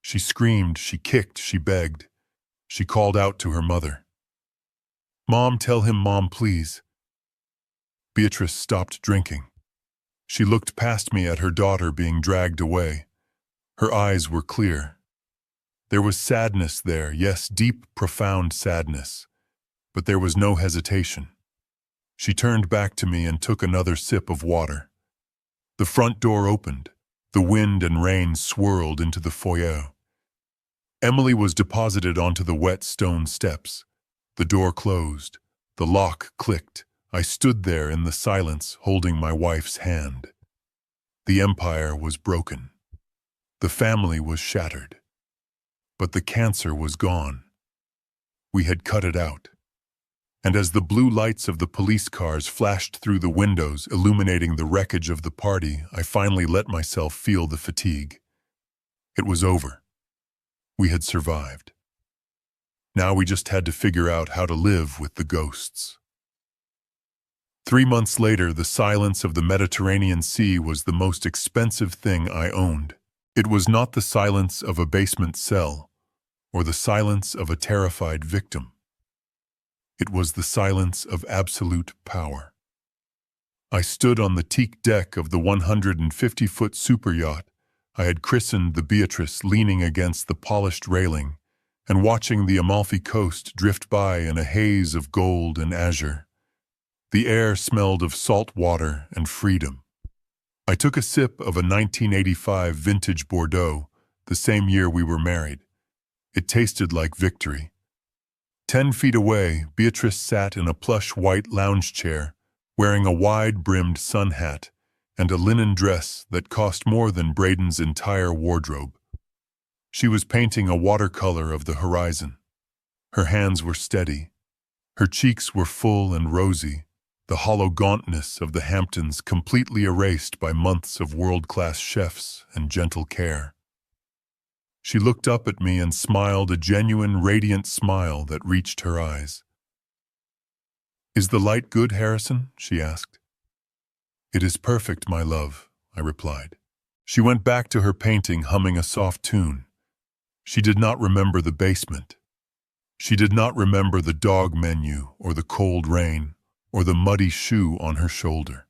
She screamed, she kicked, she begged. She called out to her mother. Mom, tell him, Mom, please. Beatrice stopped drinking. She looked past me at her daughter being dragged away. Her eyes were clear. There was sadness there, yes, deep, profound sadness. But there was no hesitation. She turned back to me and took another sip of water. The front door opened. The wind and rain swirled into the foyer. Emily was deposited onto the wet stone steps. The door closed. The lock clicked. I stood there in the silence, holding my wife's hand. The empire was broken. The family was shattered. But the cancer was gone. We had cut it out. And as the blue lights of the police cars flashed through the windows, illuminating the wreckage of the party, I finally let myself feel the fatigue. It was over. We had survived. Now we just had to figure out how to live with the ghosts. 3 months later, the silence of the Mediterranean Sea was the most expensive thing I owned. It was not the silence of a basement cell, or the silence of a terrified victim. It was the silence of absolute power. I stood on the teak deck of the 150-foot superyacht I had christened the Beatrice, leaning against the polished railing and watching the Amalfi Coast drift by in a haze of gold and azure. The air smelled of salt water and freedom. I took a sip of a 1985 vintage Bordeaux, the same year we were married. It tasted like victory. 10 feet away, Beatrice sat in a plush white lounge chair, wearing a wide-brimmed sun hat and a linen dress that cost more than Braden's entire wardrobe. She was painting a watercolor of the horizon. Her hands were steady. Her cheeks were full and rosy, the hollow gauntness of the Hamptons completely erased by months of world-class chefs and gentle care. She looked up at me and smiled, a genuine, radiant smile that reached her eyes. "Is the light good, Harrison?" she asked. "It is perfect, my love," I replied. She went back to her painting, humming a soft tune. She did not remember the basement. She did not remember the dog menu or the cold rain or the muddy shoe on her shoulder.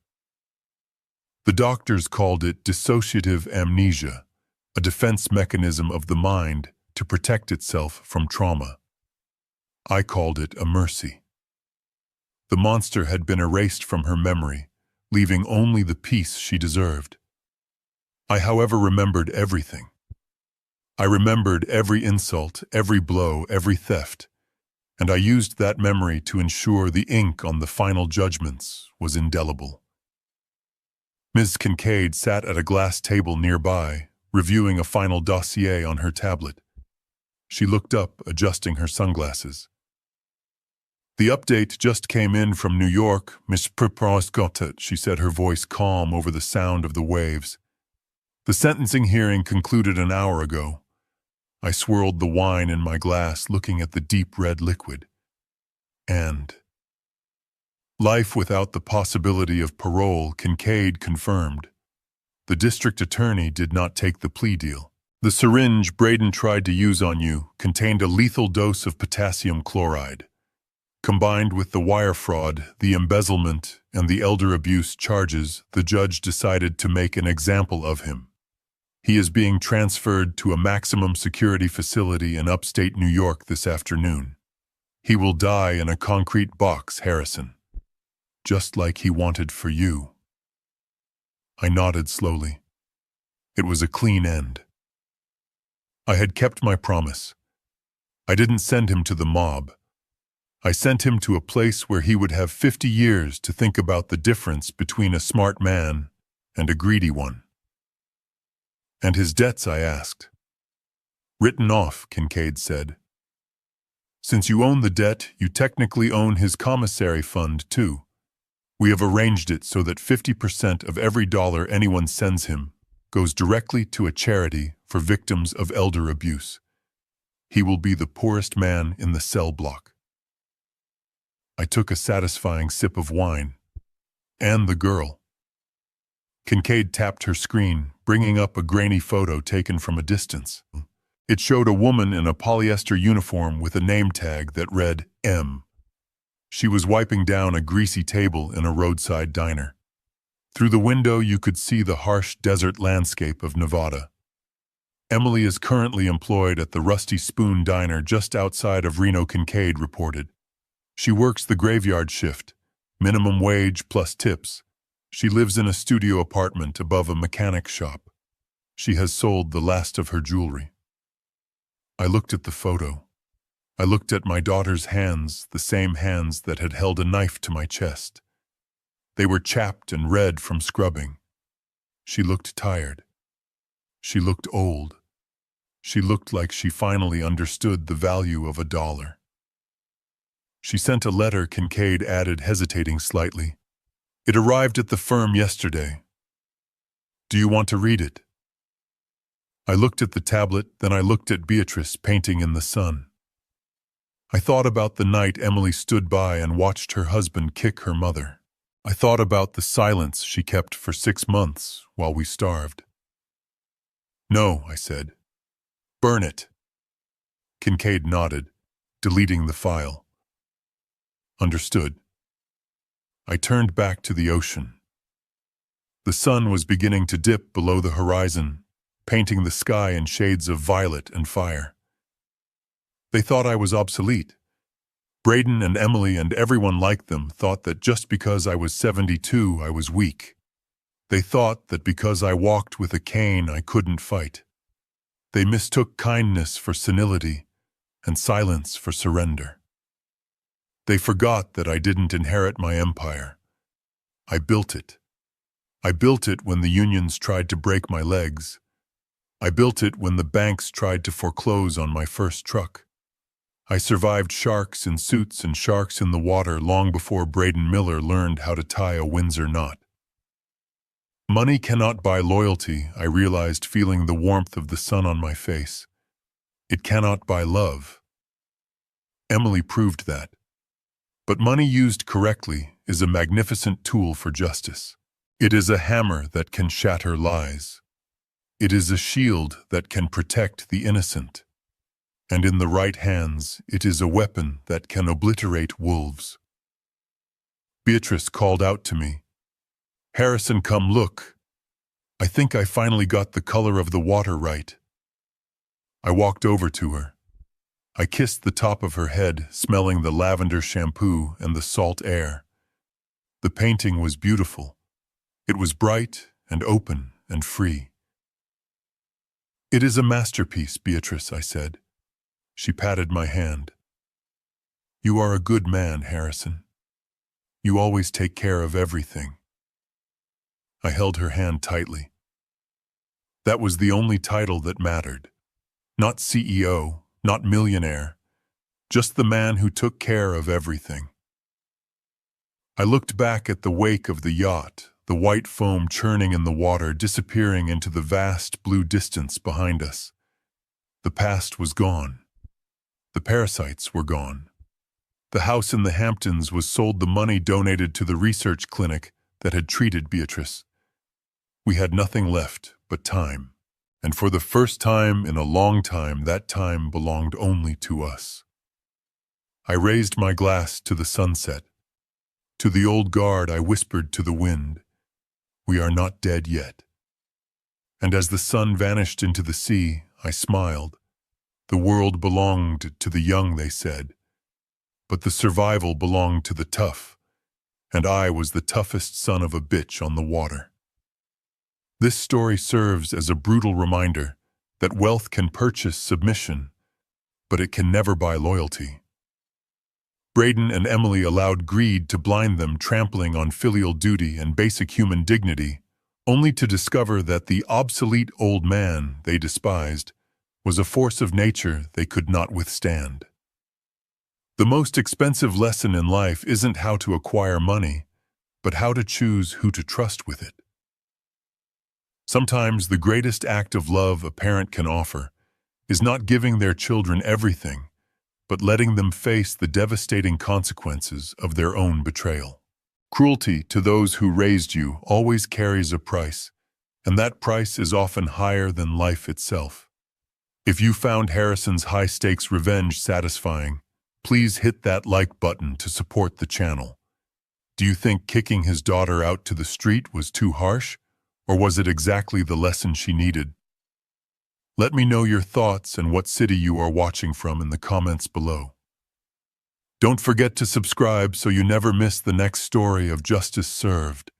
The doctors called it dissociative amnesia, a defense mechanism of the mind to protect itself from trauma. I called it a mercy. The monster had been erased from her memory, leaving only the peace she deserved. I, however, remembered everything. I remembered every insult, every blow, every theft, and I used that memory to ensure the ink on the final judgments was indelible. Ms. Kincaid sat at a glass table nearby, reviewing a final dossier on her tablet. She looked up, adjusting her sunglasses. "The update just came in from New York, Miss Prescott," she said, her voice calm over the sound of the waves. "The sentencing hearing concluded an hour ago." I swirled the wine in my glass, looking at the deep red liquid. And life without the possibility of parole, Kincaid confirmed. The district attorney did not take the plea deal. "The syringe Braden tried to use on you contained a lethal dose of potassium chloride. Combined with the wire fraud, the embezzlement, and the elder abuse charges, the judge decided to make an example of him. He is being transferred to a maximum security facility in upstate New York this afternoon. He will die in a concrete box, Harrison. Just like he wanted for you. I nodded slowly. It was a clean end. I had kept my promise. I didn't send him to the mob. I sent him to a place where he would have 50 years to think about the difference between a smart man and a greedy one. And his debts, I asked. Written off, Kincaid said. Since you own the debt, you technically own his commissary fund, too. We have arranged it so that 50% of every dollar anyone sends him goes directly to a charity for victims of elder abuse. He will be the poorest man in the cell block. I took a satisfying sip of wine. And the girl. Kincaid tapped her screen, bringing up a grainy photo taken from a distance. It showed a woman in a polyester uniform with a name tag that read M. She was wiping down a greasy table in a roadside diner. Through the window you could see the harsh desert landscape of Nevada. Emily is currently employed at the Rusty Spoon Diner just outside of Reno, Kincaid reported. She works the graveyard shift, minimum wage plus tips. She lives in a studio apartment above a mechanic shop. She has sold the last of her jewelry. I looked at the photo. I looked at my daughter's hands, the same hands that had held a knife to my chest. They were chapped and red from scrubbing. She looked tired. She looked old. She looked like she finally understood the value of $1. She sent a letter, Kincaid added, hesitating slightly. It arrived at the firm yesterday. Do you want to read it? I looked at the tablet, then I looked at Beatrice painting in the sun. I thought about the night Emily stood by and watched her husband kick her mother. I thought about the silence she kept for 6 months while we starved. No, I said. Burn it. Kincaid nodded, deleting the file. Understood. I turned back to the ocean. The sun was beginning to dip below the horizon, painting the sky in shades of violet and fire. They thought I was obsolete. Braden and Emily and everyone like them thought that just because I was 72, I was weak. They thought that because I walked with a cane, I couldn't fight. They mistook kindness for senility and silence for surrender. They forgot that I didn't inherit my empire. I built it. I built it when the unions tried to break my legs. I built it when the banks tried to foreclose on my first truck. I survived sharks in suits and sharks in the water long before Braden Miller learned how to tie a Windsor knot. Money cannot buy loyalty, I realized, feeling the warmth of the sun on my face. It cannot buy love. Emily proved that. But money used correctly is a magnificent tool for justice. It is a hammer that can shatter lies. It is a shield that can protect the innocent. And in the right hands, it is a weapon that can obliterate wolves. Beatrice called out to me. Harrison, come look. I think I finally got the color of the water right. I walked over to her. I kissed the top of her head, smelling the lavender shampoo and the salt air. The painting was beautiful. It was bright and open and free. It is a masterpiece, Beatrice, I said. She patted my hand. You are a good man, Harrison. You always take care of everything. I held her hand tightly. That was the only title that mattered. Not CEO, not millionaire, just the man who took care of everything. I looked back at the wake of the yacht, the white foam churning in the water, disappearing into the vast blue distance behind us. The past was gone. The parasites were gone. The house in the Hamptons was sold, the money donated to the research clinic that had treated Beatrice. We had nothing left but time. And for the first time in a long time, that time belonged only to us. I raised my glass to the sunset. To the old guard I whispered to the wind, "We are not dead yet." And as the sun vanished into the sea, I smiled. The world belonged to the young, they said, but the survival belonged to the tough, and I was the toughest son of a bitch on the water. This story serves as a brutal reminder that wealth can purchase submission, but it can never buy loyalty. Braden and Emily allowed greed to blind them, trampling on filial duty and basic human dignity, only to discover that the obsolete old man they despised was a force of nature they could not withstand. The most expensive lesson in life isn't how to acquire money, but how to choose who to trust with it. Sometimes the greatest act of love a parent can offer is not giving their children everything, but letting them face the devastating consequences of their own betrayal. Cruelty to those who raised you always carries a price, and that price is often higher than life itself. If you found Harrison's high-stakes revenge satisfying, please hit that like button to support the channel. Do you think kicking his daughter out to the street was too harsh, or was it exactly the lesson she needed? Let me know your thoughts and what city you are watching from in the comments below. Don't forget to subscribe so you never miss the next story of justice served.